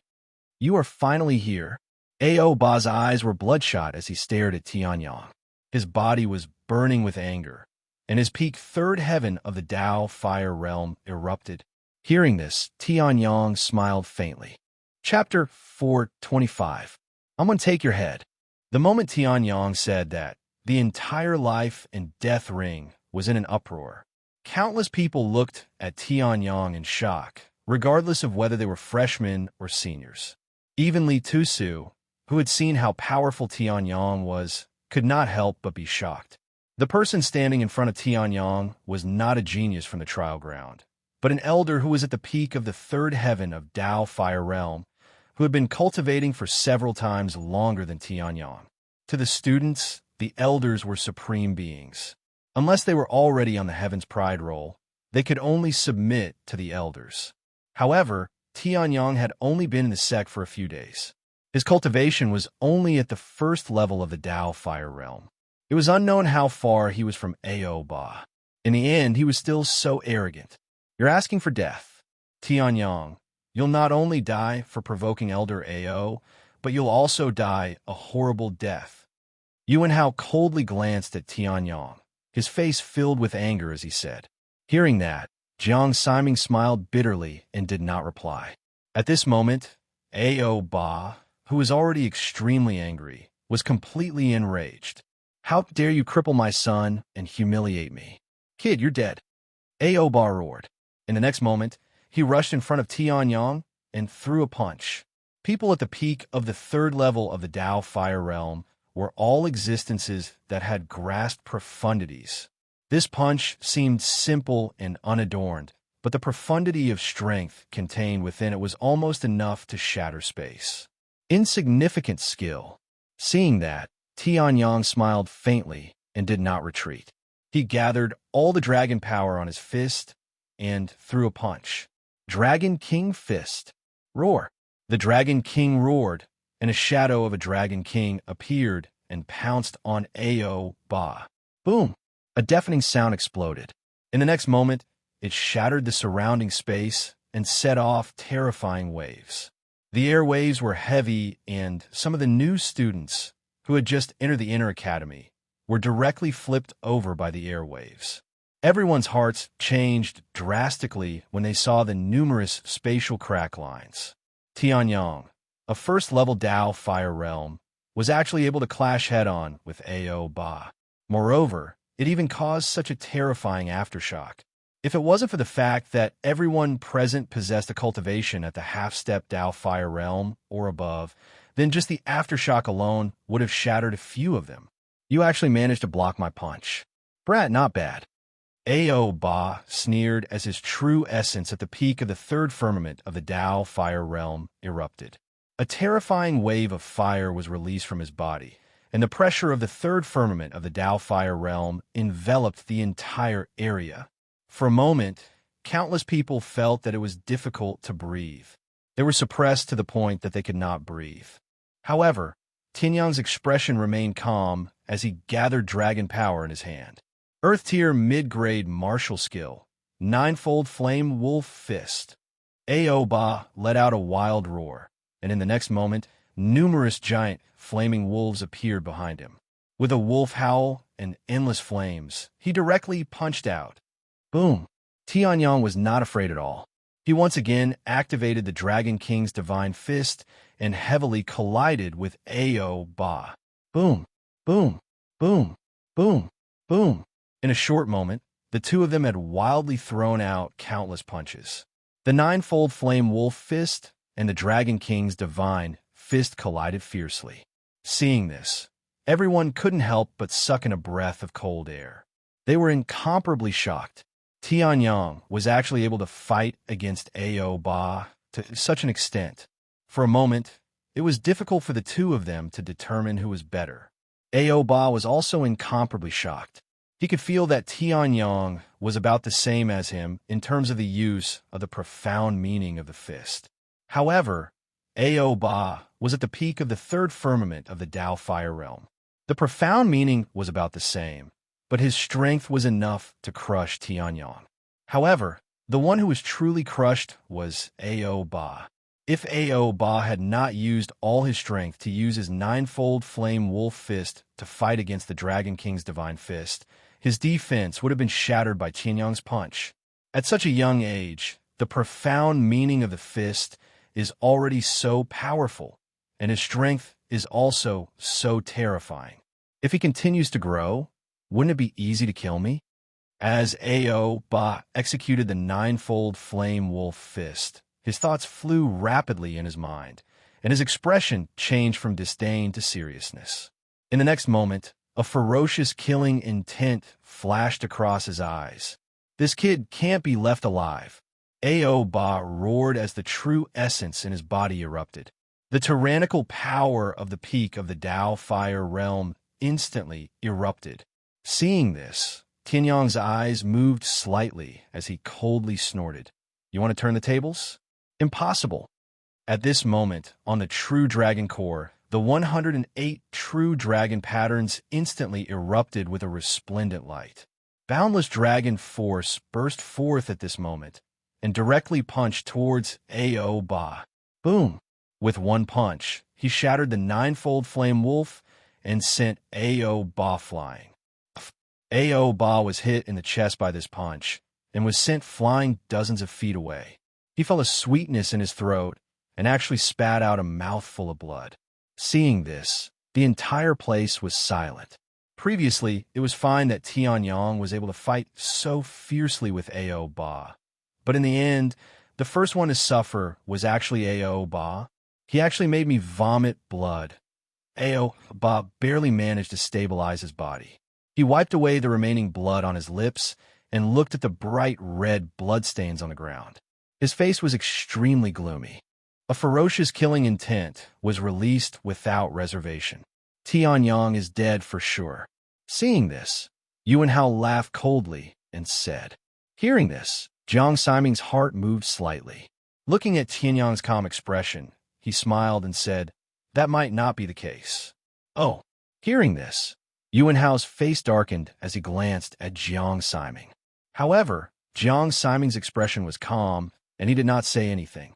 You are finally here. Ao Ba's eyes were bloodshot as he stared at Tianyang. His body was burning with anger, and his peak third heaven of the Tao Fire Realm erupted. Hearing this, Tianyang smiled faintly. Chapter 425. I'm gonna take your head. The moment Tianyang said that, the entire life and death ring was in an uproar. Countless people looked at Tianyang in shock, regardless of whether they were freshmen or seniors. Even Li Tusu, who had seen how powerful Tianyang was, could not help but be shocked. The person standing in front of Tianyang was not a genius from the trial ground, but an elder who was at the peak of the third heaven of Tao Fire Realm, who had been cultivating for several times longer than Tianyang. To the students, the elders were supreme beings. Unless they were already on the Heaven's Pride roll, they could only submit to the elders. However, Tianyang had only been in the sect for a few days. His cultivation was only at the first level of the Tao Fire Realm. It was unknown how far he was from Ao Ba. In the end, he was still so arrogant. You're asking for death. Tianyang, you'll not only die for provoking Elder Ao, but you'll also die a horrible death. Yuan Hao coldly glanced at Tianyang, his face filled with anger as he said. Hearing that, Jiang Siming smiled bitterly and did not reply. At this moment, Ao Ba, who was already extremely angry, was completely enraged. How dare you cripple my son and humiliate me? Kid, you're dead. Ao Ba roared. In the next moment, he rushed in front of Tianyang and threw a punch. People at the peak of the third level of the Tao Fire Realm were all existences that had grasped profundities. This punch seemed simple and unadorned, but the profundity of strength contained within it was almost enough to shatter space. Insignificant skill. Seeing that, Tianyang smiled faintly and did not retreat. He gathered all the dragon power on his fist and threw a punch. Dragon King Fist. Roar. The Dragon King roared, and a shadow of a Dragon King appeared and pounced on Ao Ba. Boom! A deafening sound exploded. In the next moment, it shattered the surrounding space and set off terrifying waves. The air waves were heavy, and some of the new students who had just entered the inner academy were directly flipped over by the air waves. Everyone's hearts changed drastically when they saw the numerous spatial crack lines. Tianyang, a first-level Dao fire realm, was actually able to clash head-on with Ao Ba. Moreover, it even caused such a terrifying aftershock. If it wasn't for the fact that everyone present possessed a cultivation at the half-step Dao fire realm or above, then just the aftershock alone would have shattered a few of them. You actually managed to block my punch. Brat, not bad. Ao Ba sneered as his true essence at the peak of the third firmament of the Dao fire realm erupted. A terrifying wave of fire was released from his body, and the pressure of the third firmament of the Dao fire realm enveloped the entire area. For a moment, countless people felt that it was difficult to breathe. They were suppressed to the point that they could not breathe. However, Tianyang's expression remained calm as he gathered dragon power in his hand. Earth Tier mid-grade martial skill, ninefold flame wolf fist. Ao Ba let out a wild roar, and in the next moment, numerous giant flaming wolves appeared behind him. With a wolf howl and endless flames, he directly punched out. Boom! Tianyang was not afraid at all. He once again activated the Dragon King's divine fist and heavily collided with Ao Ba. Boom! Boom! Boom! Boom! Boom! In a short moment, the two of them had wildly thrown out countless punches. The ninefold flame wolf fist and the Dragon King's divine fist collided fiercely. Seeing this, everyone couldn't help but suck in a breath of cold air. They were incomparably shocked. Tianyang was actually able to fight against Ao Ba to such an extent. For a moment, it was difficult for the two of them to determine who was better. Ao Ba was also incomparably shocked. He could feel that Tianyang was about the same as him in terms of the use of the profound meaning of the fist. However, Ao Ba was at the peak of the third firmament of the Dao fire realm. The profound meaning was about the same, but his strength was enough to crush Tianyang. However, the one who was truly crushed was Ao Ba. If Ao Ba had not used all his strength to use his ninefold flame wolf fist to fight against the Dragon King's divine fist, his defense would have been shattered by Tianyang's punch. At such a young age, the profound meaning of the fist is already so powerful, and his strength is also so terrifying. If he continues to grow, wouldn't it be easy to kill me? As Ao Ba executed the ninefold flame wolf fist, his thoughts flew rapidly in his mind, and his expression changed from disdain to seriousness. In the next moment, a ferocious killing intent flashed across his eyes. This kid can't be left alive. Ao Ba roared as the true essence in his body erupted. The tyrannical power of the peak of the Dao fire realm instantly erupted. Seeing this, Tianyang's eyes moved slightly as he coldly snorted. You want to turn the tables? Impossible. At this moment, on the true dragon core, the 108 true dragon patterns instantly erupted with a resplendent light. Boundless dragon force burst forth at this moment and directly punched towards Ao Ba. Boom! With one punch, he shattered the ninefold flame wolf and sent Ao Ba flying. Ao Ba was hit in the chest by this punch and was sent flying dozens of feet away. He felt a sweetness in his throat and actually spat out a mouthful of blood. Seeing this, the entire place was silent. Previously, it was fine that Tianyang was able to fight so fiercely with Ao Ba. But in the end, the first one to suffer was actually Ao Ba. He actually made me vomit blood. Ao Ba barely managed to stabilize his body. He wiped away the remaining blood on his lips and looked at the bright red bloodstains on the ground. His face was extremely gloomy. A ferocious killing intent was released without reservation. Tianyang is dead for sure. Seeing this, Yuan Hao laughed coldly and said. Hearing this, Jiang Siming's heart moved slightly. Looking at Tianyang's calm expression, he smiled and said, that might not be the case. Oh, hearing this, Yuan Hao's face darkened as he glanced at Jiang Siming. However, Jiang Siming's expression was calm, and he did not say anything.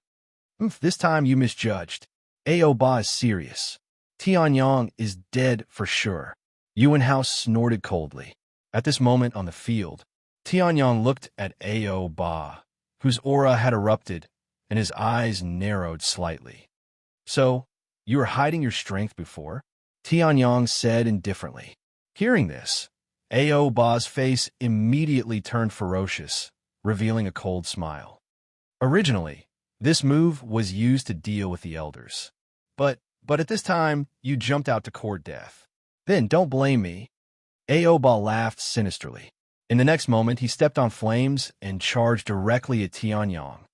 This time you misjudged. Ao Ba is serious. Tianyang is dead for sure. Yuan Hao snorted coldly. At this moment on the field, Tianyang looked at Ao Ba, whose aura had erupted, and his eyes narrowed slightly. So, you were hiding your strength before? Tianyang said indifferently. Hearing this, Ao Ba's face immediately turned ferocious, revealing a cold smile. Originally, this move was used to deal with the elders. But at this time, you jumped out to court death. Then don't blame me. Ao Ba laughed sinisterly. In the next moment, he stepped on flames and charged directly at Tianyang.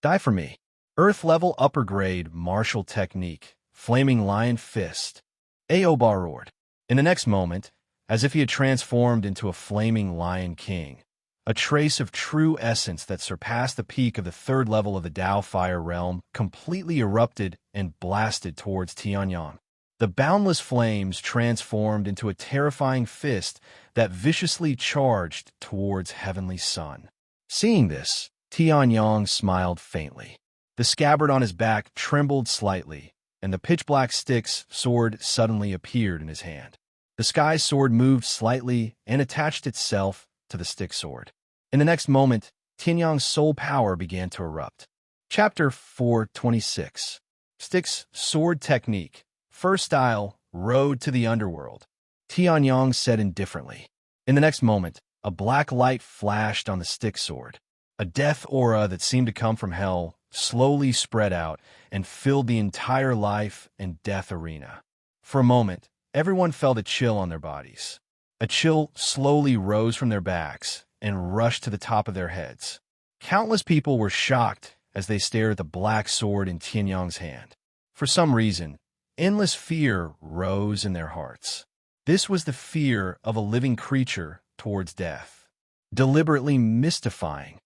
Die for me. Earth-level upper-grade martial technique, flaming lion fist. Ao Ba roared. In the next moment, as if he had transformed into a flaming lion king, a trace of true essence that surpassed the peak of the third level of the Dao Fire realm completely erupted and blasted towards Tianyang. The boundless flames transformed into a terrifying fist that viciously charged towards Heavenly Sun. Seeing this, Tianyang smiled faintly. The scabbard on his back trembled slightly, and the pitch-black stick's sword suddenly appeared in his hand. The sky sword moved slightly and attached itself to the stick sword. In the next moment, Tianyang's soul power began to erupt. Chapter 426. Stick's Sword Technique. First Style, Road to the Underworld. Tianyang said indifferently. In the next moment, a black light flashed on the stick sword. A death aura that seemed to come from hell slowly spread out and filled the entire life and death arena. For a moment, everyone felt a chill on their bodies. A chill slowly rose from their backs and rushed to the top of their heads. Countless people were shocked as they stared at the black sword in Tianyang's hand. For some reason, endless fear rose in their hearts. This was the fear of a living creature towards death. Deliberately mystifying.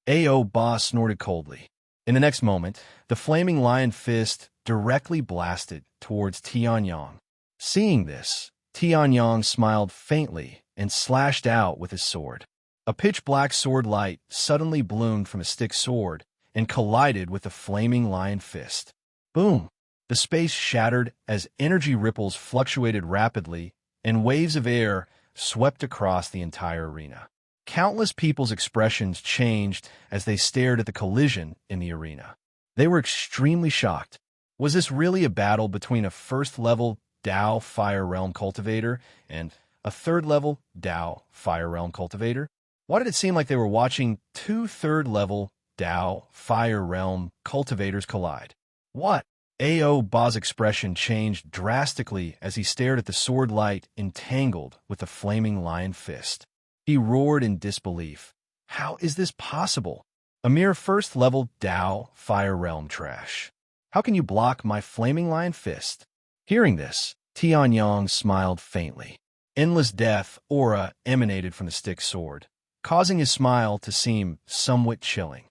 Ao Ba snorted coldly. In the next moment, the flaming lion fist directly blasted towards Tianyang. Seeing this, Tianyang smiled faintly and slashed out with his sword. A pitch-black sword light suddenly bloomed from a stick sword and collided with the flaming lion fist. Boom! The space shattered as energy ripples fluctuated rapidly and waves of air swept across the entire arena. Countless people's expressions changed as they stared at the collision in the arena. They were extremely shocked. Was this really a battle between a first-level Dao Fire Realm cultivator and a third-level Dao Fire Realm cultivator? Why did it seem like they were watching two third-level Dao Fire Realm cultivators collide? What? Ao Ba's expression changed drastically as he stared at the sword light entangled with the flaming lion fist. He roared in disbelief. How is this possible? A mere first-level Dao Fire Realm trash. How can you block my flaming lion fist? Hearing this, Tianyang smiled faintly. Endless death aura emanated from the stick sword, causing his smile to seem somewhat chilling.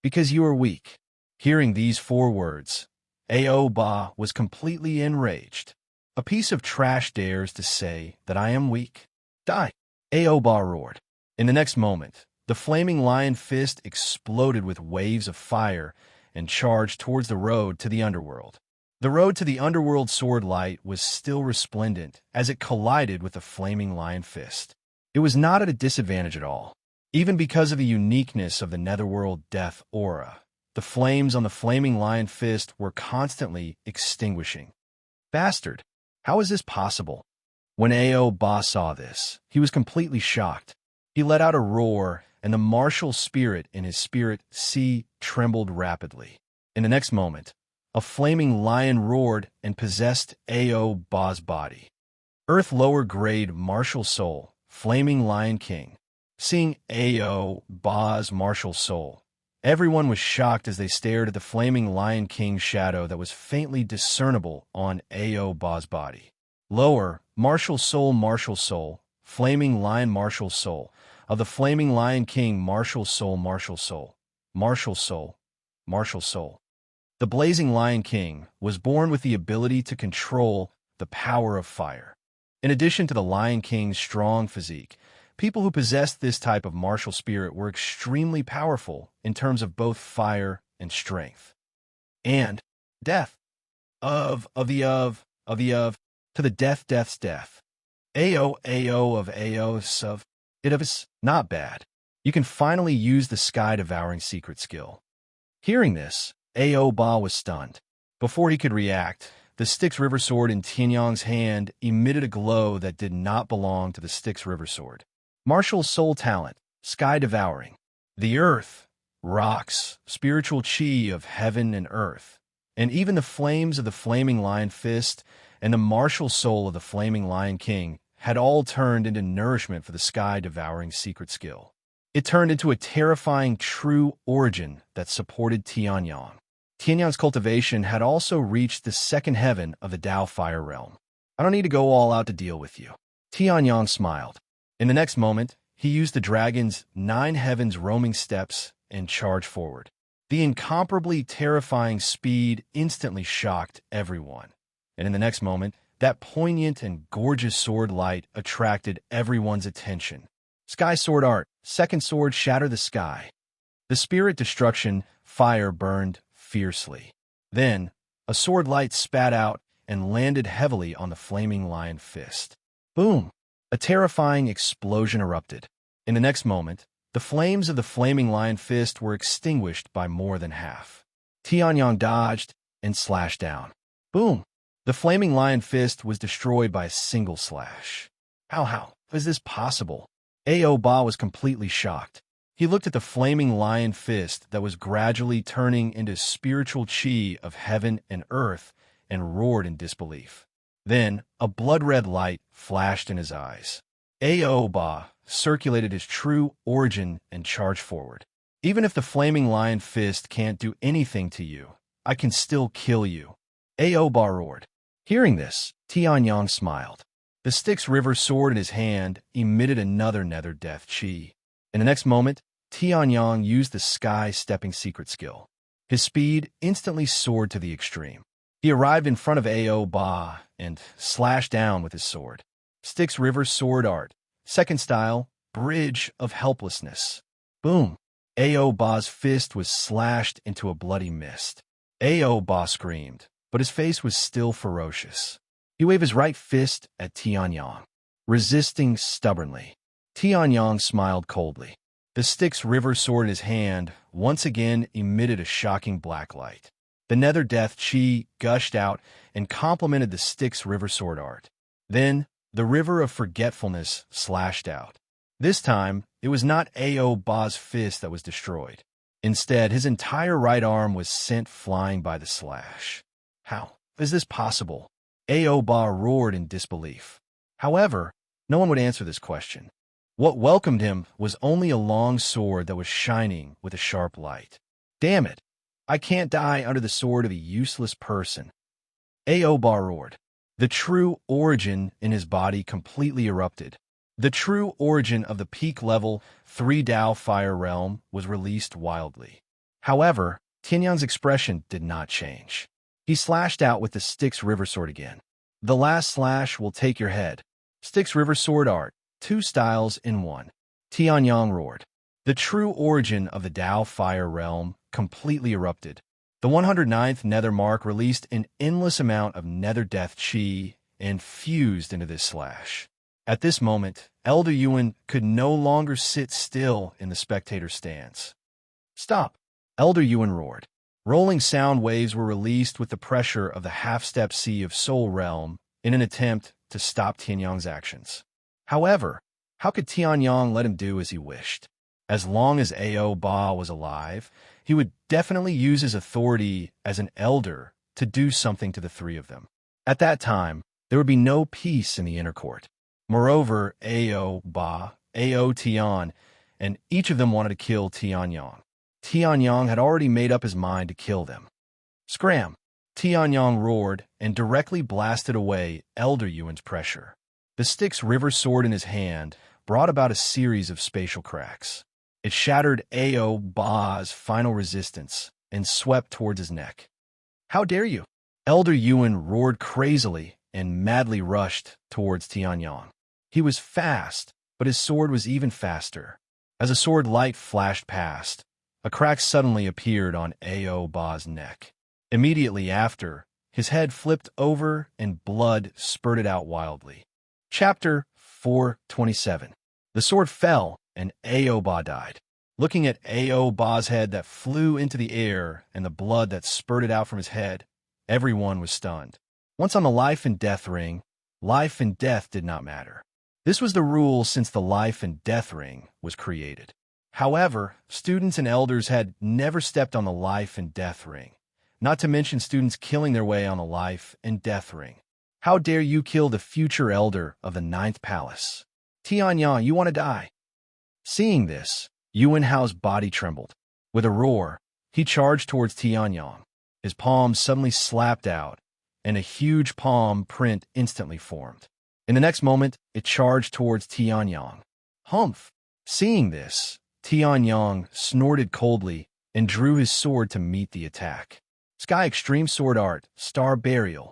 Because you are weak. Hearing these four words, Ao Ba was completely enraged. A piece of trash dares to say that I am weak? Die! Ao Ba roared. In the next moment, the flaming lion fist exploded with waves of fire and charged towards the road to the underworld. The road to the underworld sword light was still resplendent as it collided with the flaming lion fist. It was not at a disadvantage at all. Even because of the uniqueness of the netherworld death aura, the flames on the flaming lion fist were constantly extinguishing. Bastard! How is this possible? When Ao Ba saw this, he was completely shocked. He let out a roar, and the martial spirit in his spirit sea trembled rapidly. In the next moment, a flaming lion roared and possessed Ao Ba's body. Earth lower grade martial soul, flaming lion king. Seeing Ao Ba's martial soul, everyone was shocked as they stared at the flaming lion king's shadow that was faintly discernible on Ao Ba's body. Lower, martial soul, flaming lion martial soul, of the flaming lion king martial soul, martial soul, martial soul, martial soul. The blazing lion king was born with the ability to control the power of fire. In addition to the lion king's strong physique, People who possessed this type of martial spirit were extremely powerful in terms of both fire and strength. And death. Of, to the death's death. Ao of Aos of, it of is not bad. You can finally use the sky-devouring secret skill. Hearing this, Ao Ba was stunned. Before he could react, the Styx River Sword in Tianyang's hand emitted a glow that did not belong to the Styx River Sword. Martial soul talent, sky-devouring. The earth, rocks, spiritual chi of heaven and earth, and even the flames of the Flaming Lion Fist and the martial soul of the Flaming Lion King had all turned into nourishment for the sky-devouring secret skill. It turned into a terrifying true origin that supported Tianyang. Tianyang's cultivation had also reached the second heaven of the Tao Fire Realm. I don't need to go all out to deal with you. Tianyang smiled. In the next moment, he used the dragon's 9 heavens roaming steps and charged forward. The incomparably terrifying speed instantly shocked everyone. And in the next moment, that poignant and gorgeous sword light attracted everyone's attention. Sky Sword Art, second sword shatter the sky. The spirit destruction fire burned fiercely. Then, a sword light spat out and landed heavily on the Flaming Lion Fist. Boom! A terrifying explosion erupted. In the next moment, the flames of the Flaming Lion Fist were extinguished by more than half. Tianyang dodged and slashed down. Boom! The Flaming Lion Fist was destroyed by a single slash. How is this possible? Ao Ba was completely shocked. He looked at the Flaming Lion Fist that was gradually turning into spiritual chi of heaven and earth and roared in disbelief. Then, a blood-red light flashed in his eyes. Ao Ba circulated his true origin and charged forward. Even if the Flaming Lion Fist can't do anything to you, I can still kill you. Ao Ba roared. Hearing this, Tianyang smiled. The Styx River Sword in his hand emitted another nether death chi. In the next moment, Tianyang used the sky-stepping secret skill. His speed instantly soared to the extreme. He arrived in front of Ao Ba and slashed down with his sword. Styx River Sword Art, second style, Bridge of Helplessness. Boom! Ao Ba's fist was slashed into a bloody mist. Ao Ba screamed, but his face was still ferocious. He waved his right fist at Tianyang, resisting stubbornly. Tianyang smiled coldly. The Styx River Sword in his hand once again emitted a shocking black light. The nether death chi gushed out and complemented the Styx River Sword Art. Then, the River of Forgetfulness slashed out. This time, it was not Ao Ba's fist that was destroyed. Instead, his entire right arm was sent flying by the slash. How is this possible? Ao Ba roared in disbelief. However, no one would answer this question. What welcomed him was only a long sword that was shining with a sharp light. Damn it! I can't die under the sword of a useless person. Ao Ba roared. The true origin in his body completely erupted. The true origin of the peak level 3 Tao Fire Realm was released wildly. However, Tianyang's expression did not change. He slashed out with the Styx River Sword again. The last slash will take your head. Styx River Sword Art, 2 styles in 1. Tianyang roared. The true origin of the Tao Fire Realm completely erupted. The 109th Nether Mark released an endless amount of nether death chi and fused into this slash. At this moment, Elder Yuan could no longer sit still in the spectator stance. Stop! Elder Yuan roared. Rolling sound waves were released with the pressure of the half-step sea of Soul Realm in an attempt to stop Tianyang's actions. However, how could Tianyang let him do as he wished? As long as Ao Ba was alive, he would definitely use his authority as an elder to do something to the 3 of them. At that time, there would be no peace in the inner court. Moreover, Ao Ba, Ao Tian, and each of them wanted to kill Tianyang. Tianyang had already made up his mind to kill them. Scram! Tianyang roared and directly blasted away Elder Yuan's pressure. The Styx River Sword in his hand brought about a series of spatial cracks. It shattered Ao Ba's final resistance and swept towards his neck. How dare you? Elder Yuan roared crazily and madly rushed towards Tianyang. He was fast, but his sword was even faster. As a sword light flashed past, a crack suddenly appeared on Ao Ba's neck. Immediately after, his head flipped over and blood spurted out wildly. Chapter 427. The sword fell, and Ao Ba died. Looking at Ao Ba's head that flew into the air and the blood that spurted out from his head, everyone was stunned. Once on the life and death ring, life and death did not matter. This was the rule since the life and death ring was created. However, students and elders had never stepped on the life and death ring, not to mention students killing their way on the life and death ring. How dare you kill the future elder of the Ninth Palace? Tianyang, you want to die? Seeing this, Yuanhao's body trembled. With a roar, he charged towards Tianyang. His palm suddenly slapped out, and a huge palm print instantly formed. In the next moment, it charged towards Tianyang. Humph! Seeing this, Tianyang snorted coldly and drew his sword to meet the attack. Sky Extreme Sword Art, Star Burial.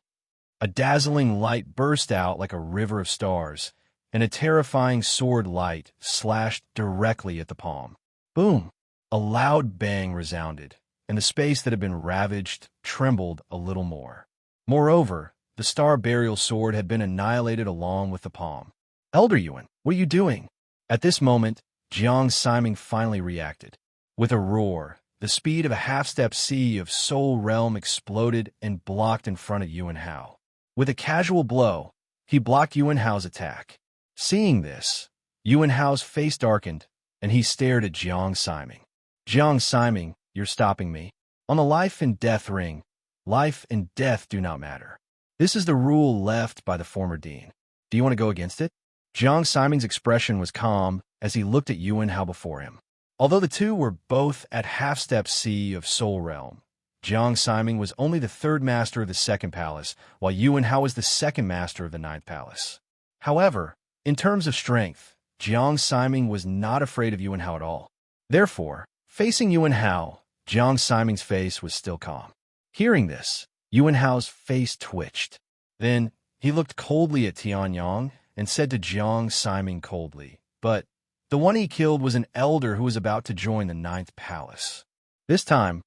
A dazzling light burst out like a river of stars, and a terrifying sword light slashed directly at the palm. Boom! A loud bang resounded, and the space that had been ravaged trembled a little more. Moreover, the Star Burial sword had been annihilated along with the palm. Elder Yuan, what are you doing? At this moment, Jiang Siming finally reacted. With a roar, the speed of a half-step sea of Soul Realm exploded and blocked in front of Yuanhao. With a casual blow, he blocked Yuanhao's attack. Seeing this, Yuanhao's face darkened, and he stared at Jiang Siming. Jiang Siming, you're stopping me. On the life and death ring, life and death do not matter. This is the rule left by the former dean. Do you want to go against it? Jiang Siming's expression was calm as he looked at Yuanhao before him. Although the two were both at half-step C of Soul Realm, Jiang Siming was only the third master of the second palace, while Yuanhao was the second master of the ninth palace. However, in terms of strength, Jiang Siming was not afraid of Yuanhao at all. Therefore, facing Yuanhao, Jiang Siming's face was still calm. Hearing this, Yuanhao's face twitched. Then, he looked coldly at Tianyang and said to Jiang Siming coldly, "But the one he killed was an elder who was about to join the ninth palace." This time,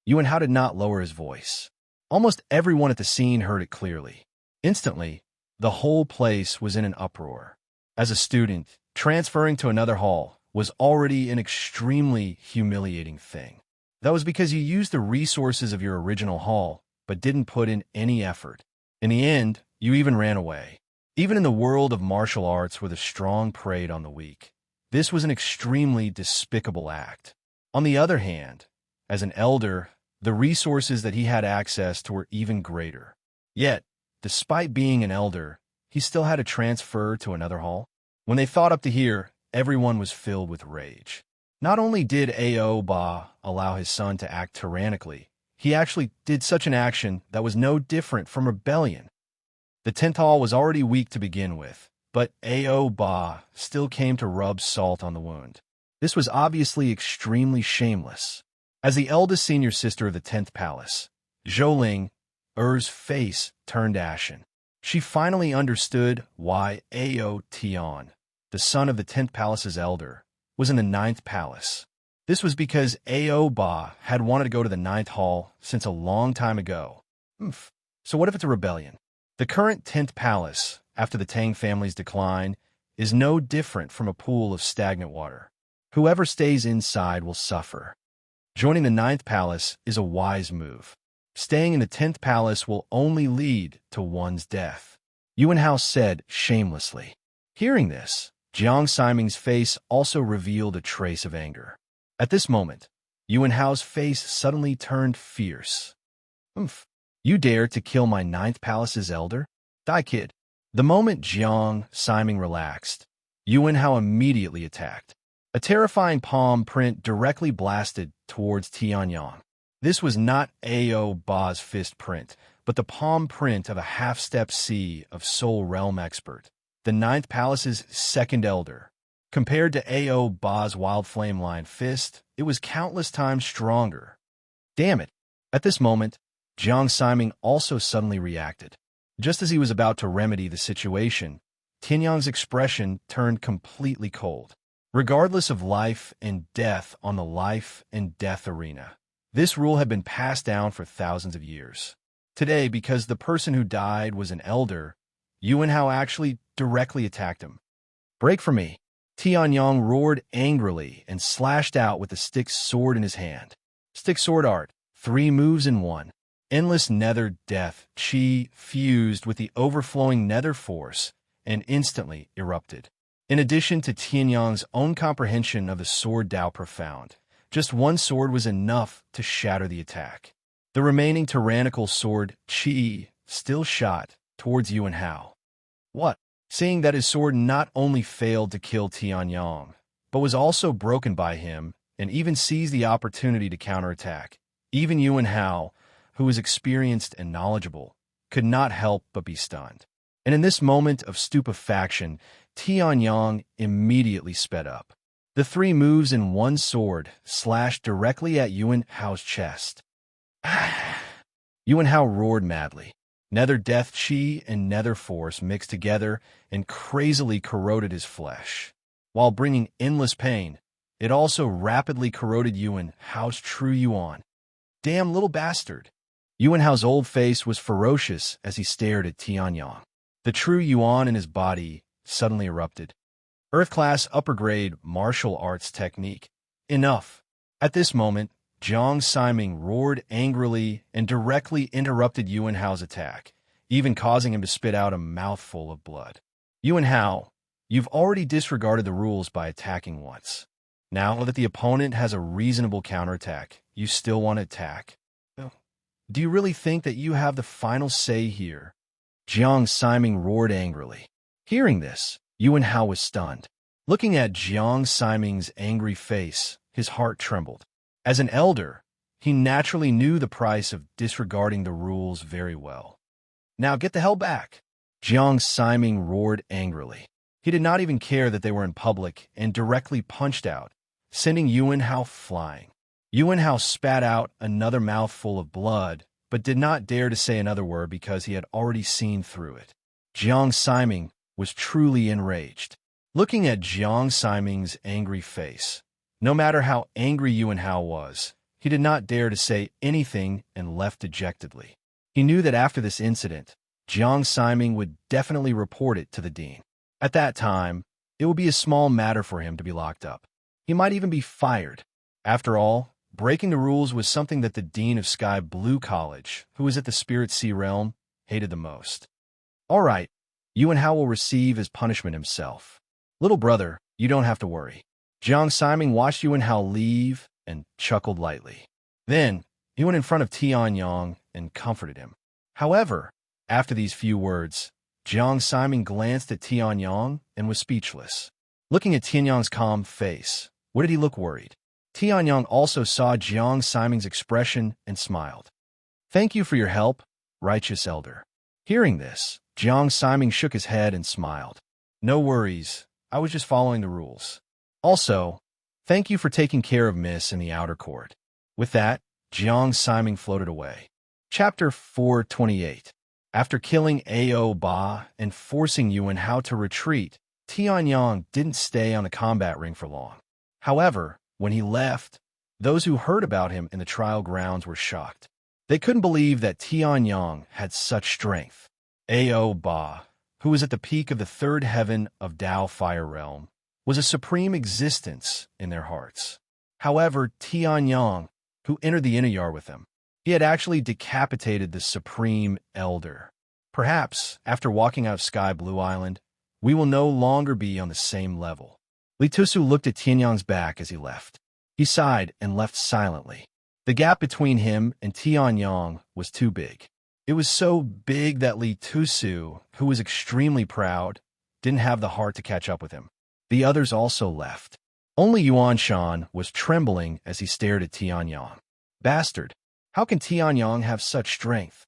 Yuanhao did not lower his voice. Almost everyone at the scene heard it clearly. Instantly, the whole place was in an uproar. As a student, transferring to another hall was already an extremely humiliating thing. That was because you used the resources of your original hall, but didn't put in any effort. In the end, you even ran away. Even in the world of martial arts where the strong preyed on the weak, this was an extremely despicable act. On the other hand, as an elder, the resources that he had access to were even greater. Yet, despite being an elder, he still had to transfer to another hall. When they thought up to here, everyone was filled with rage. Not only did Ao Ba allow his son to act tyrannically, he actually did such an action that was no different from rebellion. The 10th hall was already weak to begin with, but Ao Ba still came to rub salt on the wound. This was obviously extremely shameless. As the eldest senior sister of the 10th palace, Zhou Er's face turned ashen. She finally understood why Ao Tian, the son of the 10th palace's elder, was in the 9th palace. This was because Ao Ba had wanted to go to the 9th hall since a long time ago. So what if it's a rebellion? The current 10th palace, after the Tang family's decline, is no different from a pool of stagnant water. Whoever stays inside will suffer. Joining the 9th palace is a wise move. Staying in the 10th palace will only lead to one's death, Yuanhao said shamelessly. Hearing this, Jiang Siming's face also revealed a trace of anger. At this moment, Yuanhao's face suddenly turned fierce. You dare to kill my 9th palace's elder? Die, kid. The moment Jiang Siming relaxed, Yuanhao immediately attacked. A terrifying palm print directly blasted towards Tianyang. This was not Ao Ba's fist print, but the palm print of a half-step C of Soul Realm expert, the 9th palace's second elder. Compared to Ao Ba's Wild Flame Line fist, it was countless times stronger. Damn it! At this moment, Jiang Siming also suddenly reacted. Just as he was about to remedy the situation, Tianyang's expression turned completely cold. Regardless of life and death on the life and death arena, this rule had been passed down for thousands of years. Today, because the person who died was an elder, Yuanhao actually directly attacked him. "Break from me!" Tianyang roared angrily and slashed out with the stick sword in his hand. Stick sword art, 3 moves in 1. Endless nether death chi fused with the overflowing nether force and instantly erupted. In addition to Tianyang's own comprehension of the sword Tao profound, just one sword was enough to shatter the attack. The remaining tyrannical sword chi still shot towards Yuanhao. What? Seeing that his sword not only failed to kill Tianyang, but was also broken by him and even seized the opportunity to counterattack, even Yuanhao, who was experienced and knowledgeable, could not help but be stunned. And in this moment of stupefaction, Tianyang immediately sped up. The 3 moves in 1 sword slashed directly at Yuanhao's chest. Yuanhao roared madly. Nether death chi and nether force mixed together and crazily corroded his flesh. While bringing endless pain, it also rapidly corroded Yuanhao's true yuan. Damn little bastard! Yuanhao's old face was ferocious as he stared at Tianyang. The true yuan in his body suddenly erupted. Earth-class upper-grade martial arts technique. Enough! At this moment, Jiang Siming roared angrily and directly interrupted Yuanhao's attack, even causing him to spit out a mouthful of blood. "Yuanhao, you've already disregarded the rules by attacking once. Now that the opponent has a reasonable counterattack, you still want to attack? Do you really think that you have the final say here?" Jiang Siming roared angrily. Hearing this, Yuanhao was stunned. Looking at Jiang Siming's angry face, his heart trembled. As an elder, he naturally knew the price of disregarding the rules very well. "Now get the hell back!" Jiang Siming roared angrily. He did not even care that they were in public and directly punched out, sending Yuanhao flying. Yuanhao spat out another mouthful of blood, but did not dare to say another word because he had already seen through it. Jiang Siming was truly enraged. Looking at Jiang Siming's angry face, no matter how angry Yuanhao was, he did not dare to say anything and left dejectedly. He knew that after this incident, Jiang Siming would definitely report it to the dean. At that time, it would be a small matter for him to be locked up. He might even be fired. After all, breaking the rules was something that the dean of Sky Blue College, who was at the Spirit Sea realm, hated the most. All right, Yuanhao will receive his punishment himself. Little brother, you don't have to worry. Jiang Siming watched Yuanhao leave and chuckled lightly. Then, he went in front of Tianyang and comforted him. However, after these few words, Jiang Siming glanced at Tianyang and was speechless. Looking at Tianyang's calm face, what did he look worried? Tianyang also saw Jiang Siming's expression and smiled. "Thank you for your help, righteous elder." Hearing this, Jiang Siming shook his head and smiled. "No worries, I was just following the rules. Also, thank you for taking care of Miss in the outer court." With that, Jiang Siming floated away. Chapter 428. After killing Ao Ba and forcing Yuanhao to retreat, Tianyang didn't stay on the combat ring for long. However, when he left, those who heard about him in the trial grounds were shocked. They couldn't believe that Tianyang had such strength. Ao Ba, who was at the peak of the 3rd heaven of Tao Fire Realm, was a supreme existence in their hearts. However, Tianyang, who entered the inner yard with them, he had actually decapitated the Supreme Elder. Perhaps, after walking out of Sky Blue Island, we will no longer be on the same level. Li Tusu looked at Tianyang's back as he left. He sighed and left silently. The gap between him and Tianyang was too big. It was so big that Li Tusu, who was extremely proud, didn't have the heart to catch up with him. The others also left. Only Yuan Shan was trembling as he stared at Tianyang. Bastard, how can Tianyang have such strength?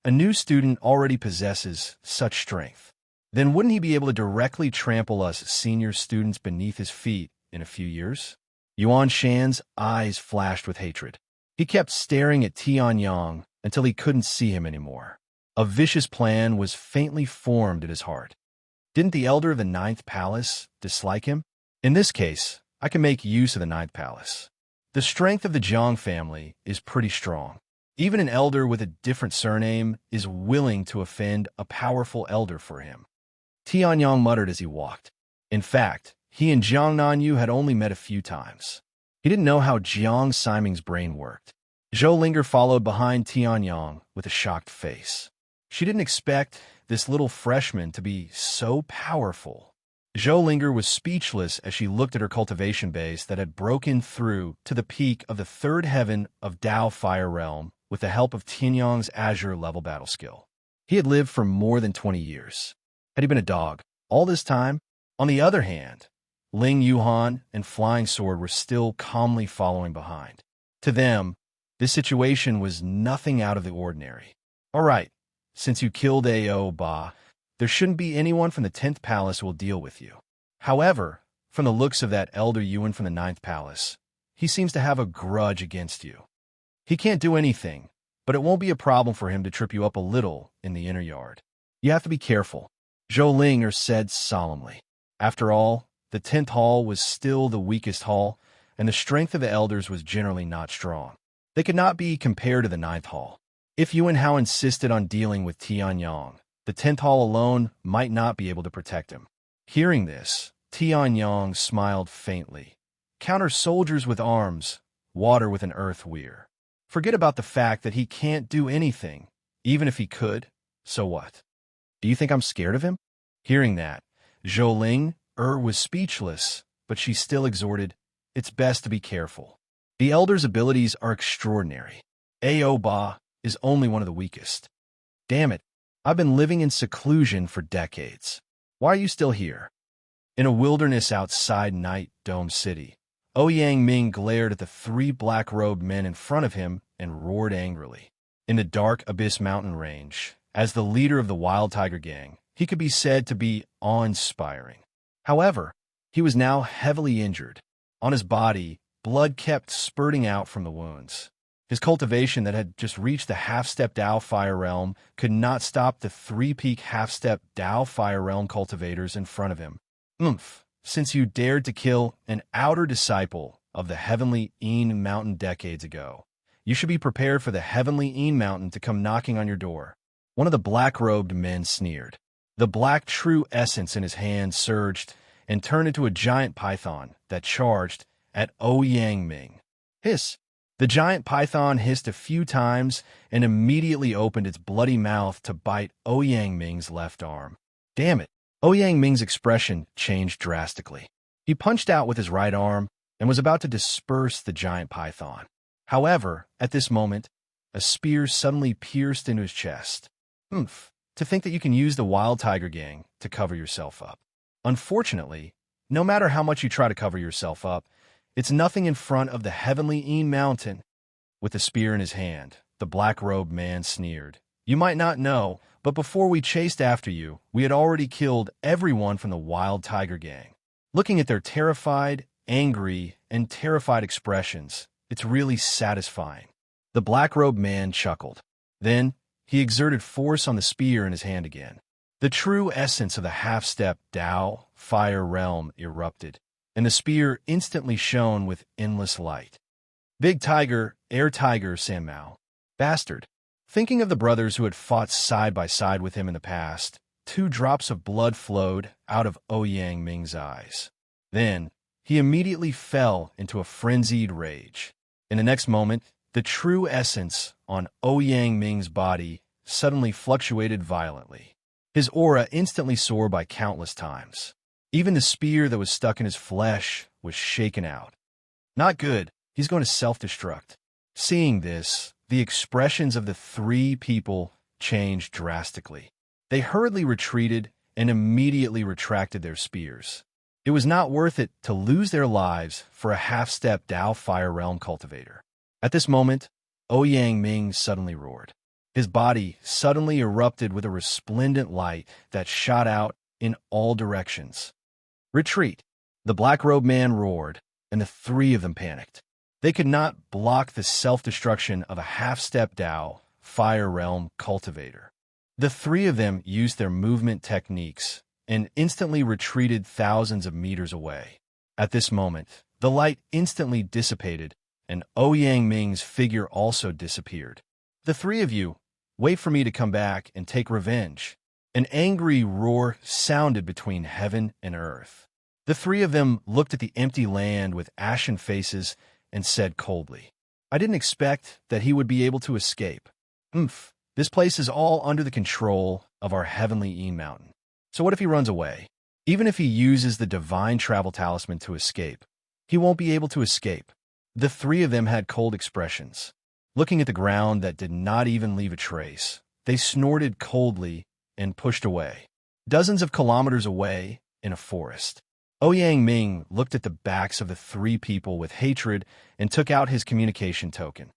A new student already possesses such strength. Then wouldn't he be able to directly trample us senior students beneath his feet in a few years? Yuan Shan's eyes flashed with hatred. He kept staring at Tianyang until he couldn't see him anymore. A vicious plan was faintly formed in his heart. Didn't the elder of the ninth palace dislike him? In this case, I can make use of the ninth palace. The strength of the Jiang family is pretty strong. Even an elder with a different surname is willing to offend a powerful elder for him. Tianyang muttered as he walked. In fact, he and Jiang Nanyu had only met a few times. He didn't know how Jiang Siming's brain worked. Zhou Linger followed behind Tianyang with a shocked face. She didn't expect this little freshman to be so powerful. Zhou Linger was speechless as she looked at her cultivation base that had broken through to the peak of the third heaven of Dao Fire Realm with the help of Tianyang's Azure level battle skill. He had lived for more than 20 years. Had he been a dog all this time? On the other hand, Ling Yuhan and Flying Sword were still calmly following behind. To them, this situation was nothing out of the ordinary. All right, since you killed Ao Ba, there shouldn't be anyone from the 10th palace who will deal with you. However, from the looks of that elder Yuan from the 9th palace, he seems to have a grudge against you. He can't do anything, but it won't be a problem for him to trip you up a little in the inner yard. You have to be careful, Zhou Linger said solemnly. After all, the 10th hall was still the weakest hall, and the strength of the elders was generally not strong. They could not be compared to the 9th hall. If Yuan Hao insisted on dealing with Tianyang, the 10th hall alone might not be able to protect him. Hearing this, Tianyang smiled faintly. Counter soldiers with arms, water with an earth weir. Forget about the fact that he can't do anything. Even if he could, so what? Do you think I'm scared of him? Hearing that, Zhou Linger was speechless, but she still exhorted, it's best to be careful. The elder's abilities are extraordinary. Ao Ba is only one of the weakest. Damn it, I've been living in seclusion for decades. Why are you still here? In a wilderness outside Night Dome City, Ouyang Ming glared at the 3 black-robed men in front of him and roared angrily. In the dark Abyss Mountain Range, as the leader of the Wild Tiger Gang, he could be said to be awe-inspiring. However, he was now heavily injured. On his body, blood kept spurting out from the wounds. His cultivation that had just reached the half-step Dao Fire Realm could not stop the 3-peak half-step Dao Fire Realm cultivators in front of him. Since you dared to kill an outer disciple of the Heavenly Een Mountain decades ago, you should be prepared for the Heavenly Een Mountain to come knocking on your door. One of the black-robed men sneered. The black true essence in his hand surged and turned into a giant python that charged at Ouyang Ming. Hiss! The giant python hissed a few times and immediately opened its bloody mouth to bite Ouyang Ming's left arm. Damn it! Ouyang Ming's expression changed drastically. He punched out with his right arm and was about to disperse the giant python. However, at this moment, a spear suddenly pierced into his chest. To think that you can use the Wild Tiger Gang to cover yourself up. Unfortunately, no matter how much you try to cover yourself up, it's nothing in front of the Heavenly Een Mountain. With the spear in his hand, the black-robed man sneered. You might not know, but before we chased after you, we had already killed everyone from the Wild Tiger Gang. Looking at their terrified, angry, and terrified expressions, it's really satisfying. The black-robed man chuckled. Then, he exerted force on the spear in his hand again. The true essence of the half-step Dao Fire Realm erupted, and the spear instantly shone with endless light. Big Tiger, Air Tiger, Sanmao. Bastard. Thinking of the brothers who had fought side by side with him in the past, 2 drops of blood flowed out of Ouyang Ming's eyes. Then, he immediately fell into a frenzied rage. In the next moment, the true essence on Ouyang Ming's body suddenly fluctuated violently. His aura instantly soared by countless times. Even the spear that was stuck in his flesh was shaken out. Not good. He's going to self-destruct. Seeing this, the expressions of the 3 people changed drastically. They hurriedly retreated and immediately retracted their spears. It was not worth it to lose their lives for a half-step Dao Fire Realm cultivator. At this moment, Ouyang Ming suddenly roared. His body suddenly erupted with a resplendent light that shot out in all directions. Retreat! The black-robed man roared, and the 3 of them panicked. They could not block the self-destruction of a half-step Dao Fire Realm cultivator. The 3 of them used their movement techniques and instantly retreated thousands of meters away. At this moment, the light instantly dissipated, and Ouyang Ming's figure also disappeared. "The three of you, wait for me to come back and take revenge." An angry roar sounded between heaven and earth. The three of them looked at the empty land with ashen faces and said coldly, "I didn't expect that he would be able to escape. This place is all under the control of our heavenly Een Mountain. So what if he runs away? Even if he uses the divine travel talisman to escape, he won't be able to escape." The three of them had cold expressions. Looking at the ground that did not even leave a trace, they snorted coldly and pushed away. Dozens of kilometers away, in a forest, Ouyang Ming looked at the backs of the three people with hatred and took out his communication token.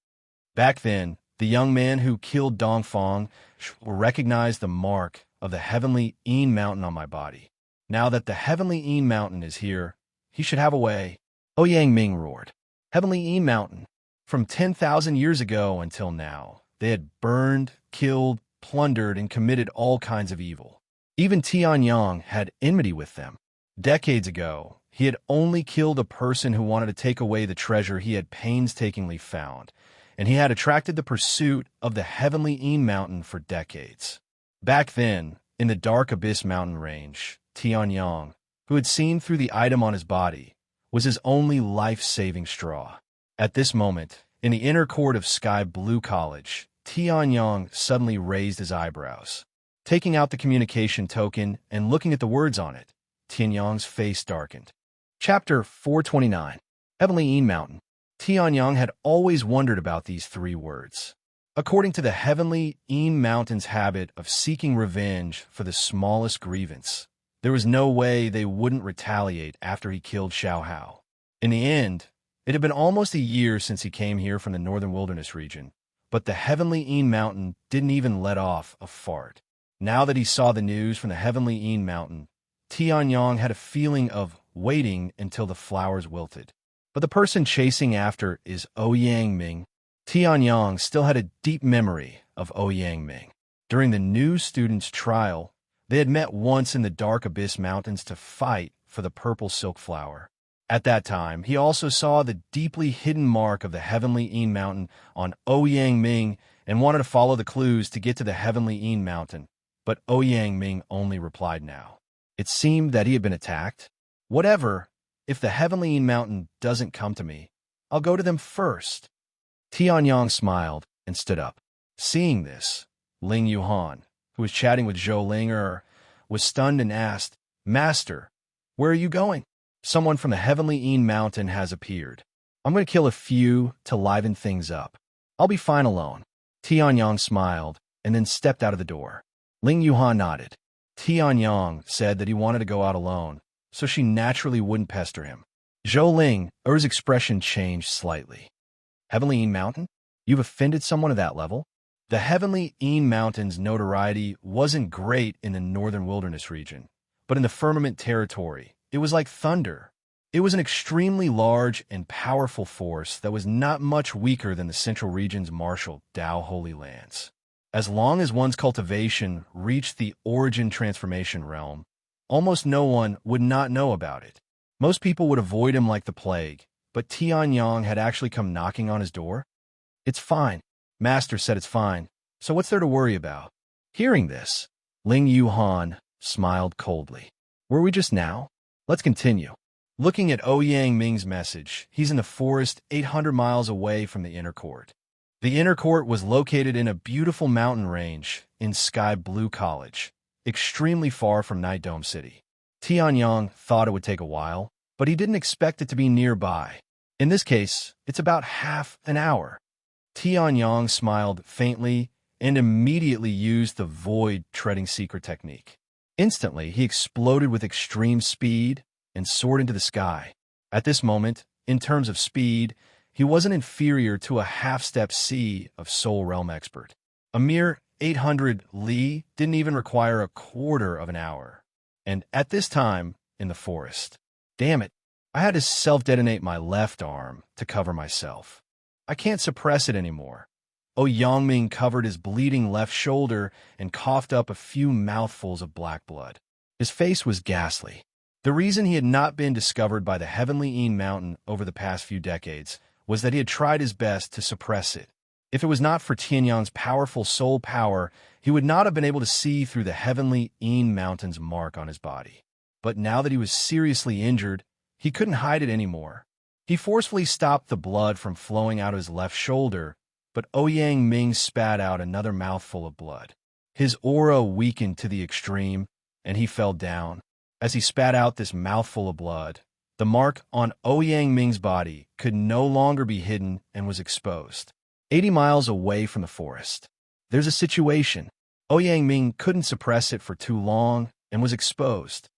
Back then, the young man who killed Dongfang recognized the mark of the heavenly Een Mountain on my body. Now that the heavenly Een Mountain is here, he should have a way. Ouyang Ming roared. Heavenly Een Mountain. From 10,000 years ago until now, they had burned, killed, plundered, and committed all kinds of evil. Even Tianyang had enmity with them. Decades ago, he had only killed a person who wanted to take away the treasure he had painstakingly found, and he had attracted the pursuit of the heavenly Een Mountain for decades. Back then, in the dark abyss mountain range, Tianyang, who had seen through the item on his body, was his only life-saving straw. At this moment, in the inner court of Sky Blue College, Tianyang suddenly raised his eyebrows. Taking out the communication token and looking at the words on it, Tianyang's face darkened. Chapter 429, Heavenly Een Mountain. Tianyang had always wondered about these three words. According to the heavenly Een Mountain's habit of seeking revenge for the smallest grievance, there was no way they wouldn't retaliate after he killed Xiao Hao. In the end, it had been almost a year since he came here from the northern wilderness region, but the heavenly Een Mountain didn't even let off a fart. Now that he saw the news from the heavenly Een Mountain, Tianyang had a feeling of waiting until the flowers wilted. But the person chasing after is Ouyang Ming. Tianyang still had a deep memory of Ouyang Ming. During the new student's trial, they had met once in the dark abyss mountains to fight for the purple silk flower. At that time, he also saw the deeply hidden mark of the heavenly Een Mountain on Ouyang Ming and wanted to follow the clues to get to the heavenly Een Mountain. But Ouyang Ming only replied now. It seemed that he had been attacked. Whatever, if the heavenly Een Mountain doesn't come to me, I'll go to them first. Tianyang smiled and stood up. Seeing this, Ling Yuhan, who was chatting with Zhou Ling, was stunned and asked, "Master, where are you going?" "Someone from the heavenly Een Mountain has appeared. I'm going to kill a few to liven things up. I'll be fine alone." Tianyang smiled and then stepped out of the door. Ling Yuhan nodded. Tianyang said that he wanted to go out alone, so she naturally wouldn't pester him. Zhou Ling's expression changed slightly. "Heavenly Een Mountain? You've offended someone of that level?" The heavenly Een Mountain's notoriety wasn't great in the northern wilderness region, but in the firmament territory, it was like thunder. It was an extremely large and powerful force that was not much weaker than the central region's martial Dao Holy Lands. As long as one's cultivation reached the origin transformation realm, almost no one would not know about it. Most people would avoid him like the plague, but Tianyang had actually come knocking on his door. "It's fine." Master said it's fine, so what's there to worry about? Hearing this, Ling Yuhan smiled coldly. "Were we just now? Let's continue." Looking at Ouyang Ming's message, he's in the forest 800 miles away from the inner court. The inner court was located in a beautiful mountain range in Sky Blue College, extremely far from Night Dome City. Tianyang thought it would take a while, but he didn't expect it to be nearby. In this case, it's about half an hour. Tianyang smiled faintly and immediately used the void treading secret technique. Instantly, he exploded with extreme speed and soared into the sky. At this moment, in terms of speed, he wasn't inferior to a half-step C of Soul Realm expert. A mere 800 li didn't even require a quarter of an hour. And at this time, in the forest, damn it, I had to self-detonate my left arm to cover myself. I can't suppress it anymore. Ouyang Ming covered his bleeding left shoulder and coughed up a few mouthfuls of black blood. His face was ghastly. The reason he had not been discovered by the heavenly Een Mountain over the past few decades was that he had tried his best to suppress it. If it was not for Tianyan's powerful soul power, he would not have been able to see through the heavenly Een Mountain's mark on his body. But now that he was seriously injured, he couldn't hide it anymore. He forcefully stopped the blood from flowing out of his left shoulder, but Ouyang Ming spat out another mouthful of blood. His aura weakened to the extreme, and he fell down. As he spat out this mouthful of blood, the mark on Ouyang Ming's body could no longer be hidden and was exposed. 80 miles away from the forest. There's a situation. Ouyang Ming couldn't suppress it for too long and was exposed.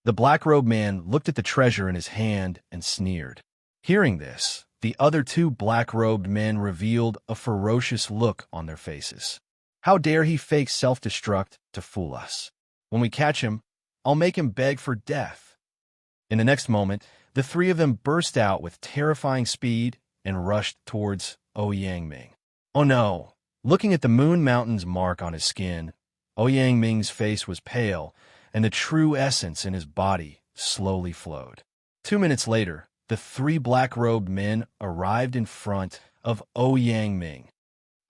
The black-robed man looked at the treasure in his hand and sneered. Hearing this, the other two black-robed men revealed a ferocious look on their faces. How dare he fake self-destruct to fool us? When we catch him, I'll make him beg for death. In the next moment, the three of them burst out with terrifying speed and rushed towards Ouyang Ming. Oh no! Looking at the Moon Mountain's mark on his skin, Ouyang Ming's face was pale, and the true essence in his body slowly flowed. 2 minutes later, the three black-robed men arrived in front of Ouyang Ming.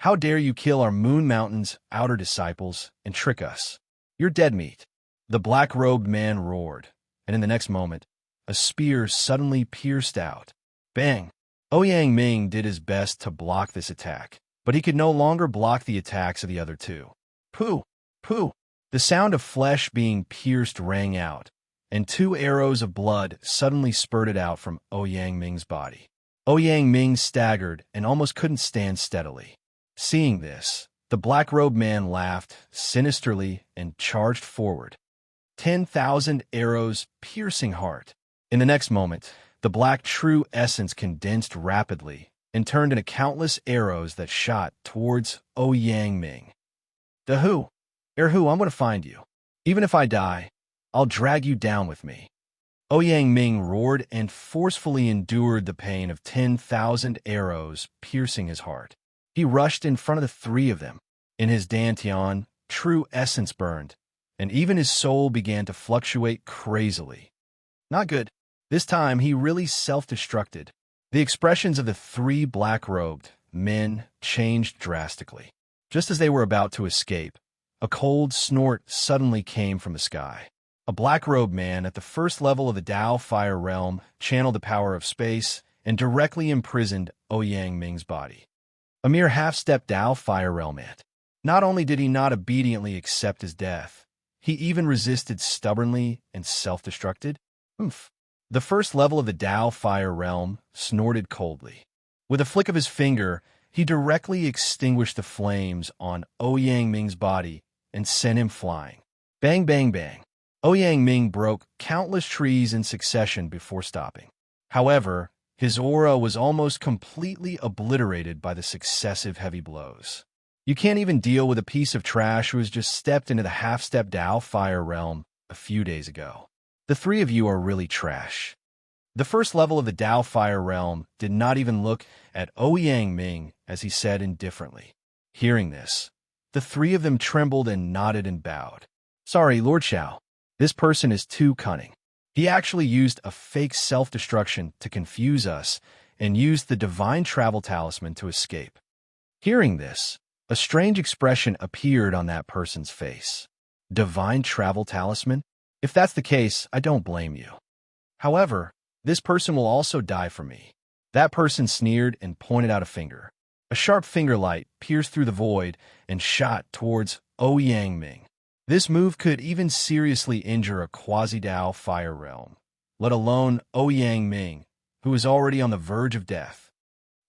How dare you kill our Moon Mountain's outer disciples and trick us? You're dead meat. The black-robed man roared, and in the next moment, a spear suddenly pierced out. Bang! Ouyang Ming did his best to block this attack, but he could no longer block the attacks of the other two. Pooh! Pooh! The sound of flesh being pierced rang out, and 2 arrows of blood suddenly spurted out from Ouyang Ming's body. Ouyang Ming staggered and almost couldn't stand steadily. Seeing this, the black-robed man laughed sinisterly and charged forward. 10,000 arrows piercing heart. In the next moment, the black true essence condensed rapidly and turned into countless arrows that shot towards Ouyang Ming. Who? I'm going to find you. Even if I die, I'll drag you down with me. Ouyang Ming roared and forcefully endured the pain of 10,000 arrows piercing his heart. He rushed in front of the three of them. In his dantian, true essence burned, and even his soul began to fluctuate crazily. Not good. This time, he really self-destructed. The expressions of the three black-robed men changed drastically. Just as they were about to escape, a cold snort suddenly came from the sky. A black-robed man at the first level of the Dao Fire Realm channeled the power of space and directly imprisoned Ouyang Ming's body. A mere half-step Dao Fire Realm ant. Not only did he not obediently accept his death, he even resisted stubbornly and self-destructed. Oomph. The first level of the Dao Fire Realm snorted coldly. With a flick of his finger, he directly extinguished the flames on Ouyang Ming's body and sent him flying. Bang, bang, bang. Ouyang Ming broke countless trees in succession before stopping. However, his aura was almost completely obliterated by the successive heavy blows. You can't even deal with a piece of trash who has just stepped into the half-step Dao Fire Realm a few days ago. The three of you are really trash. The first level of the Dao Fire Realm did not even look at Ouyang Ming as he said indifferently. Hearing this, the three of them trembled and nodded and bowed. Sorry, Lord Xiao. This person is too cunning. He actually used a fake self-destruction to confuse us and used the divine travel talisman to escape. Hearing this, a strange expression appeared on that person's face. Divine travel talisman? If that's the case, I don't blame you. However, this person will also die for me. That person sneered and pointed out a finger. A sharp finger light pierced through the void and shot towards Ouyang Ming. This move could even seriously injure a quasi-Dao Fire Realm, let alone Ouyang Ming, who is already on the verge of death.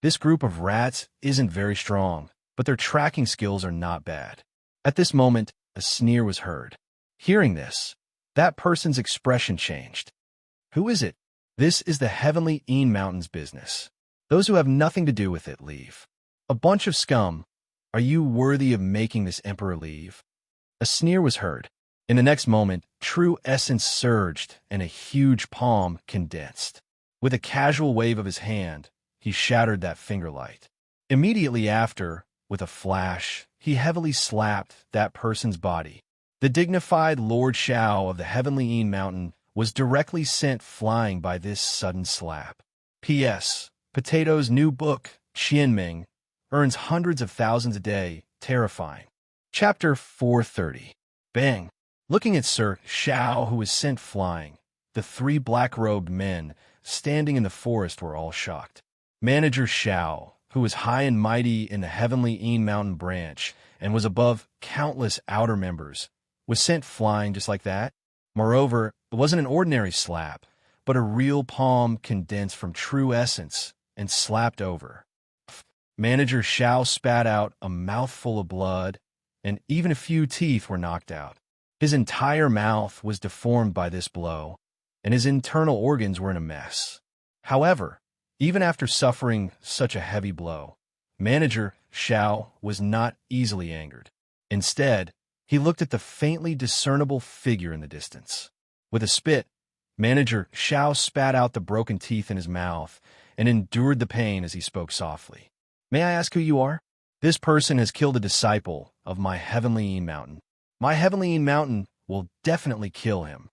This group of rats isn't very strong, but their tracking skills are not bad. At this moment, a sneer was heard. Hearing this, that person's expression changed. Who is it? This is the heavenly Een Mountain's business. Those who have nothing to do with it leave. A bunch of scum. Are you worthy of making this emperor leave? A sneer was heard. In the next moment, true essence surged and a huge palm condensed. With a casual wave of his hand, he shattered that finger light. Immediately after, with a flash, he heavily slapped that person's body. The dignified Lord Shao of the Heavenly Ean Mountain was directly sent flying by this sudden slap. P.S. Potato's new book, Qianming, earns hundreds of thousands a day. Terrifying. Chapter 430. Bang! Looking at Sir Shao, who was sent flying, the three black-robed men standing in the forest were all shocked. Manager Shao, who was high and mighty in the Heavenly Ean Mountain branch and was above countless outer members, was sent flying just like that. Moreover, it wasn't an ordinary slap, but a real palm condensed from true essence and slapped over. Manager Shao spat out a mouthful of blood, and even a few teeth were knocked out. His entire mouth was deformed by this blow, and his internal organs were in a mess. However, even after suffering such a heavy blow, Manager Shao was not easily angered. Instead, he looked at the faintly discernible figure in the distance. With a spit, Manager Shao spat out the broken teeth in his mouth and endured the pain as he spoke softly. "May I ask who you are? This person has killed a disciple of my Heavenly Ean Mountain. My Heavenly Ean Mountain will definitely kill him.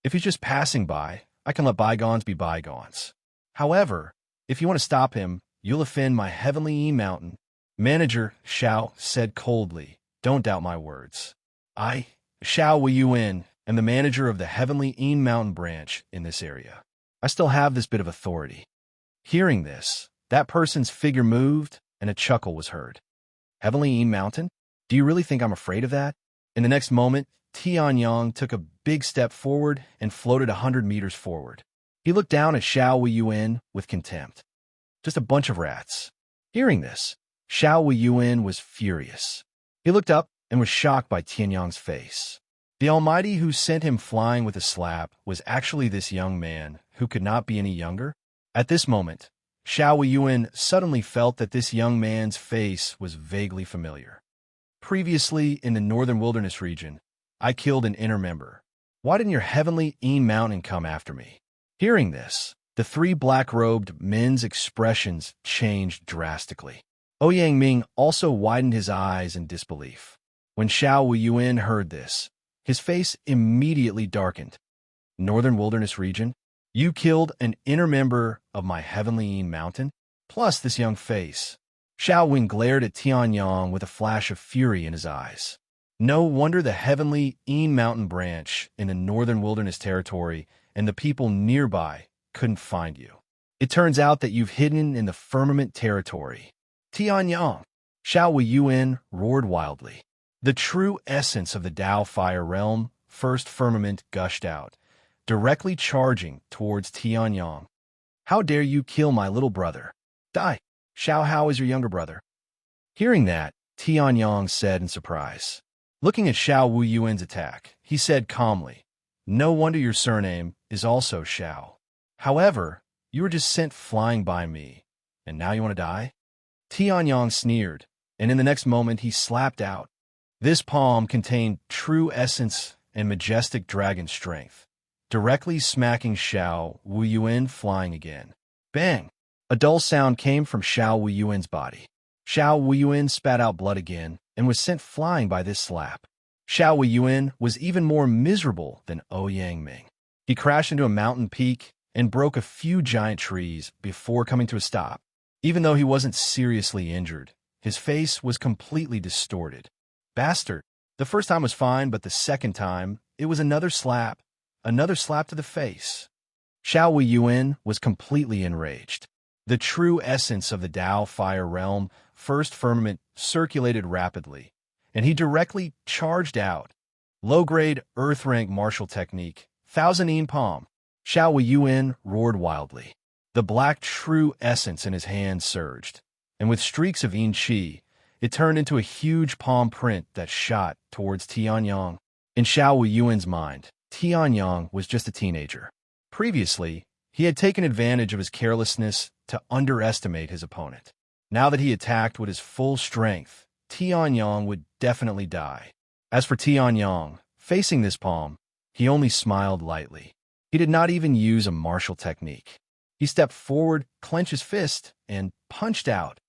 If he's just passing by, I can let bygones be bygones. However, if you want to stop him, you'll offend my Heavenly Ean Mountain." Manager Shao said coldly, "Don't doubt my words. I, Shao Weiyuan, am the manager of the Heavenly Ean Mountain branch in this area. I still have this bit of authority." Hearing this, that person's figure moved and a chuckle was heard. "Heavenly Ean Mountain? Do you really think I'm afraid of that?" In the next moment, Tianyang took a big step forward and floated 100 meters forward. He looked down at Shao Weiyuan with contempt. "Just a bunch of rats." Hearing this, Shao Weiyuan was furious. He looked up and was shocked by Tianyang's face. The Almighty who sent him flying with a slap was actually this young man who could not be any younger. At this moment, Shao Weiyuan suddenly felt that this young man's face was vaguely familiar. "Previously, in the northern wilderness region, I killed an inner member. Why didn't your Heavenly Ean Mountain come after me?" Hearing this, the three black-robed men's expressions changed drastically. Ouyang Ming also widened his eyes in disbelief. When Shao Weiyuan heard this, his face immediately darkened. "Northern wilderness region? You killed an inner member of my Heavenly Ean Mountain? Plus this young face." Shao Wen glared at Tianyang with a flash of fury in his eyes. "No wonder the Heavenly Ean Mountain branch in the northern wilderness territory and the people nearby couldn't find you. It turns out that you've hidden in the firmament territory." "Tianyang!" Shao Weiyuan roared wildly. The true essence of the Dao Fire Realm, first firmament, gushed out, directly charging towards Tianyang. "How dare you kill my little brother? Die! Shao Hao is your younger brother." Hearing that, Tianyang said in surprise. Looking at Shao Weiyuan's attack, he said calmly, "No wonder your surname is also Shao. However, you were just sent flying by me, and now you want to die?" Tianyang sneered, and in the next moment he slapped out. This palm contained true essence and majestic dragon strength, directly smacking Shao Weiyuan flying again. Bang! A dull sound came from Shao Weiyuan's body. Shao Weiyuan spat out blood again and was sent flying by this slap. Shao Weiyuan was even more miserable than Ouyang Ming. He crashed into a mountain peak and broke a few giant trees before coming to a stop. Even though he wasn't seriously injured, his face was completely distorted. "Bastard! The first time was fine, but the second time, it was another slap to the face." Shao Weiyuan was completely enraged. The true essence of the Dao Fire Realm, first firmament, circulated rapidly, and he directly charged out. Low-grade, earth-rank martial technique, 1,000 Ean Palm. Shao Weiyuan roared wildly. The black true essence in his hand surged, and with streaks of Ean Qi, it turned into a huge palm print that shot towards Tianyang. In Shao Weiyuan's mind, Tianyang was just a teenager. Previously, he had taken advantage of his carelessness to underestimate his opponent. Now that he attacked with his full strength, Tianyang would definitely die. As for Tianyang, facing this palm, he only smiled lightly. He did not even use a martial technique. He stepped forward, clenched his fist, and punched out.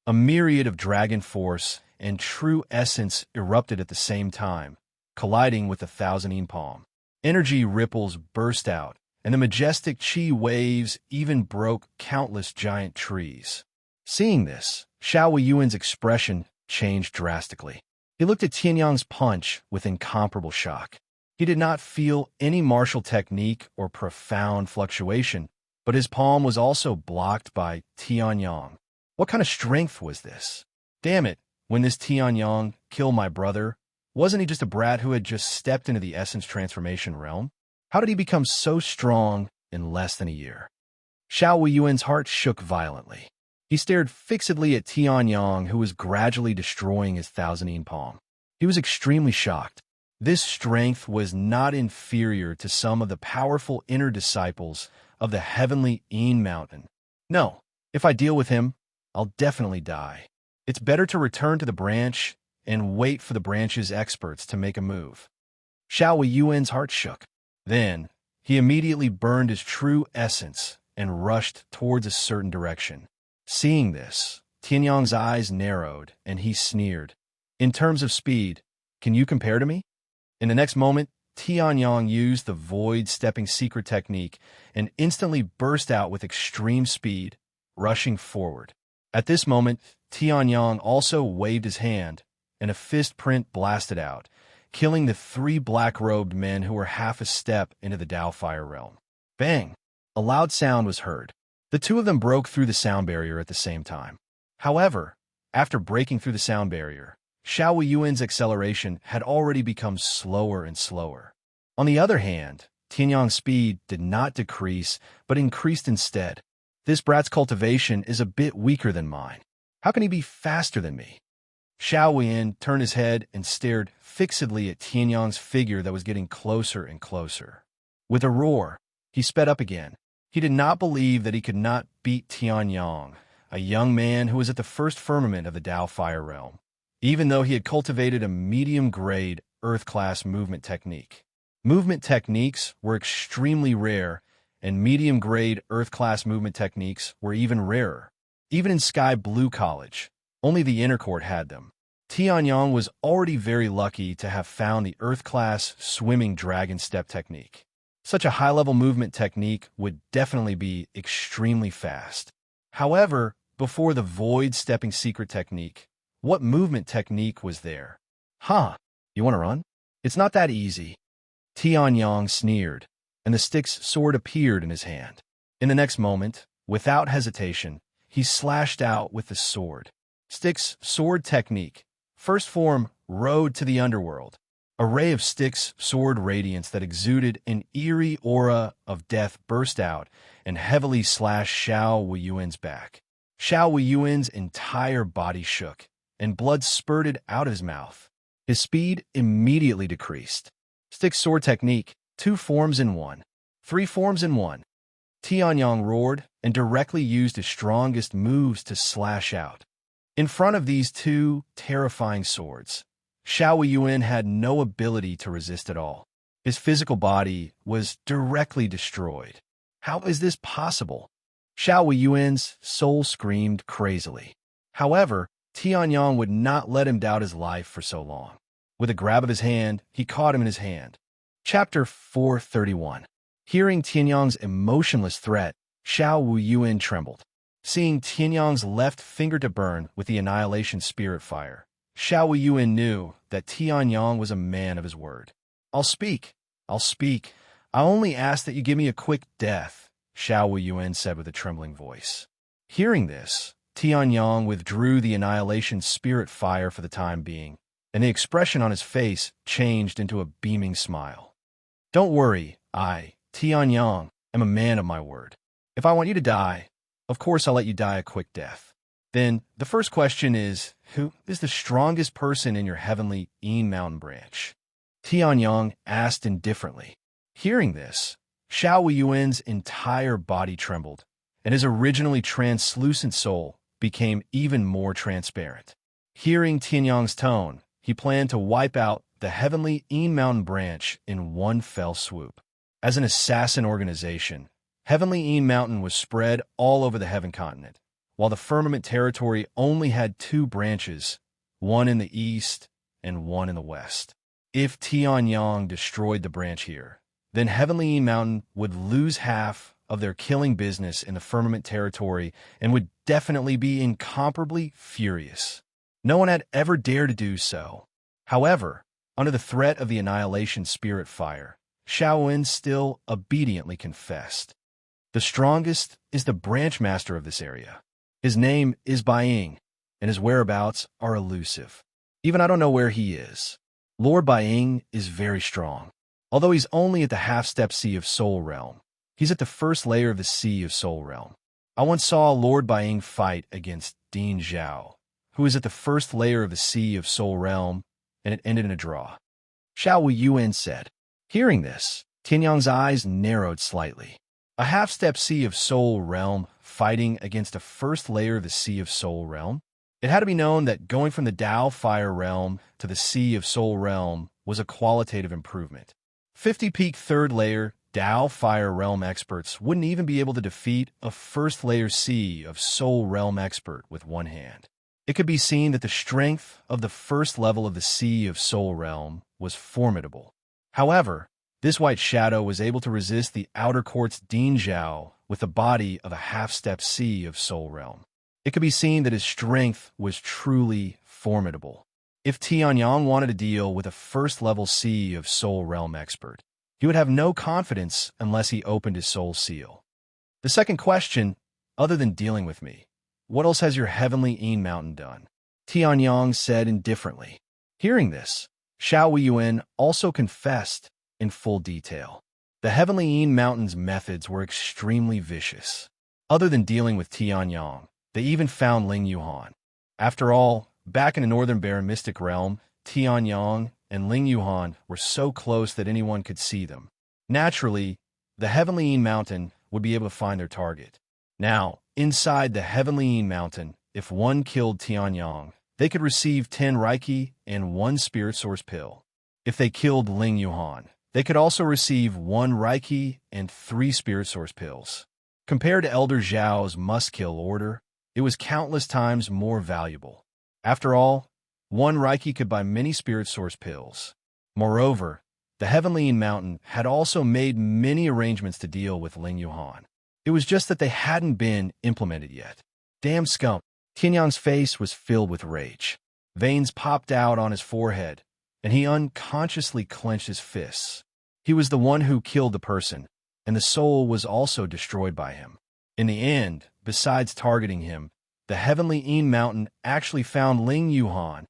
A myriad of dragon force and true essence erupted at the same time, colliding with the thousand palm. Energy ripples burst out, and the majestic chi waves even broke countless giant trees. Seeing this, Xiao Weiyuan's expression changed drastically. He looked at Tianyang's punch with incomparable shock. He did not feel any martial technique or profound fluctuation, but his palm was also blocked by Tianyang. What kind of strength was this? Damn it, when this Tianyang killed my brother, wasn't he just a brat who had just stepped into the essence transformation realm? How did he become so strong in less than a year? Xiao Weiyuan's heart shook violently. He stared fixedly at Tianyang, who was gradually destroying his thousand palm. He was extremely shocked. This strength was not inferior to some of the powerful inner disciples of the heavenly Yin Mountain. No, if I deal with him, I'll definitely die. It's better to return to the branch and wait for the branch's experts to make a move. Xiao Weiyuan's heart shook. Then, he immediately burned his true essence and rushed towards a certain direction. Seeing this, Tianyang's eyes narrowed, and he sneered. In terms of speed, can you compare to me? In the next moment, Tianyang used the void-stepping secret technique and instantly burst out with extreme speed, rushing forward. At this moment, Tianyang also waved his hand, and a fist print blasted out, killing the three black-robed men who were half a step into the Dao Fire realm. Bang! A loud sound was heard. The two of them broke through the sound barrier at the same time. However, after breaking through the sound barrier, Xiao Weiyuan's acceleration had already become slower and slower. On the other hand, Tianyang's speed did not decrease, but increased instead. This brat's cultivation is a bit weaker than mine. How can he be faster than me? Xiao Weiyan turned his head and stared fixedly at Tianyang's figure that was getting closer and closer. With a roar, he sped up again. He did not believe that he could not beat Tianyang, a young man who was at the first firmament of the Dao Fire realm, even though he had cultivated a medium-grade Earth-class movement technique. Movement techniques were extremely rare, and medium-grade Earth-class movement techniques were even rarer. Even in Sky Blue College, only the inner court had them. Tianyang was already very lucky to have found the Earth-class swimming dragon step technique. Such a high-level movement technique would definitely be extremely fast. However, before the void-stepping secret technique, what movement technique was there? Huh, you want to run? It's not that easy. Tianyang sneered, and the stick's sword appeared in his hand. In the next moment, without hesitation, he slashed out with the sword. Stick's sword technique, first form, Road to the Underworld. A ray of Stick's sword radiance that exuded an eerie aura of death burst out and heavily slashed Xiao Weiyuan's back. Xiao Weiyuan's entire body shook, and blood spurted out of his mouth. His speed immediately decreased. Stick's sword technique, 2 forms in 1. 3 forms in 1. Tianyang roared and directly used his strongest moves to slash out. In front of these two terrifying swords, Xiao Weiyuan had no ability to resist at all. His physical body was directly destroyed. How is this possible? Xiao Weiyuan's soul screamed crazily. However, Tianyang would not let him doubt his life for so long. With a grab of his hand, he caught him in his hand. Chapter 431. Hearing Tianyang's emotionless threat, Xiao Weiyuan trembled. Seeing Tianyang's left finger to burn with the annihilation spirit fire, Xiao Weiyuan knew that Tianyang was a man of his word. I'll speak. I only ask that you give me a quick death, Xiao Weiyuan said with a trembling voice. Hearing this, Tianyang withdrew the annihilation spirit fire for the time being, and the expression on his face changed into a beaming smile. Don't worry, I, Tianyang, am a man of my word. If I want you to die, of course I'll let you die a quick death. Then, the first question is, who is the strongest person in your heavenly Yin Mountain branch? Tianyang asked indifferently. Hearing this, Xiao Weiyuan's entire body trembled, and his originally translucent soul became even more transparent. Hearing Tianyang's tone, he planned to wipe out the heavenly Yin Mountain branch in one fell swoop. As an assassin organization, Heavenly Yin Mountain was spread all over the Heaven Continent, while the Firmament Territory only had 2 branches, one in the east and one in the west. If Tianyang destroyed the branch here, then Heavenly Yin Mountain would lose half of their killing business in the firmament territory and would definitely be incomparably furious. No one had ever dared to do so. However, under the threat of the annihilation spirit fire, Shaowen still obediently confessed. The strongest is the branch master of this area. His name is Baiying, and his whereabouts are elusive. Even I don't know where he is. Lord Baiying is very strong. Although he's only at the half-step Sea of Soul Realm, he's at the first layer of the Sea of Soul Realm. I once saw Lord Baiying fight against Ding Zhao, who is at the first layer of the Sea of Soul Realm, and it ended in a draw. Xiao Weiyuan said. Hearing this, Tianyang's eyes narrowed slightly. A half-step Sea of Soul Realm fighting against a first layer of the Sea of Soul Realm? It had to be known that going from the Dao Fire Realm to the Sea of Soul Realm was a qualitative improvement. 50-peak third layer Dao Fire Realm experts wouldn't even be able to defeat a first layer Sea of Soul Realm expert with one hand. It could be seen that the strength of the first level of the Sea of Soul Realm was formidable. However, this white shadow was able to resist the outer court's Ding Zhao with the body of a half-step Sea of Soul Realm. It could be seen that his strength was truly formidable. If Tianyang wanted to deal with a first-level Sea of Soul Realm expert, he would have no confidence unless he opened his soul seal. The second question, other than dealing with me, what else has your Heavenly Yin Mountain done? Tianyang said indifferently. Hearing this, Xiao Weiyuan also confessed in full detail. The Heavenly Yin Mountain's methods were extremely vicious. Other than dealing with Tianyang, they even found Ling Yuhan. After all, back in the Northern Barren Mystic Realm, Tianyang and Ling Yuhan were so close that anyone could see them. Naturally, the Heavenly Yin Mountain would be able to find their target. Now, inside the Heavenly Yin Mountain, if one killed Tianyang, they could receive 10 Reiki and 1 Spirit Source Pill. If they killed Ling Yuhan, they could also receive 1 Reiki and 3 Spirit Source Pills. Compared to Elder Zhao's must-kill order, it was countless times more valuable. After all, 1 Reiki could buy many Spirit Source Pills. Moreover, the Heavenly Yin Mountain had also made many arrangements to deal with Ling Yuhan. It was just that they hadn't been implemented yet. Damn scum. Tianyang's face was filled with rage. Veins popped out on his forehead, and he unconsciously clenched his fists. He was the one who killed the person, and the soul was also destroyed by him. In the end, besides targeting him, the Heavenly Yin Mountain actually found Ling Yuhan.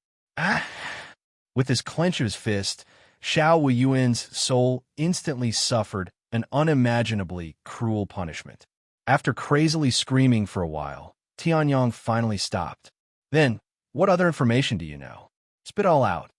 With his clench of his fist, Xiao Weiyuan's soul instantly suffered an unimaginably cruel punishment. After crazily screaming for a while, Tianyang finally stopped. Then, what other information do you know? Spit all out.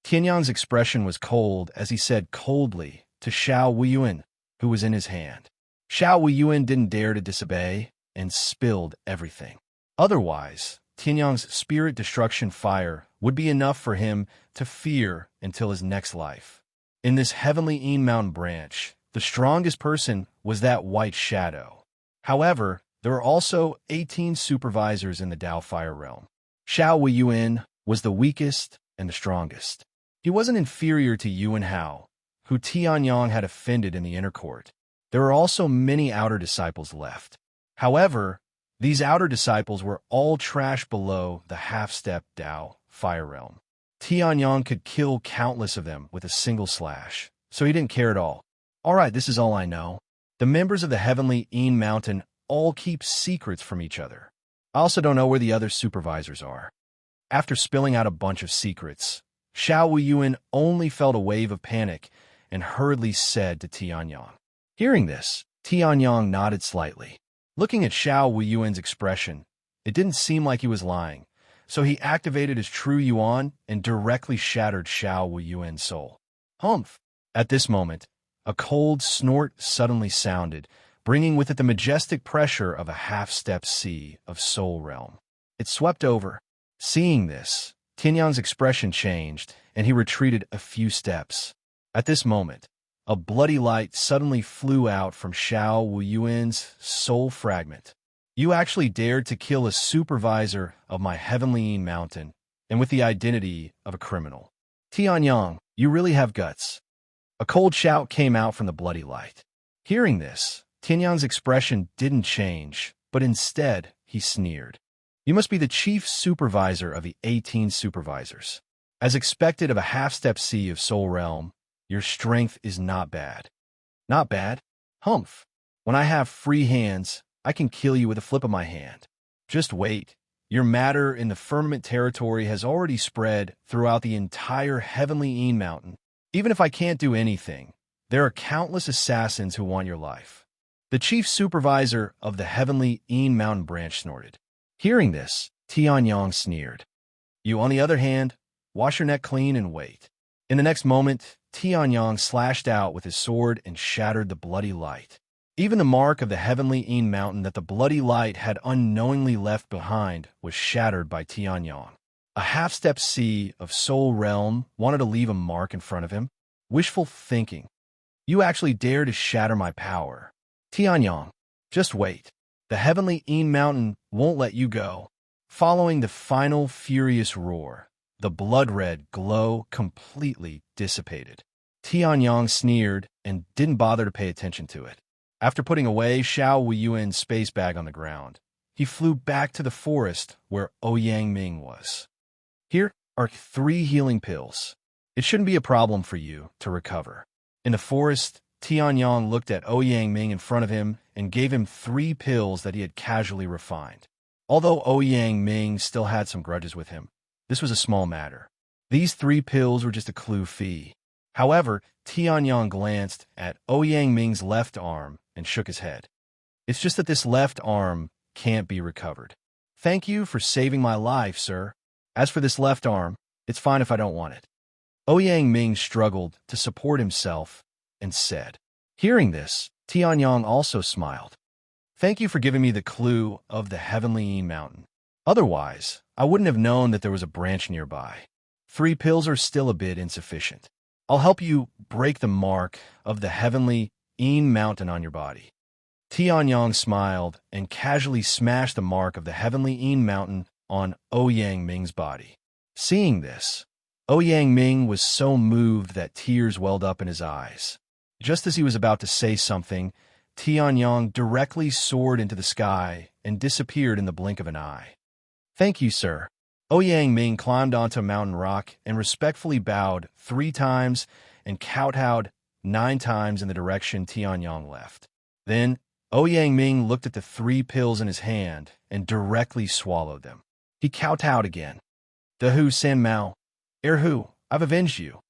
Tianyang's expression was cold as he said coldly to Xiao Weiyuan, who was in his hand. Xiao Weiyuan didn't dare to disobey and spilled everything. Otherwise, Tianyang's spirit destruction fire would be enough for him to fear until his next life. In this Heavenly Yin Mountain branch, the strongest person was that white shadow. However, there were also 18 supervisors in the Dao Fire Realm. Xiao Weiyuan was the weakest and the strongest. He wasn't inferior to Yuan Hao, who Tianyang had offended in the inner court. There were also many outer disciples left. However, these outer disciples were all trash below the half-step Dao Fire Realm. Tianyang could kill countless of them with a single slash, so he didn't care at all. All right, this is all I know. The members of the Heavenly Yin Mountain all keep secrets from each other. I also don't know where the other supervisors are. After spilling out a bunch of secrets, Xiao Weiyuan only felt a wave of panic and hurriedly said to Tianyang. Hearing this, Tianyang nodded slightly. Looking at Xiao Weiyuan's expression, it didn't seem like he was lying, so he activated his true yuan and directly shattered Xiao Weiyuan's soul. Humph! At this moment, a cold snort suddenly sounded, bringing with it the majestic pressure of a half-step sea of Soul Realm. It swept over. Seeing this, Tianyang's expression changed, and he retreated a few steps. At this moment, a bloody light suddenly flew out from Xiao Weiyuan's soul fragment. You actually dared to kill a supervisor of my Heavenly Yin Mountain, and with the identity of a criminal. Tianyang, You really have guts." A cold shout came out from the bloody light. Hearing this, Tianyang's expression didn't change, but instead, he sneered. "You must be the chief supervisor of the 18 supervisors. As expected of a half-step sea of Soul Realm, your strength is not bad." "Not bad? Humph. When I have free hands, I can kill you with a flip of my hand. Just wait. Your matter in the firmament territory has already spread throughout the entire heavenly Een Mountain. Even if I can't do anything, there are countless assassins who want your life." The chief supervisor of the heavenly Een Mountain branch snorted. Hearing this, Tianyang sneered. "You, on the other hand, wash your neck clean and wait." In the next moment, Tianyang slashed out with his sword and shattered the bloody light. Even the mark of the heavenly Een Mountain that the bloody light had unknowingly left behind was shattered by Tianyang. A half-step sea of Soul Realm wanted to leave a mark in front of him. Wishful thinking. "You actually dare to shatter my power. Tianyang, just wait. The heavenly Een Mountain won't let you go." Following the final furious roar, the blood-red glow completely dissipated. Tianyang sneered and didn't bother to pay attention to it. After putting away Xiao Weiyuan's space bag on the ground, he flew back to the forest where Ouyang Ming was. "Here are 3 healing pills. It shouldn't be a problem for you to recover." In the forest, Tianyang looked at Ouyang Ming in front of him and gave him 3 pills that he had casually refined. Although Ouyang Ming still had some grudges with him, this was a small matter. These 3 pills were just a clue fee. However, Tianyang glanced at Ouyang Ming's left arm and shook his head. "It's just that this left arm can't be recovered. Thank you for saving my life, sir. As for this left arm, it's fine if I don't want it." Ouyang Ming struggled to support himself and said. Hearing this, Tianyang also smiled. "Thank you for giving me the clue of the heavenly Een Mountain. Otherwise, I wouldn't have known that there was a branch nearby. 3 pills are still a bit insufficient. I'll help you break the mark of the heavenly Een Mountain on your body." Tianyang smiled and casually smashed the mark of the heavenly Een Mountain on Ouyang Ming's body. Seeing this, Ouyang Ming was so moved that tears welled up in his eyes. Just as he was about to say something, Tianyang directly soared into the sky and disappeared in the blink of an eye. "Thank you, sir." Ouyang Ming climbed onto a mountain rock and respectfully bowed 3 times and kowtowed 9 times in the direction Tianyang left. Then, Ouyang Ming looked at the 3 pills in his hand and directly swallowed them. He kowtowed again. "Dehu San Mao, Erhu, I've avenged you."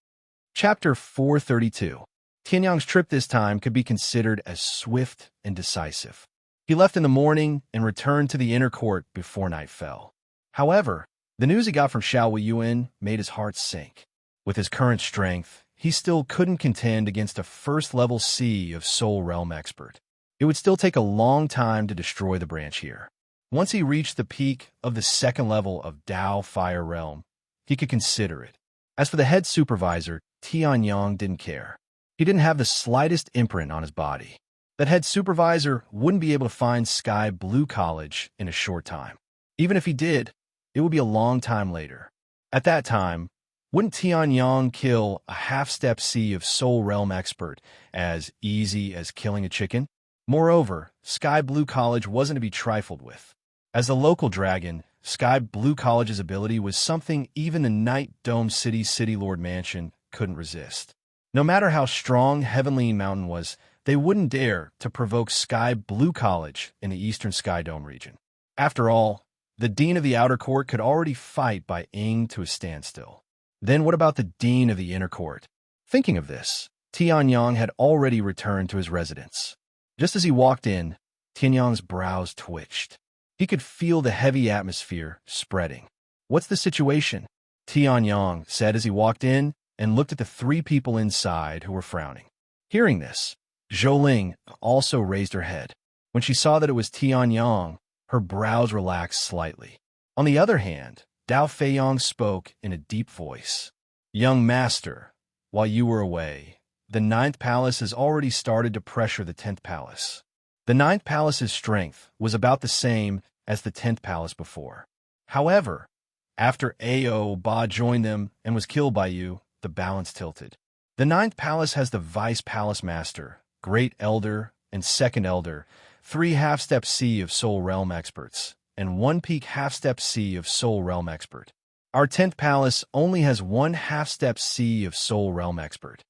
Chapter 432. Tianyang's trip this time could be considered as swift and decisive. He left in the morning and returned to the inner court before night fell. However, the news he got from Xiao Weiyuan made his heart sink. With his current strength, he still couldn't contend against a first-level sea of Soul Realm expert. It would still take a long time to destroy the branch here. Once he reached the peak of the 2nd level of Dao Fire Realm, he could consider it. As for the head supervisor, Tianyang didn't care. He didn't have the slightest imprint on his body. That head supervisor wouldn't be able to find Sky Blue College in a short time. Even if he did, it would be a long time later. At that time, wouldn't Tianyang kill a half-step sea of Soul Realm expert as easy as killing a chicken? Moreover, Sky Blue College wasn't to be trifled with. As the local dragon, Sky Blue College's ability was something even the Night Dome City's City Lord Mansion couldn't resist. No matter how strong Heavenly Mountain was, they wouldn't dare to provoke Sky Blue College in the Eastern Sky Dome region. After all, the Dean of the Outer Court could already fight by Ing to a standstill. Then what about the Dean of the Inner Court? Thinking of this, Tianyang had already returned to his residence. Just as he walked in, Tianyang's brows twitched. He could feel the heavy atmosphere spreading. "What's the situation?" Tianyang said as he walked in and looked at the 3 people inside who were frowning. Hearing this, Zhou also raised her head. When she saw that it was Tianyang, her brows relaxed slightly. On the other hand, Dao Feiyang spoke in a deep voice. "Young master, while you were away, the 9th Palace has already started to pressure the 10th Palace. The 9th Palace's strength was about the same as the 10th Palace before. However, after Ao Ba joined them and was killed by you, the balance tilted. The ninth palace has the vice palace master, great elder, and second elder, 3 half-step C of soul realm experts, and 1 peak half-step C of soul realm expert. Our 10th palace only has 1 half-step C of soul realm expert.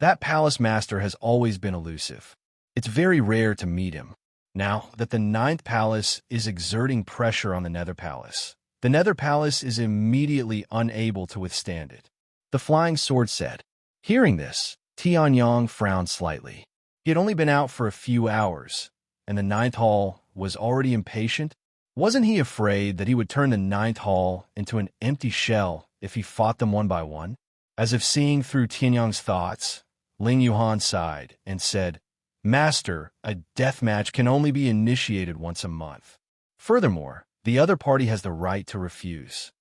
That palace master has always been elusive. It's very rare to meet him. Now that the ninth palace is exerting pressure on the nether palace, the nether palace is immediately unable to withstand it. The flying sword said. Hearing this, Tianyong frowned slightly. He had only been out for a few hours, and the ninth hall was already impatient. Wasn't he afraid that he would turn the ninth hall into an empty shell if he fought them one by one? As if seeing through Tianyong's thoughts, Ling Yuhan sighed and said, Master, a death match can only be initiated once a month. Furthermore, the other party has the right to refuse.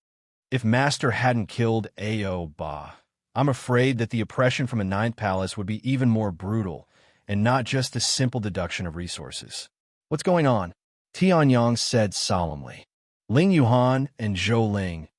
If Master hadn't killed Ao Ba, I'm afraid that the oppression from the ninth palace would be even more brutal, and not just a simple deduction of resources. What's going on? Tianyong said solemnly. Ling Yuhan and Zhou Ling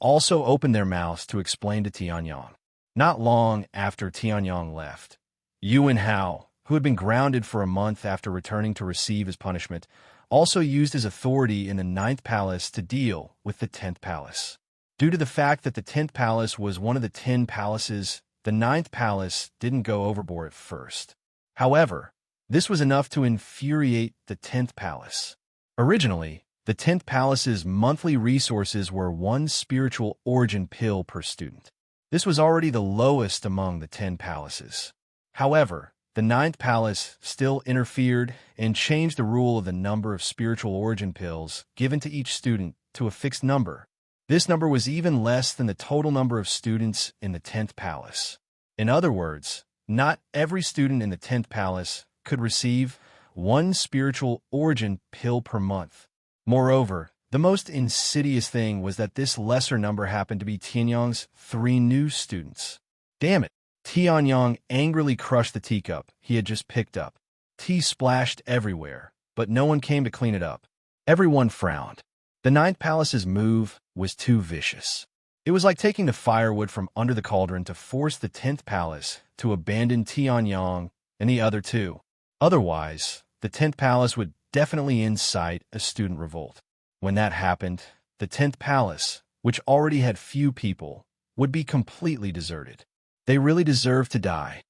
also opened their mouths to explain to Tianyong. Not long after Tianyong left, Yuan Hao, who had been grounded for a month after returning to receive his punishment, also used his authority in the ninth palace to deal with the 10th palace. Due to the fact that the 10th palace was one of the 10 palaces, the ninth palace didn't go overboard at first. However, this was enough to infuriate the 10th palace. Originally, the 10th palace's monthly resources were 1 spiritual origin pill per student. This was already the lowest among the 10 palaces. However, the ninth palace still interfered and changed the rule of the number of spiritual origin pills given to each student to a fixed number. This number was even less than the total number of students in the 10th palace. In other words, not every student in the 10th palace could receive 1 spiritual origin pill per month. Moreover, the most insidious thing was that this lesser number happened to be Tianyong's 3 new students. Damn it! Tianyong angrily crushed the teacup he had just picked up. Tea splashed everywhere, but no one came to clean it up. Everyone frowned. The ninth palace's move was too vicious. It was like taking the firewood from under the cauldron to force the 10th palace to abandon Tianyong and the other 2. Otherwise, the 10th palace would definitely incite a student revolt. When that happened, the 10th palace, which already had few people, would be completely deserted. They really deserve to die.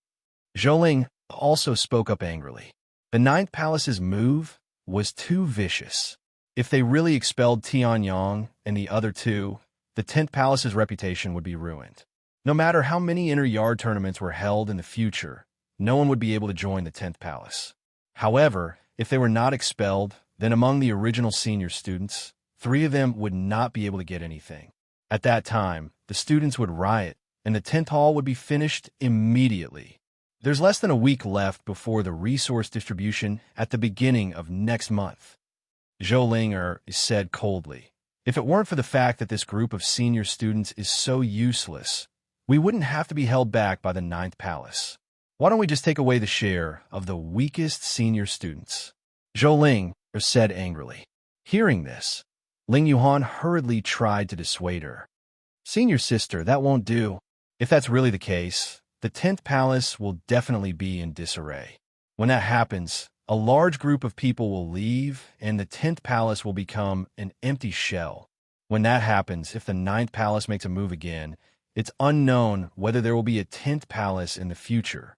Zhou also spoke up angrily. The ninth palace's move was too vicious. If they really expelled Tianyong and the other 2, the 10th palace's reputation would be ruined. No matter how many inter-yard tournaments were held in the future, no one would be able to join the 10th palace. However, if they were not expelled, then among the original senior students, 3 of them would not be able to get anything. At that time, the students would riot, and the 10th hall would be finished immediately. There's less than a week left before the resource distribution at the beginning of next month. Zhou Ling said coldly. If it weren't for the fact that this group of senior students is so useless, we wouldn't have to be held back by the ninth palace. Why don't we just take away the share of the weakest senior students? Zhou Ling said angrily. Hearing this, Ling Yuhan hurriedly tried to dissuade her. Senior sister, that won't do. If that's really the case, the 10th palace will definitely be in disarray. When that happens, a large group of people will leave, and the 10th palace will become an empty shell. When that happens, if the 9th palace makes a move again, it's unknown whether there will be a 10th palace in the future.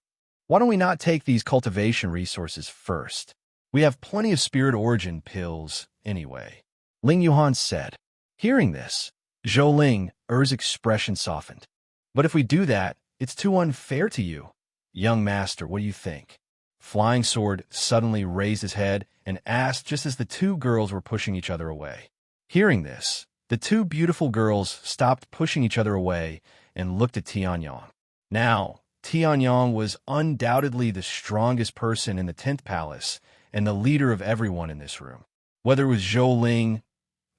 Why don't we not take these cultivation resources first? We have plenty of spirit origin pills anyway. Ling Yuhan said. Hearing this, Zhou Ling's expression softened. But if we do that, it's too unfair to you. Young master, what do you think? Flying Sword suddenly raised his head and asked just as the 2 girls were pushing each other away. Hearing this, the 2 beautiful girls stopped pushing each other away and looked at Tianyong. Now, Tianyong was undoubtedly the strongest person in the 10th palace and the leader of everyone in this room. Whether it was Zhou Ling,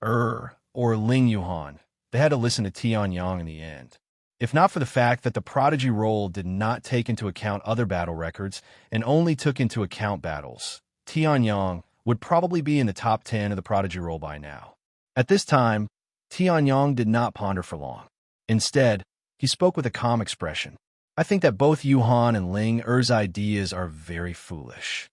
or Ling Yuhan, they had to listen to Tianyong in the end. If not for the fact that the prodigy roll did not take into account other battle records and only took into account battles, Tianyong would probably be in the top 10 of the prodigy roll by now. At this time, Tianyong did not ponder for long. Instead, He spoke with a calm expression. I think that both Yuhan and Ling Er's ideas are very foolish.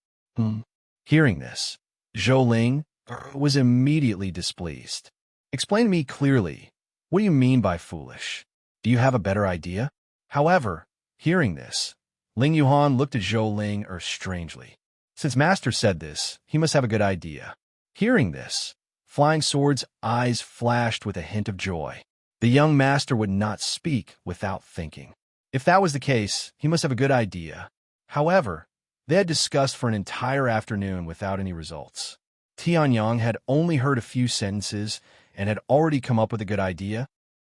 Hearing this, Zhou Ling was immediately displeased. Explain to me clearly, what do you mean by foolish? Do you have a better idea? However, hearing this, Ling Yuhan looked at Zhou Ling strangely. Since Master said this, he must have a good idea. Hearing this, Flying Sword's eyes flashed with a hint of joy. The young master would not speak without thinking. If that was the case, he must have a good idea. However, they had discussed for an entire afternoon without any results. Tianyang had only heard a few sentences and had already come up with a good idea.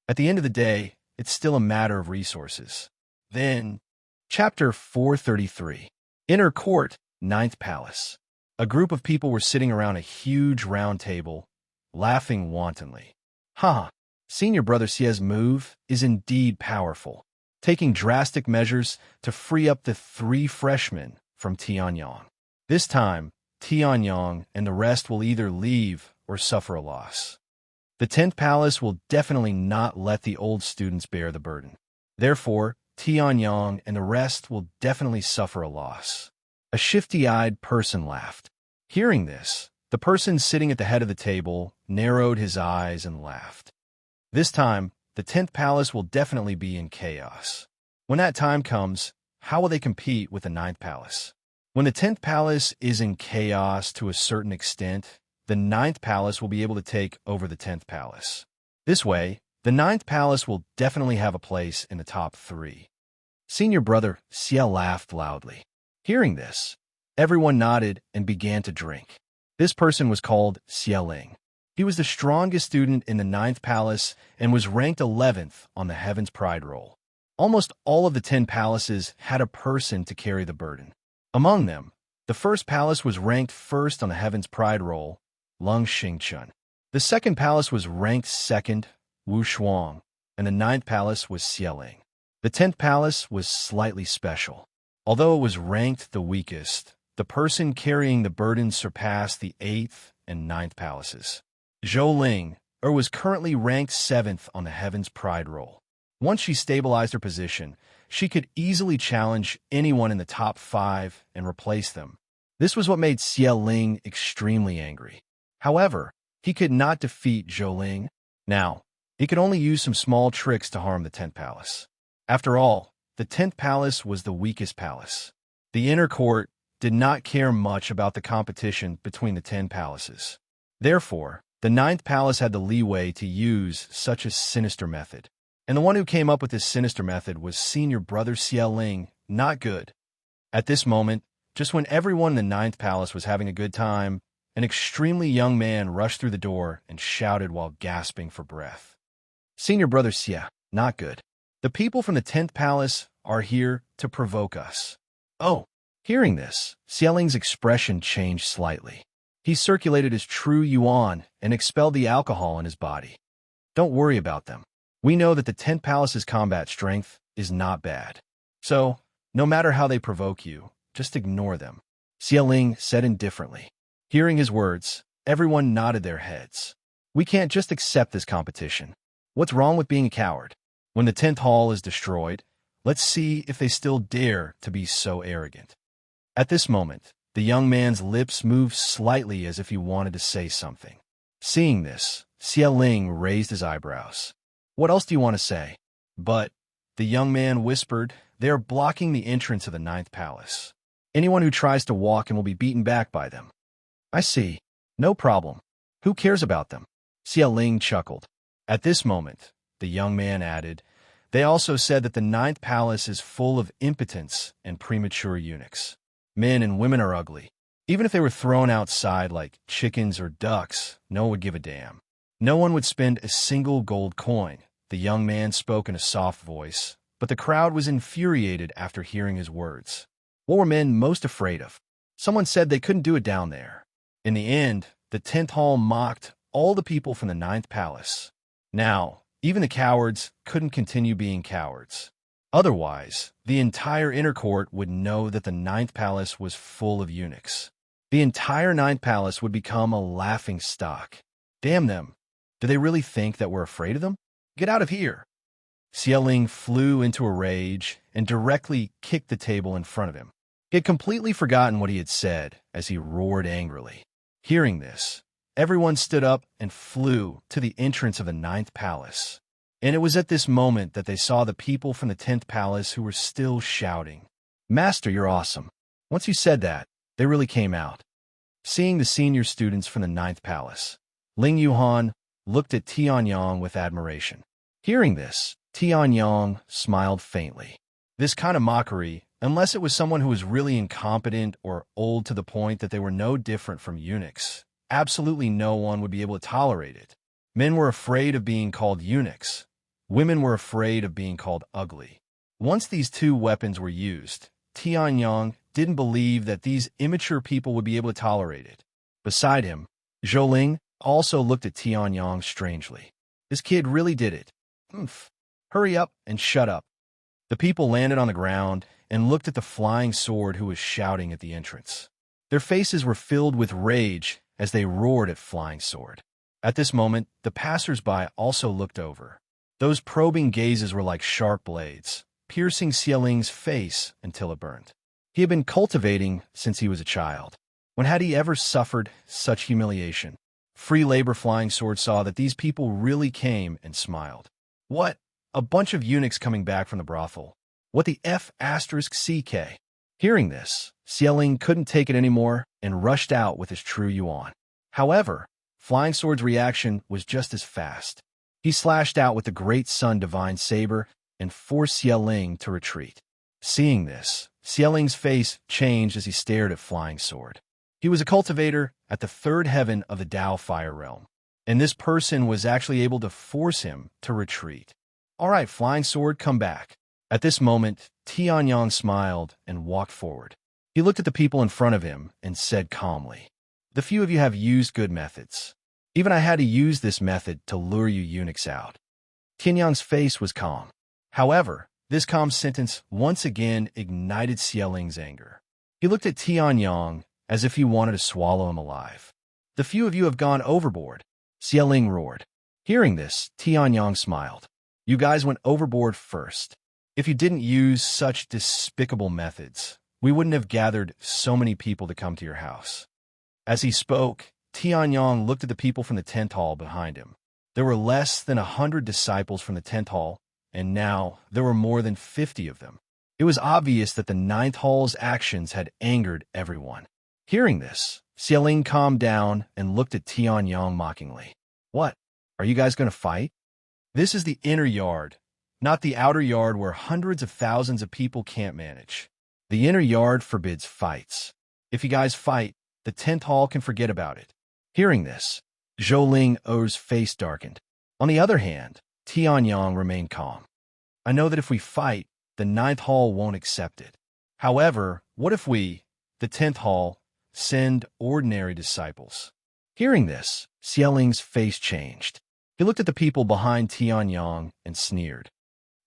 At the end of the day, it's still a matter of resources. Then, Chapter 433. Inner Court, Ninth Palace. A group of people were sitting around a huge round table, laughing wantonly. Senior Brother Xie's move is indeed powerful, taking drastic measures to free up the 3 freshmen from Tianyang. This time, Tianyang and the rest will either leave or suffer a loss. The 10th Palace will definitely not let the old students bear the burden. Therefore, Tianyang and the rest will definitely suffer a loss. A shifty-eyed person laughed. Hearing this, the person sitting at the head of the table narrowed his eyes and laughed. This time, the 10th Palace will definitely be in chaos. When that time comes, how will they compete with the 9th Palace? When the 10th Palace is in chaos to a certain extent, the 9th Palace will be able to take over the 10th Palace. This way, the 9th Palace will definitely have a place in the top 3. Senior Brother Xie laughed loudly. Hearing this, everyone nodded and began to drink. This person was called Xie Ling. He was the strongest student in the 9th Palace and was ranked 11th on the Heaven's Pride roll. Almost all of the 10 palaces had a person to carry the burden. Among them, the first palace was ranked first on the Heaven's Pride roll, Lung Xingchun. The second palace was ranked second, Wu Shuang, and the 9th palace was Xie Ling. The 10th palace was slightly special. Although it was ranked the weakest, the person carrying the burden surpassed the 8th and 9th palaces. Zhou Ling was currently ranked 7th on the Heaven's Pride roll. Once she stabilized her position, she could easily challenge anyone in the top 5 and replace them. This was what made Xie Ling extremely angry. However, he could not defeat Zhou Ling. Now, he could only use some small tricks to harm the 10th palace. After all, the 10th palace was the weakest palace. The inner court did not care much about the competition between the 10 palaces. Therefore, the 9th palace had the leeway to use such a sinister method. And the one who came up with this sinister method was Senior Brother Xie Ling, not good. At this moment, just when everyone in the 9th palace was having a good time, an extremely young man rushed through the door and shouted while gasping for breath. Senior Brother Xie, not good. The people from the 10th palace are here to provoke us. Oh, hearing this, Xie Ling's expression changed slightly. He circulated his true yuan and expelled the alcohol in his body. Don't worry about them. We know that the 10th palace's combat strength is not bad. So, no matter how they provoke you, just ignore them. Xie Ling said indifferently. Hearing his words, everyone nodded their heads. We can't just accept this competition. What's wrong with being a coward? When the 10th hall is destroyed, let's see if they still dare to be so arrogant. At this moment, the young man's lips moved slightly as if he wanted to say something. Seeing this, Xie Ling raised his eyebrows. What else do you want to say? But, the young man whispered, they are blocking the entrance of the 9th palace. Anyone who tries to walk in will be beaten back by them. I see. No problem. Who cares about them? Xie Ling chuckled. At this moment, the young man added, they also said that the 9th palace is full of impotence and premature eunuchs. Men and women are ugly. Even if they were thrown outside like chickens or ducks, no one would give a damn. No one would spend a single gold coin. The young man spoke in a soft voice, but the crowd was infuriated after hearing his words. What were men most afraid of? Someone said they couldn't do it down there. In the end, the 10th hall mocked all the people from the 9th palace. Now, even the cowards couldn't continue being cowards. Otherwise, the entire inner court would know that the 9th palace was full of eunuchs. The entire 9th palace would become a laughing stock. Damn them. Do they really think that we're afraid of them? Get out of here. Ling flew into a rage and directly kicked the table in front of him. He had completely forgotten what he had said as he roared angrily. Hearing this, everyone stood up and flew to the entrance of the 9th palace. And it was at this moment that they saw the people from the 10th palace who were still shouting, "Master, you're awesome." Once you said that, they really came out. Seeing the senior students from the 9th palace, Ling Yuhan looked at Tianyang with admiration. Hearing this, Tianyang smiled faintly. This kind of mockery, unless it was someone who was really incompetent or old to the point that they were no different from eunuchs, absolutely no one would be able to tolerate it. Men were afraid of being called eunuchs. Women were afraid of being called ugly. Once these two weapons were used, Tianyang didn't believe that these immature people would be able to tolerate it. Beside him, Zhou also looked at Tianyang strangely. This kid really did it. Humph. Hurry up and shut up. The people landed on the ground and looked at the flying sword who was shouting at the entrance. Their faces were filled with rage as they roared at Flying Sword. At this moment, the passers-by also looked over. Those probing gazes were like sharp blades, piercing Xieling's face until it burned. He had been cultivating since he was a child. When had he ever suffered such humiliation? Free Labor Flying Sword saw that these people really came and smiled. What? A bunch of eunuchs coming back from the brothel. What the F***CK? Hearing this, Xieling couldn't take it anymore and rushed out with his true yuan. However, Flying Sword's reaction was just as fast. He slashed out with the Great Sun Divine Saber and forced Xieling to retreat. Seeing this, Xieling's face changed as he stared at Flying Sword. He was a cultivator at the 3rd heaven of the Dao Fire Realm, and this person was actually able to force him to retreat. All right, Flying Sword, come back. At this moment, Tianyang smiled and walked forward. He looked at the people in front of him and said calmly, "The few of you have used good methods. Even I had to use this method to lure you eunuchs out." Tianyang's face was calm. However, this calm sentence once again ignited Xieling's anger. He looked at Tianyang as if he wanted to swallow him alive. "The few of you have gone overboard," Xieling roared. Hearing this, Tianyang smiled. "You guys went overboard first. If you didn't use such despicable methods, we wouldn't have gathered so many people to come to your house." As he spoke, Tianyang looked at the people from the 10th hall behind him. There were less than 100 disciples from the 10th hall, and now there were more than 50 of them. It was obvious that the 9th hall's actions had angered everyone. Hearing this, Xieling calmed down and looked at Tianyang mockingly. "What? Are you guys going to fight? This is the inner yard, not the outer yard where hundreds of thousands of people can't manage. The inner yard forbids fights. If you guys fight, the 10th hall can forget about it." Hearing this, Zhou O's face darkened. On the other hand, Tianyang remained calm. "I know that if we fight, the 9th hall won't accept it. However, what if we, the 10th hall, send ordinary disciples?" Hearing this, Xieling's face changed. He looked at the people behind Tianyang and sneered.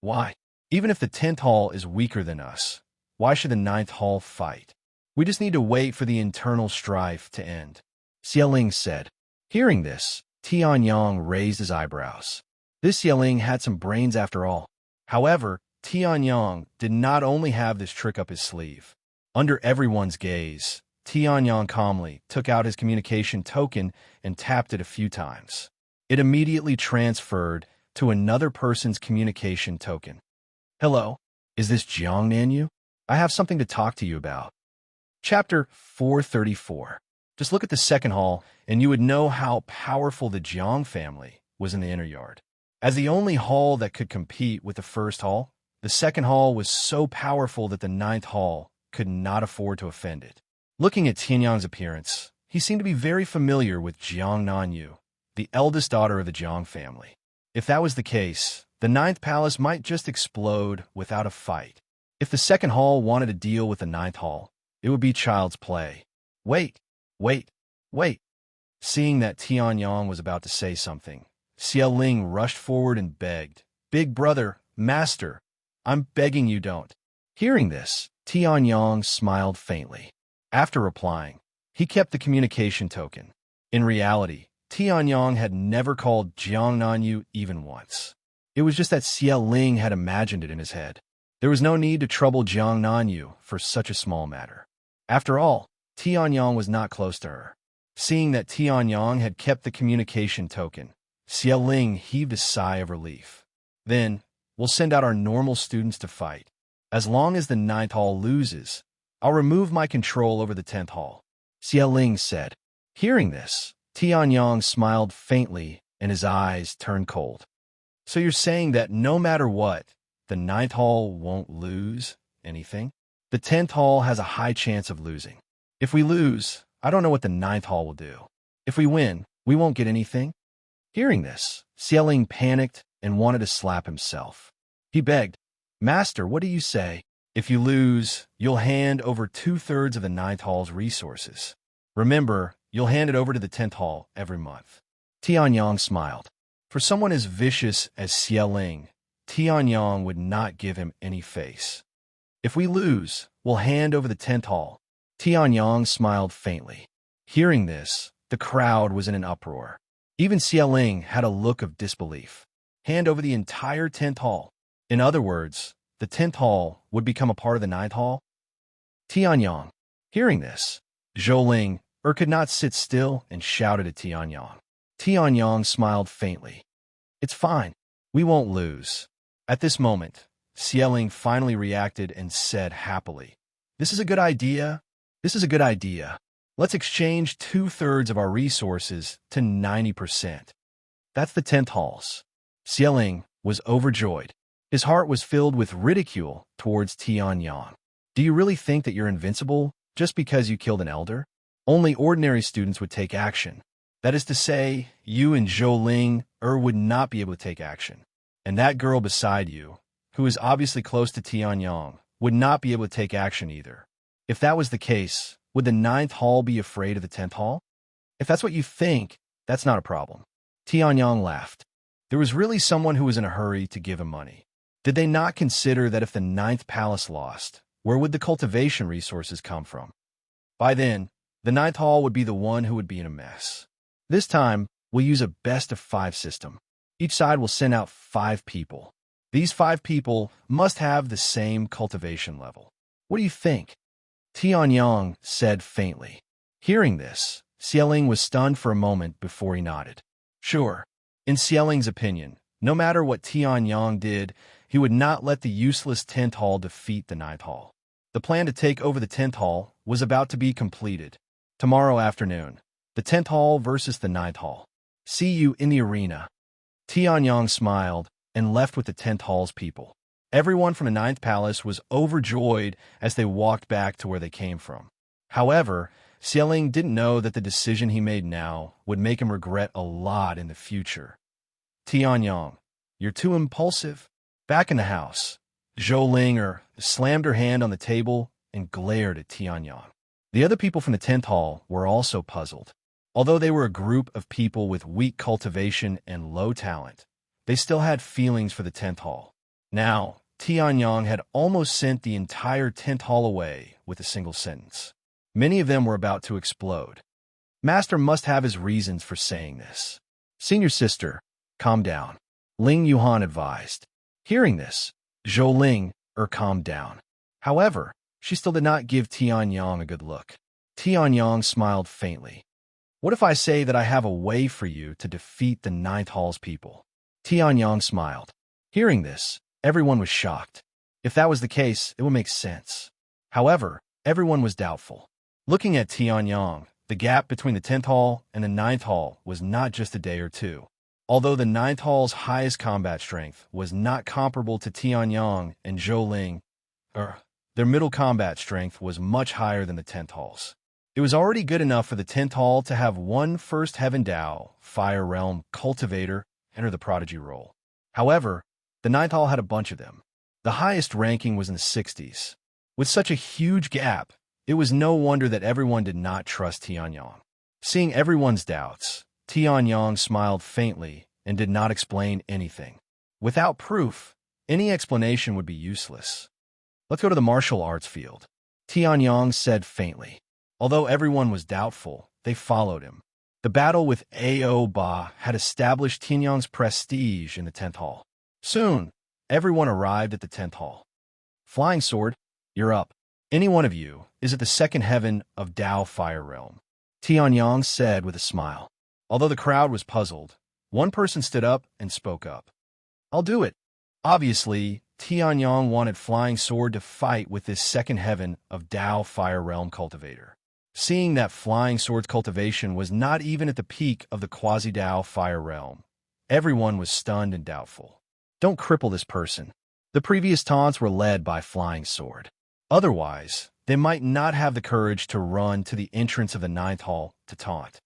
"Why? Even if the 10th hall is weaker than us, why should the 9th hall fight? We just need to wait for the internal strife to end," Xieling said. Hearing this, Tianyang raised his eyebrows. This Xieling had some brains after all. However, Tianyang did not only have this trick up his sleeve. Under everyone's gaze, Tianyang calmly took out his communication token and tapped it a few times. It immediately transferred to another person's communication token. "Hello, is this Jiang Nanyu? I have something to talk to you about." Chapter 434. Just look at the 2nd hall, and you would know how powerful the Jiang family was in the inner yard. As the only hall that could compete with the 1st hall, the 2nd hall was so powerful that the 9th hall could not afford to offend it. Looking at Tianyang's appearance, he seemed to be very familiar with Jiang Nanyu, the eldest daughter of the Jiang family. If that was the case, the 9th palace might just explode without a fight. If the 2nd hall wanted to deal with the 9th hall, it would be child's play. Wait. Seeing that Tianyang was about to say something, Xialing rushed forward and begged, "Big brother, master, I'm begging you don't." Hearing this, Tianyang smiled faintly. After replying, he kept the communication token. In reality, Tianyang had never called Jiang Nanyu even once. It was just that Xie Ling had imagined it in his head. There was no need to trouble Jiang Nanyu for such a small matter. After all, Tianyang was not close to her. Seeing that Tianyang had kept the communication token, Xie Ling heaved a sigh of relief. Then, we'll send out our normal students to fight. As long as the 9th hall loses, I'll remove my control over the 10th hall, Xie Ling said. Hearing this, Tianyang smiled faintly and his eyes turned cold. So you're saying that no matter what, the 9th hall won't lose anything? The 10th hall has a high chance of losing. If we lose, I don't know what the 9th hall will do. If we win, we won't get anything? Hearing this, Xie Ling panicked and wanted to slap himself. He begged, Master, what do you say? If you lose, you'll hand over 2/3 of the 9th hall's resources. Remember, you'll hand it over to the 10th hall every month. Tianyang smiled. For someone as vicious as Xie Ling, Tianyang would not give him any face. If we lose, we'll hand over the 10th hall. Tianyang smiled faintly. Hearing this, the crowd was in an uproar. Even Xie Ling had a look of disbelief. Hand over the entire 10th hall. In other words, the 10th hall would become a part of the 9th hall? Tianyang. Hearing this, Zhou Ling could not sit still and shouted at Tianyang. Tianyang smiled faintly. It's fine. We won't lose. At this moment, Xie Ling finally reacted and said happily, This is a good idea. This is a good idea. Let's exchange 2/3 of our resources to 90%. That's the 10th hall's. Xie Ling was overjoyed. His heart was filled with ridicule towards Tianyang. Do you really think that you're invincible just because you killed an elder? Only ordinary students would take action. That is to say, you and Zhou Ling would not be able to take action. And that girl beside you, who is obviously close to Tianyang, would not be able to take action either. If that was the case, would the 9th hall be afraid of the 10th hall? If that's what you think, that's not a problem. Tianyang laughed. There was really someone who was in a hurry to give him money. Did they not consider that if the 9th palace lost, where would the cultivation resources come from? By then, the 9th hall would be the one who would be in a mess. This time, we'll use a best-of-5 system. Each side will send out 5 people. These 5 people must have the same cultivation level. What do you think? Tianyang said faintly. Hearing this, Xie Ling was stunned for a moment before he nodded. Sure. In Xie Ling's opinion, no matter what Tianyang did, he would not let the useless 10th hall defeat the 9th hall. The plan to take over the 10th hall was about to be completed. Tomorrow afternoon, the 10th hall versus the 9th hall. See you in the arena. Tianyang smiled and left with the 10th hall's people. Everyone from the 9th palace was overjoyed as they walked back to where they came from. However, Xie Ling didn't know that the decision he made now would make him regret a lot in the future. Tianyang, you're too impulsive. Back in the house, Zhou Ling slammed her hand on the table and glared at Tianyang. The other people from the 10th hall were also puzzled. Although they were a group of people with weak cultivation and low talent, they still had feelings for the 10th hall. Now, Tianyang had almost sent the entire 10th hall away with a single sentence. Many of them were about to explode. Master must have his reasons for saying this. Senior sister, calm down, Ling Yuhan advised. Hearing this, Zhou Ling calmed down. However, she still did not give Tianyang a good look. Tianyang smiled faintly. What if I say that I have a way for you to defeat the 9th hall's people? Tianyang smiled. Hearing this, everyone was shocked. If that was the case, it would make sense. However, everyone was doubtful. Looking at Tianyang, the gap between the 10th hall and the 9th hall was not just a day or two. Although the 9th hall's highest combat strength was not comparable to Tianyang and Zhou Ling, their middle combat strength was much higher than the 10th hall's. It was already good enough for the 10th hall to have one First Heaven Dao, Fire Realm, Cultivator, enter the Prodigy role. However, the 9th hall had a bunch of them. The highest ranking was in the 60s. With such a huge gap, it was no wonder that everyone did not trust Tianyang. Seeing everyone's doubts, Tianyang smiled faintly and did not explain anything. Without proof, any explanation would be useless. Let's go to the martial arts field, Tianyang said faintly. Although everyone was doubtful, they followed him. The battle with Ao Ba had established Tianyang's prestige in the 10th hall. Soon, everyone arrived at the 10th hall. Flying Sword, you're up. Any one of you is at the second heaven of Tao Fire Realm, Tianyang said with a smile. Although the crowd was puzzled, one person stood up and spoke up. I'll do it. Obviously, Tianyang wanted Flying Sword to fight with this second heaven of Tao Fire Realm cultivator. Seeing that Flying Sword's cultivation was not even at the peak of the quasi-Tao Fire Realm, everyone was stunned and doubtful. Don't cripple this person. The previous taunts were led by Flying Sword. Otherwise, they might not have the courage to run to the entrance of the 9th hall to taunt.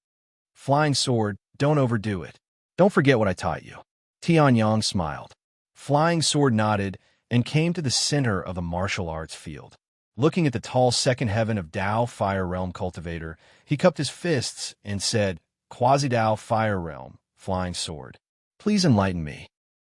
Flying Sword, don't overdo it. Don't forget what I taught you. Tianyang smiled. Flying Sword nodded and came to the center of the martial arts field. Looking at the tall second heaven of Tao Fire Realm cultivator, he cupped his fists and said, Quasi-Tao Fire Realm, Flying Sword, please enlighten me.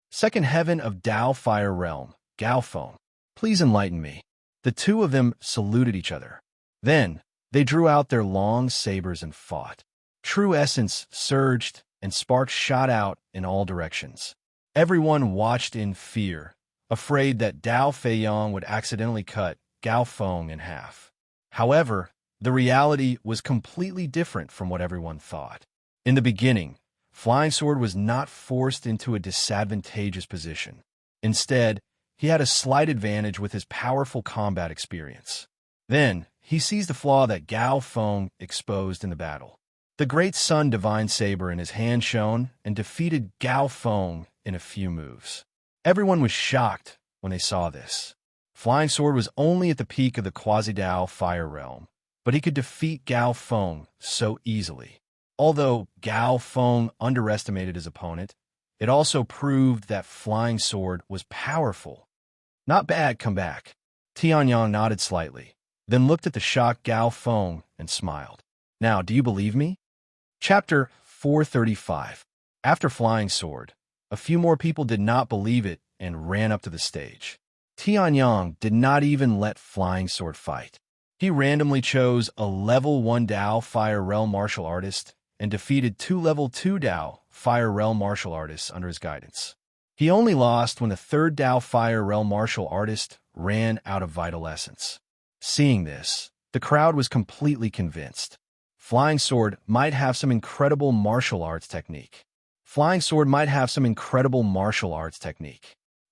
Second heaven of Tao Fire Realm, Gaofeng, please enlighten me. The two of them saluted each other. Then, they drew out their long sabers and fought. True essence surged, and sparks shot out in all directions. Everyone watched in fear, afraid that Dao Feiyang would accidentally cut Gaofeng in half. However, the reality was completely different from what everyone thought. In the beginning, Flying Sword was not forced into a disadvantageous position. Instead, he had a slight advantage with his powerful combat experience. Then, he seized the flaw that Gaofeng exposed in the battle. The Great Sun Divine Saber in his hand shone and defeated Gaofeng in a few moves. Everyone was shocked when they saw this. Flying Sword was only at the peak of the Quasi-Tao Fire Realm, but he could defeat Gaofeng so easily. Although Gaofeng underestimated his opponent, it also proved that Flying Sword was powerful. Not bad comeback. Tianyang nodded slightly, then looked at the shocked Gaofeng and smiled. Now, do you believe me? Chapter 435. After Flying Sword, a few more people did not believe it and ran up to the stage. Tianyang did not even let Flying Sword fight. He randomly chose a level 1 Tao Fire Realm martial artist and defeated 2 level 2 Tao Fire Realm martial artists under his guidance. He only lost when the 3rd Tao Fire Realm martial artist ran out of vital essence. Seeing this, the crowd was completely convinced. Flying Sword might have some incredible martial arts technique.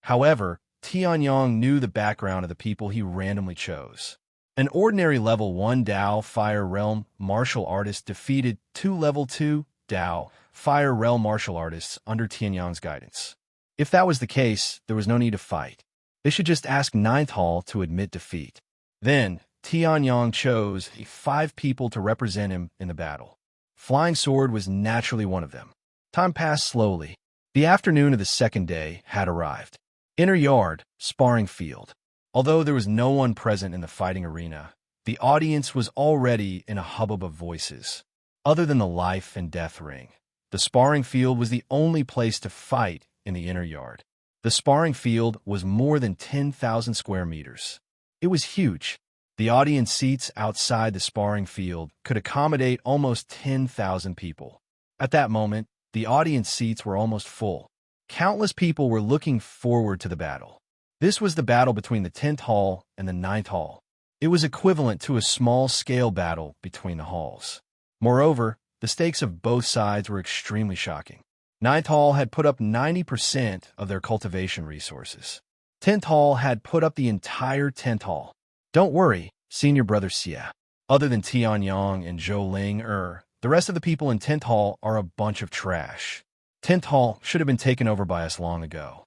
However, Tianyang knew the background of the people he randomly chose. An ordinary level 1 Tao Fire Realm martial artist defeated 2 level 2 Tao Fire Realm martial artists under Tianyang's guidance. If that was the case, there was no need to fight. They should just ask 9th Hall to admit defeat. Then, Tianyang chose 5 people to represent him in the battle. Flying Sword was naturally one of them. Time passed slowly. The afternoon of the second day had arrived. Inner yard, sparring field. Although there was no one present in the fighting arena, the audience was already in a hubbub of voices. Other than the life and death ring, the sparring field was the only place to fight in the inner yard. The sparring field was more than 10,000 square meters. It was huge. The audience seats outside the sparring field could accommodate almost 10,000 people. At that moment, the audience seats were almost full. Countless people were looking forward to the battle. This was the battle between the 10th Hall and the 9th Hall. It was equivalent to a small-scale battle between the halls. Moreover, the stakes of both sides were extremely shocking. 9th Hall had put up 90% of their cultivation resources. 10th Hall had put up the entire 10th Hall. Don't worry, senior brother Xia. Other than Tianyang and Zhou Ling, the rest of the people in 10th Hall are a bunch of trash. 10th Hall should have been taken over by us long ago.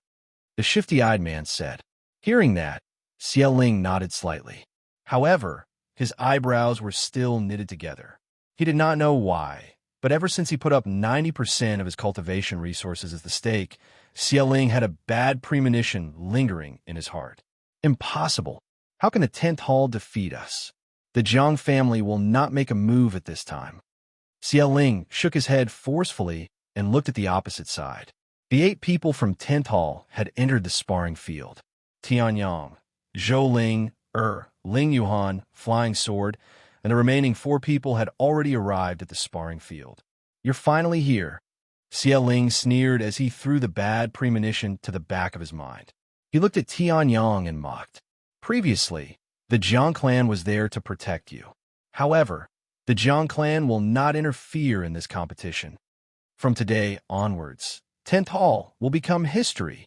The shifty-eyed man said. Hearing that, Xia Ling nodded slightly. However, his eyebrows were still knitted together. He did not know why, but ever since he put up 90% of his cultivation resources as the stake, Xia Ling had a bad premonition lingering in his heart. Impossible. How can the 10th Hall defeat us? The Jiang family will not make a move at this time. Xia Ling shook his head forcefully and looked at the opposite side. The 8 people from 10th Hall had entered the sparring field. Tianyang, Zhou Ling, Ling Yuhan, Flying Sword, and the remaining 4 people had already arrived at the sparring field. You're finally here. Xie Ling sneered as he threw the bad premonition to the back of his mind. He looked at Tianyang and mocked. Previously, the Jiang clan was there to protect you. However, the Jiang clan will not interfere in this competition. From today onwards, 10th Hall will become history.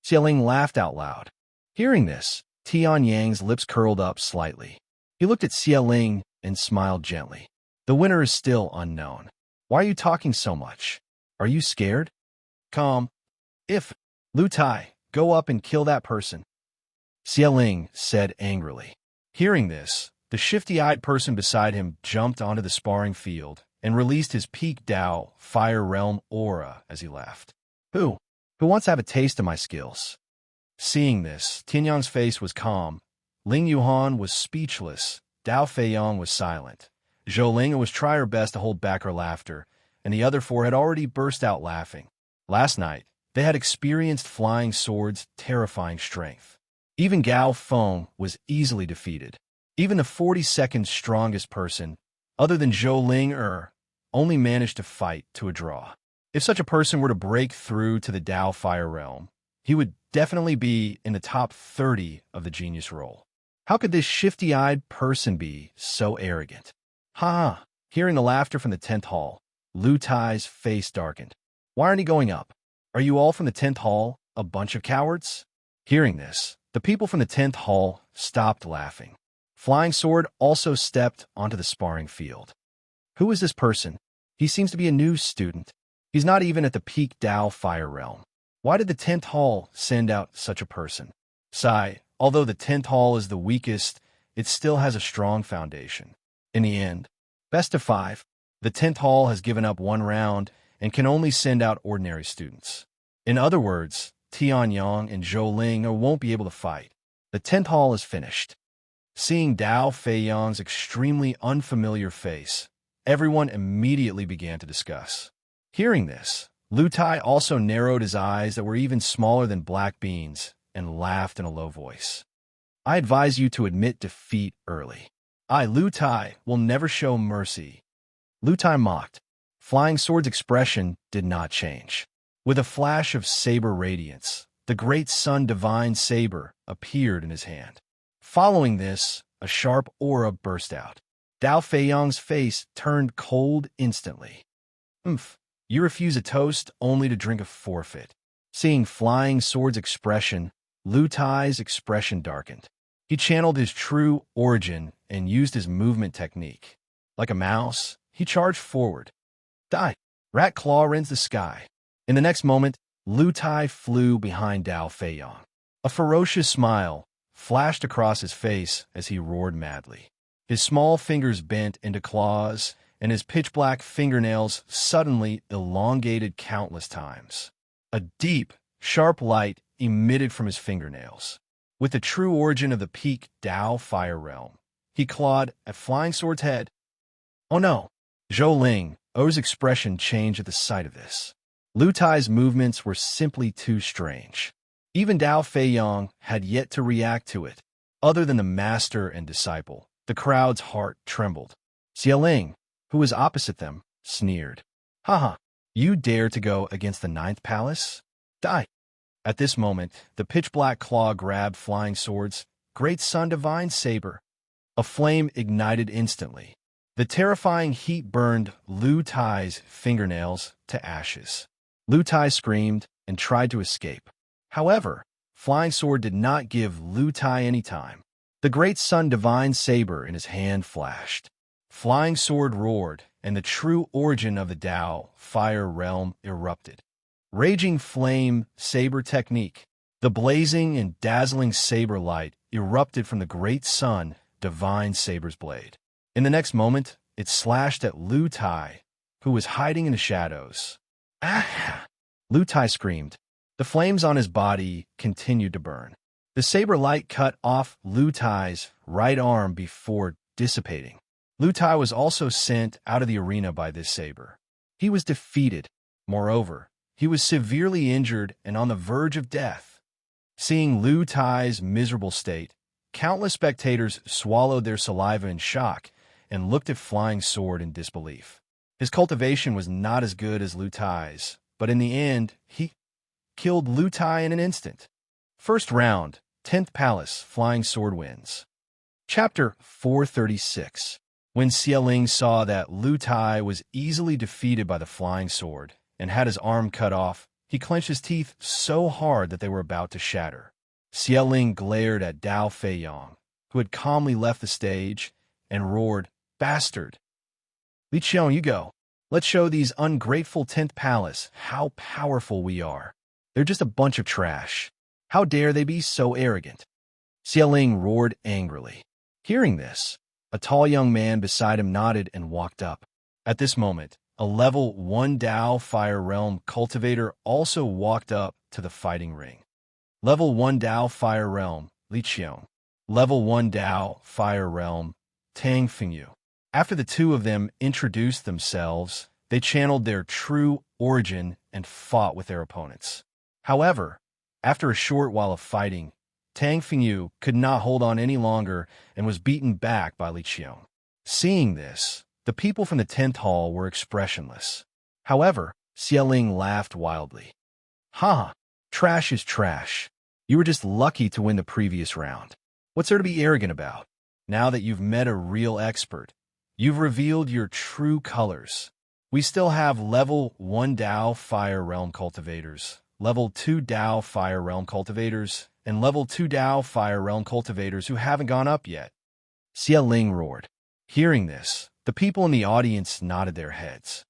Xie Ling laughed out loud. Hearing this, Tianyang's lips curled up slightly. He looked at Xie Ling and smiled gently. The winner is still unknown. Why are you talking so much? Are you scared? Calm. If, Lu Tai, go up and kill that person. Xie Ling said angrily. Hearing this, the shifty-eyed person beside him jumped onto the sparring field and released his peak Dao Fire Realm aura as he laughed. Who wants to have a taste of my skills? Seeing this, Tianyang's face was calm. Ling Yuhan was speechless. Dao Feiyang was silent. Zhou Ling was trying her best to hold back her laughter, and the other four had already burst out laughing. Last night, they had experienced Flying Sword's terrifying strength. Even Gao Feng was easily defeated. Even the 42nd strongest person, other than Zhou Ling only managed to fight to a draw. If such a person were to break through to the Dao Fire Realm, he would definitely be in the top 30 of the genius role. How could this shifty-eyed person be so arrogant? Ha! Hearing the laughter from the 10th Hall, Lu Tai's face darkened. Why aren't you going up? Are you all from the 10th Hall, a bunch of cowards? Hearing this, the people from the 10th Hall stopped laughing. Flying Sword also stepped onto the sparring field. Who is this person? He seems to be a new student. He's not even at the peak Dao Fire Realm. Why did the 10th Hall send out such a person? Sai, although the 10th Hall is the weakest, it still has a strong foundation. In the end, best of 5, the 10th Hall has given up one round and can only send out ordinary students. In other words, Tianyang and Zhou Ling won't be able to fight. The 10th Hall is finished. Seeing Dao Feiyang's extremely unfamiliar face, everyone immediately began to discuss. Hearing this, Lu Tai also narrowed his eyes that were even smaller than black beans and laughed in a low voice. I advise you to admit defeat early. I, Lu Tai, will never show mercy. Lu Tai mocked. Flying Sword's expression did not change. With a flash of saber radiance, the great sun divine saber appeared in his hand. Following this, a sharp aura burst out. Dao Feiyang's face turned cold instantly. You refuse a toast only to drink a forfeit. Seeing Flying Sword's expression, Lu Tai's expression darkened. He channeled his true origin and used his movement technique. Like a mouse, he charged forward. Die! Rat claw rends the sky. In the next moment, Lu Tai flew behind Dao Feiyang. A ferocious smile flashed across his face as he roared madly. His small fingers bent into claws, and his pitch-black fingernails suddenly elongated countless times. A deep, sharp light emitted from his fingernails. With the true origin of the peak Dao Fire Realm, he clawed at Flying Sword's head. Oh no! Zhou Ling's expression changed at the sight of this. Lu Tai's movements were simply too strange. Even Dao Feiyang had yet to react to it. Other than the master and disciple, the crowd's heart trembled. Xie Ling, who was opposite them, sneered. Haha, you dare to go against the 9th palace? Die! At this moment, the pitch-black claw grabbed Flying Sword's great sun divine saber. A flame ignited instantly. The terrifying heat burned Lu Tai's fingernails to ashes. Lu Tai screamed and tried to escape. However, Flying Sword did not give Lu Tai any time. The great sun divine saber in his hand flashed. Flying Sword roared, and the true origin of the Dao Fire Realm erupted. Raging Flame Saber Technique. The blazing and dazzling saber light erupted from the great sun divine saber's blade. In the next moment, it slashed at Lu Tai, who was hiding in the shadows. Ah! Lu Tai screamed. The flames on his body continued to burn. The saber light cut off Lu Tai's right arm before dissipating. Lu Tai was also sent out of the arena by this saber. He was defeated. Moreover, he was severely injured and on the verge of death. Seeing Lu Tai's miserable state, countless spectators swallowed their saliva in shock and looked at Flying Sword in disbelief. His cultivation was not as good as Lu Tai's, but in the end, he killed Lu Tai in an instant. First round, 10th Palace, Flying Sword wins. Chapter 436. When Xie Ling saw that Lu Tai was easily defeated by the flying sword and had his arm cut off, he clenched his teeth so hard that they were about to shatter. Xie Ling glared at Dao Feiyang, who had calmly left the stage, and roared, "Bastard! Li Qiong, you go. Let's show these ungrateful 10th Palace how powerful we are. They're just a bunch of trash. How dare they be so arrogant?" Xie Ling roared angrily. Hearing this, a tall young man beside him nodded and walked up. At this moment, a level 1 Dao Fire Realm cultivator also walked up to the fighting ring. Level 1 Dao Fire Realm, Li Qiong. Level 1 Dao Fire Realm, Tang Fengyu. After the two of them introduced themselves, they channeled their true origin and fought with their opponents. However, after a short while of fighting, Tang Fengyu could not hold on any longer and was beaten back by Li Qiong. Seeing this, the people from the 10th hall were expressionless. However, Xie Ling laughed wildly. "Ha! Trash is trash. You were just lucky to win the previous round. What's there to be arrogant about? Now that you've met a real expert, you've revealed your true colors. We still have level 1 Dao Fire Realm cultivators, level 2 Dao Fire Realm cultivators, and level 2 Dao Fire Realm cultivators who haven't gone up yet." Xie Ling roared. Hearing this, the people in the audience nodded their heads.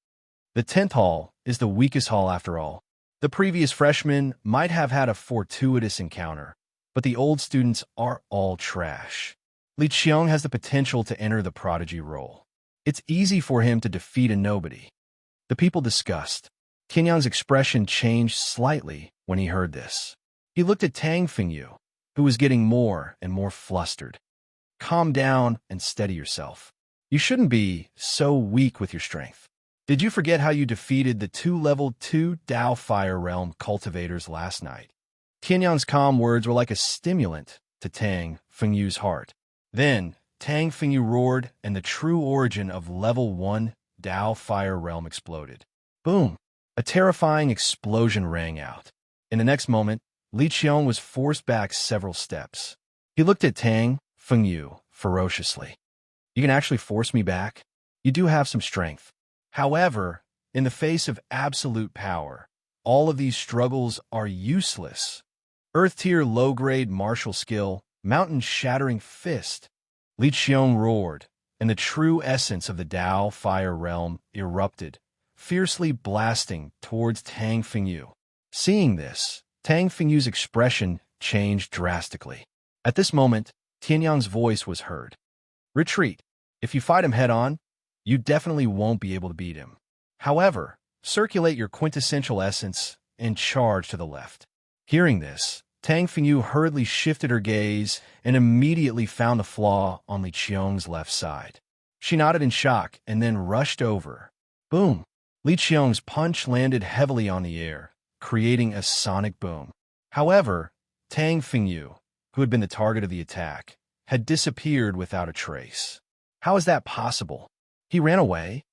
The 10th hall is the weakest hall after all. The previous freshmen might have had a fortuitous encounter, but the old students are all trash. Li Qiong has the potential to enter the prodigy role. It's easy for him to defeat a nobody. The people discussed. Tianyang's expression changed slightly when he heard this. He looked at Tang Fengyu, who was getting more and more flustered. "Calm down and steady yourself. You shouldn't be so weak with your strength. Did you forget how you defeated the two level 2 Dao Fire Realm cultivators last night?" Tianyang's calm words were like a stimulant to Tang Fengyu's heart. Then, Tang Fengyu roared, and the true origin of level 1 Dao Fire Realm exploded. Boom! A terrifying explosion rang out. In the next moment, Li Qiong was forced back several steps. He looked at Tang Fengyu ferociously. "You can actually force me back? You do have some strength. However, in the face of absolute power, all of these struggles are useless. Earth-tier low-grade martial skill, mountain-shattering fist." Li Qiong roared, and the true essence of the Dao Fire Realm erupted, fiercely blasting towards Tang Fengyu. Seeing this, Tang Fengyu's expression changed drastically. At this moment, Tianyang's voice was heard. "Retreat. If you fight him head-on, you definitely won't be able to beat him. However, circulate your quintessential essence and charge to the left." Hearing this, Tang Fengyu hurriedly shifted her gaze and immediately found the flaw on Li Qiong's left side. She nodded in shock and then rushed over. Boom! Li Qiong's punch landed heavily on the air, creating a sonic boom. However, Tang Fengyu, who had been the target of the attack, had disappeared without a trace. How is that possible? He ran away?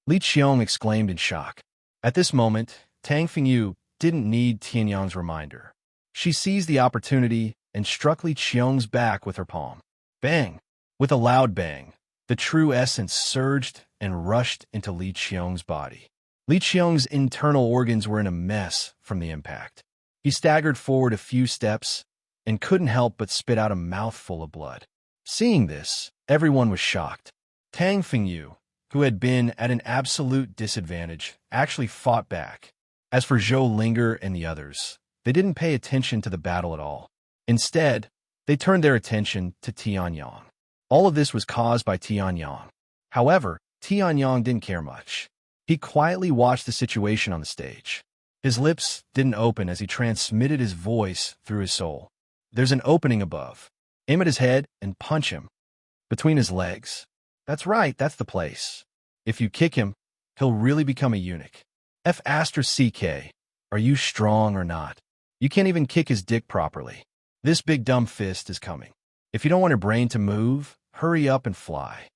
Li Qiong exclaimed in shock. At this moment, Tang Fengyu didn't need Tianyang's reminder. She seized the opportunity and struck Li Qiong's back with her palm. Bang! With a loud bang, the true essence surged and rushed into Li Qiong's body. Li Qiong's internal organs were in a mess from the impact. He staggered forward a few steps and couldn't help but spit out a mouthful of blood. Seeing this, everyone was shocked. Tang Fengyu, who had been at an absolute disadvantage, actually fought back. As for Zhou Linger and the others, they didn't pay attention to the battle at all. Instead, they turned their attention to Tianyang. All of this was caused by Tianyang. However, Tianyang didn't care much. He quietly watched the situation on the stage. His lips didn't open as he transmitted his voice through his soul. There's an opening above. Aim at his head and punch him. Between his legs. That's right, that's the place. If you kick him, he'll really become a eunuch. F***CK. Are you strong or not? You can't even kick his dick properly. This big dumb fist is coming. If you don't want your brain to move, hurry up and fly.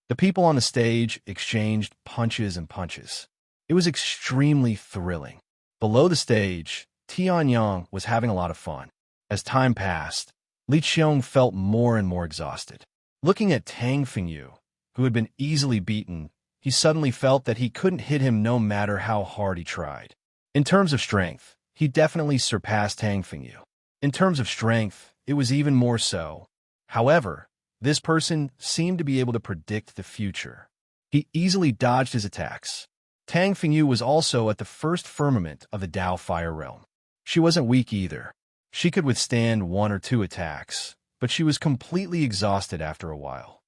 The people on the stage exchanged punches and punches. It was extremely thrilling. Below the stage, Tianyang was having a lot of fun. As time passed, Li Qiong felt more and more exhausted. Looking at Tang Fengyu, who had been easily beaten, he suddenly felt that he couldn't hit him no matter how hard he tried. In terms of strength, he definitely surpassed Tang Fengyu. In terms of strength, it was even more so. However, this person seemed to be able to predict the future. He easily dodged his attacks. Tang Fengyu was also at the first firmament of the Dao Fire Realm. She wasn't weak either. She could withstand 1 or 2 attacks, but she was completely exhausted after a while.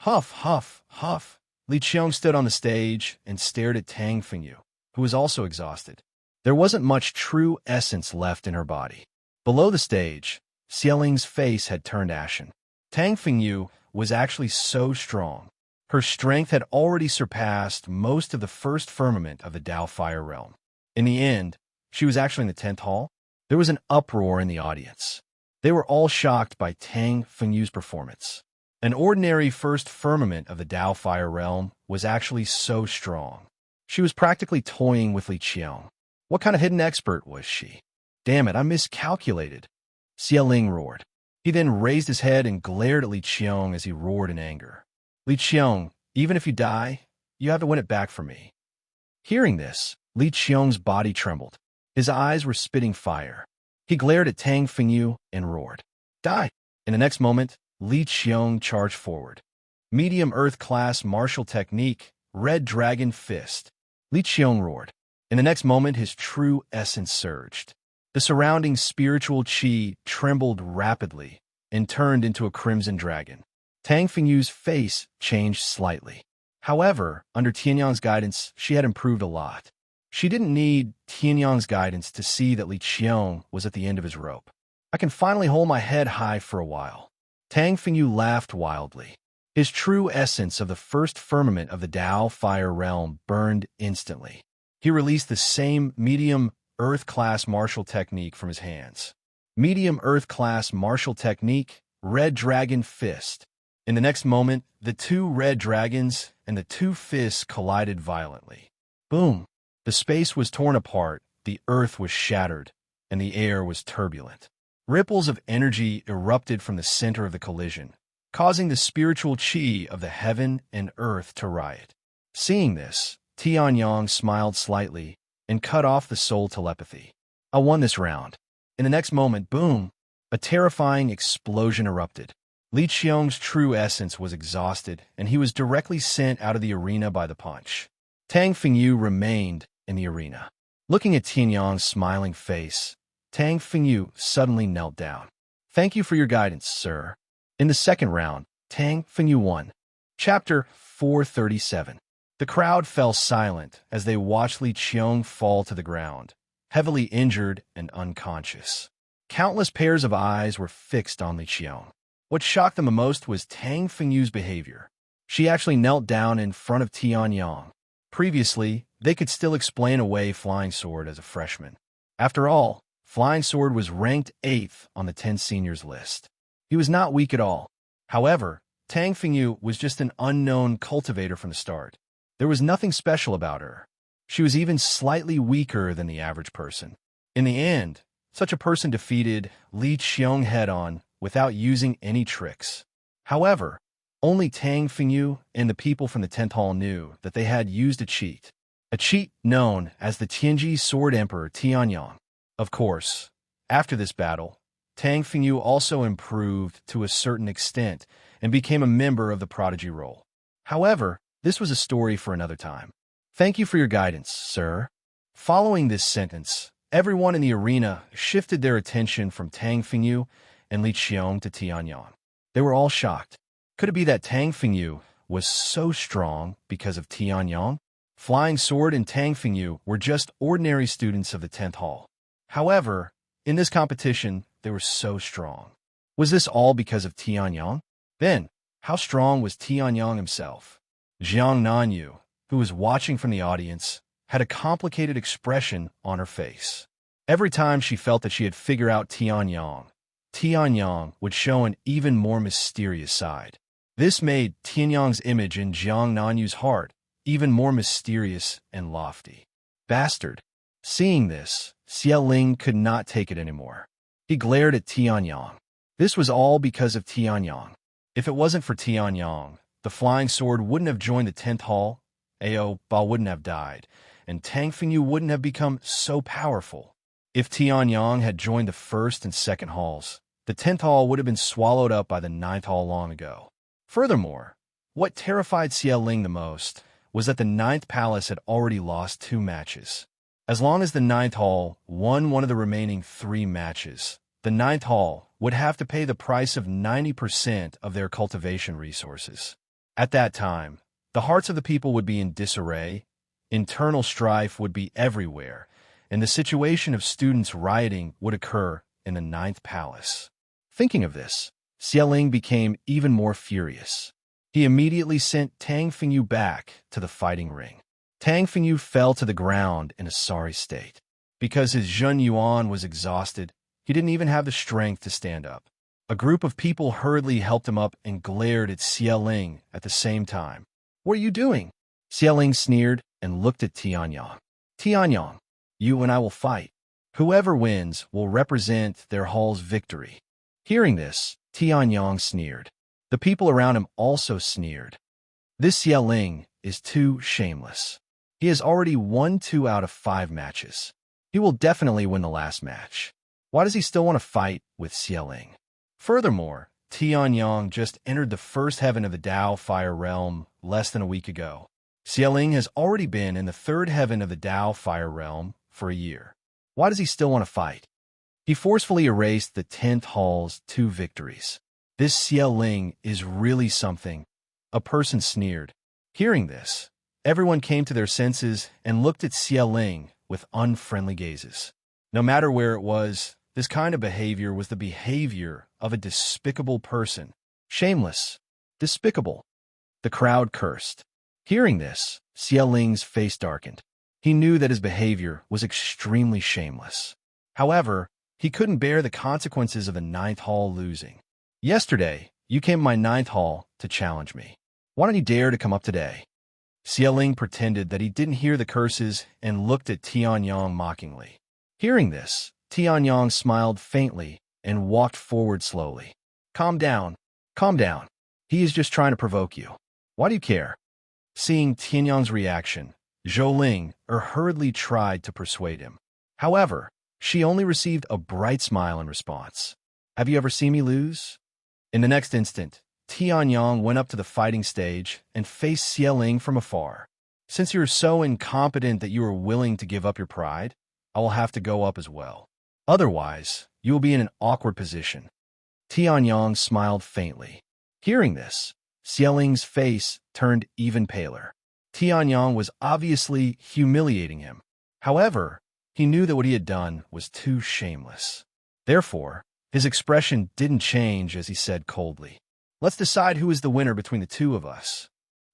Huff, huff, huff. Li Qiong stood on the stage and stared at Tang Fengyu, who was also exhausted. There wasn't much true essence left in her body. Below the stage, Xieling's face had turned ashen. Tang Fengyu was actually so strong. Her strength had already surpassed most of the first firmament of the Dao Fire Realm. In the end, she was actually in the 10th hall. There was an uproar in the audience. They were all shocked by Tang Fengyu's performance. An ordinary first firmament of the Dao Fire Realm was actually so strong. She was practically toying with Li Qiong. What kind of hidden expert was she? Damn it, I miscalculated. Xieling roared. He then raised his head and glared at Li Qiong as he roared in anger. Li Qiong, even if you die, you have to win it back for me. Hearing this, Li Qiong's body trembled. His eyes were spitting fire. He glared at Tang Fengyu and roared. Die! In the next moment, Li Qiong charged forward. Medium Earth Class Martial Technique, Red Dragon Fist. Li Qiong roared. In the next moment, his true essence surged. The surrounding spiritual qi trembled rapidly and turned into a crimson dragon. Tang Fengyu's face changed slightly. However, under Tianyang's guidance, she had improved a lot. She didn't need Tianyang's guidance to see that Li Qiong was at the end of his rope. I can finally hold my head high for a while. Tang Fengyu laughed wildly. His true essence of the first firmament of the Dao Fire Realm burned instantly. He released the same medium Earth Class martial technique from his hands. Medium Earth Class martial technique, Red Dragon Fist. In the next moment, the 2 red dragons and the 2 fists collided violently. Boom! The space was torn apart, the earth was shattered, and the air was turbulent. Ripples of energy erupted from the center of the collision, causing the spiritual qi of the heaven and earth to riot. Seeing this, Tianyang smiled slightly and cut off the soul telepathy. I won this round. In the next moment, boom, a terrifying explosion erupted. Li Qiong's true essence was exhausted, and he was directly sent out of the arena by the punch. Tang Fengyu remained in the arena. Looking at Tianyang's smiling face, Tang Fengyu suddenly knelt down. Thank you for your guidance, sir. In the second round, Tang Fengyu won. Chapter 437. The crowd fell silent as they watched Li Qiong fall to the ground, heavily injured and unconscious. Countless pairs of eyes were fixed on Li Qiong. What shocked them the most was Tang Fengyu's behavior. She actually knelt down in front of Tianyang. Previously, they could still explain away Flying Sword as a freshman. After all, Flying Sword was ranked 8th on the 10 seniors list. He was not weak at all. However, Tang Fengyu was just an unknown cultivator from the start. There was nothing special about her. She was even slightly weaker than the average person. In the end, such a person defeated Li Qiong head-on without using any tricks. However, only Tang Fengyu and the people from the 10th Hall knew that they had used a cheat known as the Tianji Sword Emperor Tianyang. Of course, after this battle, Tang Fengyu also improved to a certain extent and became a member of the prodigy role. However, this was a story for another time. Thank you for your guidance, sir. Following this sentence, everyone in the arena shifted their attention from Tang Fengyu and Li Qiong to Tianyang. They were all shocked. Could it be that Tang Fengyu was so strong because of Tianyang? Flying Sword and Tang Fengyu were just ordinary students of the 10th Hall. However, in this competition, they were so strong. Was this all because of Tianyang? Then, how strong was Tianyang himself? Jiang Nanyu, who was watching from the audience, had a complicated expression on her face. Every time she felt that she had figured out Tianyang would show an even more mysterious side. This made Tianyang's image in Jiang Nanyu's heart even more mysterious and lofty. Bastard! Seeing this, Xie Ling could not take it anymore. He glared at Tianyang. This was all because of Tianyang. If it wasn't for Tianyang, the flying sword wouldn't have joined the 10th hall, Ao Ba wouldn't have died, and Tang Fengyu wouldn't have become so powerful. If Tianyang had joined the 1st and 2nd halls, the 10th hall would have been swallowed up by the 9th hall long ago. Furthermore, what terrified Xie Ling the most was that the 9th palace had already lost 2 matches. As long as the 9th hall won one of the remaining 3 matches, the 9th hall would have to pay the price of 90% of their cultivation resources. At that time, the hearts of the people would be in disarray, internal strife would be everywhere, and the situation of students rioting would occur in the 9th palace. Thinking of this, Xie Ling became even more furious. He immediately sent Tang Fengyu back to the fighting ring. Tang Fengyu fell to the ground in a sorry state. Because his Zhen Yuan was exhausted, he didn't even have the strength to stand up. A group of people hurriedly helped him up and glared at Xie Ling at the same time. "What are you doing?" Xie Ling sneered and looked at Tianyang. "Tianyang, you and I will fight. Whoever wins will represent their hall's victory." Hearing this, Tianyang sneered. The people around him also sneered. This Xie Ling is too shameless. He has already won 2 out of 5 matches. He will definitely win the last match. Why does he still want to fight with Xie Ling? Furthermore, Tianyang just entered the 1st heaven of the Dao Fire Realm less than a week ago. Xie Ling has already been in the 3rd heaven of the Dao Fire Realm for a year. Why does he still want to fight? He forcefully erased the 10th hall's 2 victories. This Xie Ling is really something. A person sneered. Hearing this, everyone came to their senses and looked at Xie Ling with unfriendly gazes. No matter where it was, this kind of behavior was the behavior of a despicable person. Shameless. Despicable. The crowd cursed. Hearing this, Xie Ling's face darkened. He knew that his behavior was extremely shameless. However, he couldn't bear the consequences of the 9th hall losing. "Yesterday, you came to my 9th hall to challenge me. Why don't you dare to come up today?" Xie Ling pretended that he didn't hear the curses and looked at Tianyang mockingly. Hearing this, Tianyang smiled faintly and walked forward slowly. Calm down. Calm down. He is just trying to provoke you. Why do you care?" Seeing Tianyang's reaction, Zhou Ling hurriedly tried to persuade him. However, she only received a bright smile in response. "Have you ever seen me lose?" In the next instant, Tianyang went up to the fighting stage and faced Xie Ling from afar. "Since you are so incompetent that you are willing to give up your pride, I will have to go up as well. Otherwise, you will be in an awkward position." Tianyang smiled faintly. Hearing this, Xie Ling's face turned even paler. Tianyang was obviously humiliating him. However, he knew that what he had done was too shameless. Therefore, his expression didn't change as he said coldly, "Let's decide who is the winner between the 2 of us."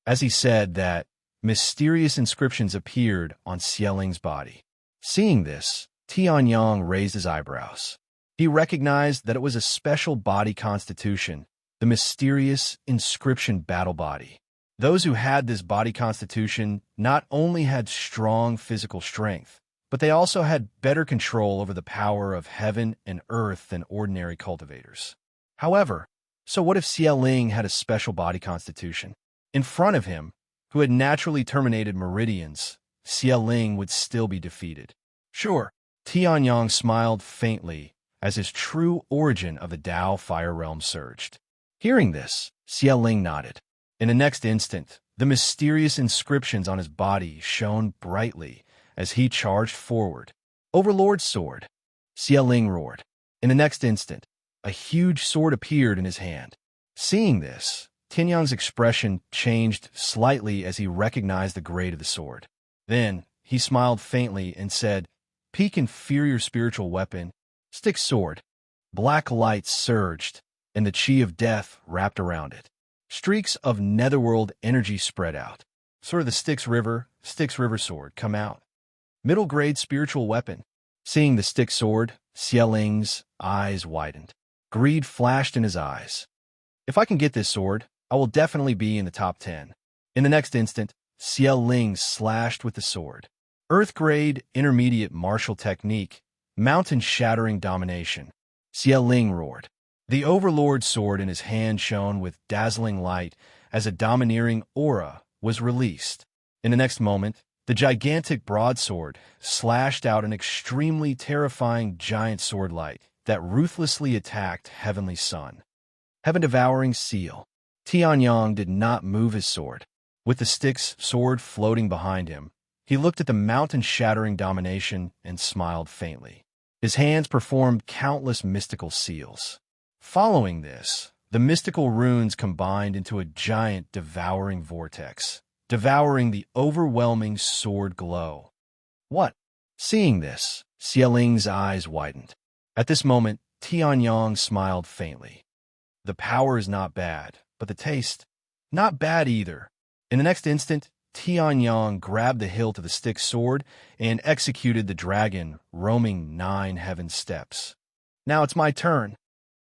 As he said that, mysterious inscriptions appeared on Xie Ling's body. Seeing this, Tianyang raised his eyebrows. He recognized that it was a special body constitution, the mysterious inscription battle body. Those who had this body constitution not only had strong physical strength, but they also had better control over the power of heaven and earth than ordinary cultivators. However, so what if Xie Ling had a special body constitution? In front of him, who had naturally terminated meridians, Xie Ling would still be defeated. Sure, Tianyang smiled faintly as his true origin of the Dao Fire Realm surged. Hearing this, Xie Ling nodded. In the next instant, the mysterious inscriptions on his body shone brightly as he charged forward. "Overlord's sword!" Xie Ling roared. In the next instant, a huge sword appeared in his hand. Seeing this, Tianyang's expression changed slightly as he recognized the grade of the sword. Then, he smiled faintly and said, "Peak inferior spiritual weapon, stick sword." Black light surged, and the chi of death wrapped around it. Streaks of netherworld energy spread out. Sort of the Styx River sword come out. Middle grade spiritual weapon. Seeing the Styx sword, Xie Ling's eyes widened. Greed flashed in his eyes. "If I can get this sword, I will definitely be in the top 10. In the next instant, Xiao Ling slashed with the sword. Earth-grade, intermediate martial technique, mountain-shattering domination. Xiao Ling roared. The Overlord sword in his hand shone with dazzling light as a domineering aura was released. In the next moment, the gigantic broadsword slashed out an extremely terrifying giant swordlight that ruthlessly attacked Heavenly Sun. Heaven-devouring seal. Tianyang did not move his sword. With the stick's sword floating behind him, he looked at the mountain-shattering domination and smiled faintly. His hands performed countless mystical seals. Following this, the mystical runes combined into a giant devouring vortex, devouring the overwhelming sword glow. What? Seeing this, Xiaoling's eyes widened. At this moment, Tianyang smiled faintly. The power is not bad, but the taste, not bad either. In the next instant, Tianyang grabbed the hilt of the stick sword and executed the dragon, roaming 9 heaven steps. Now it's my turn.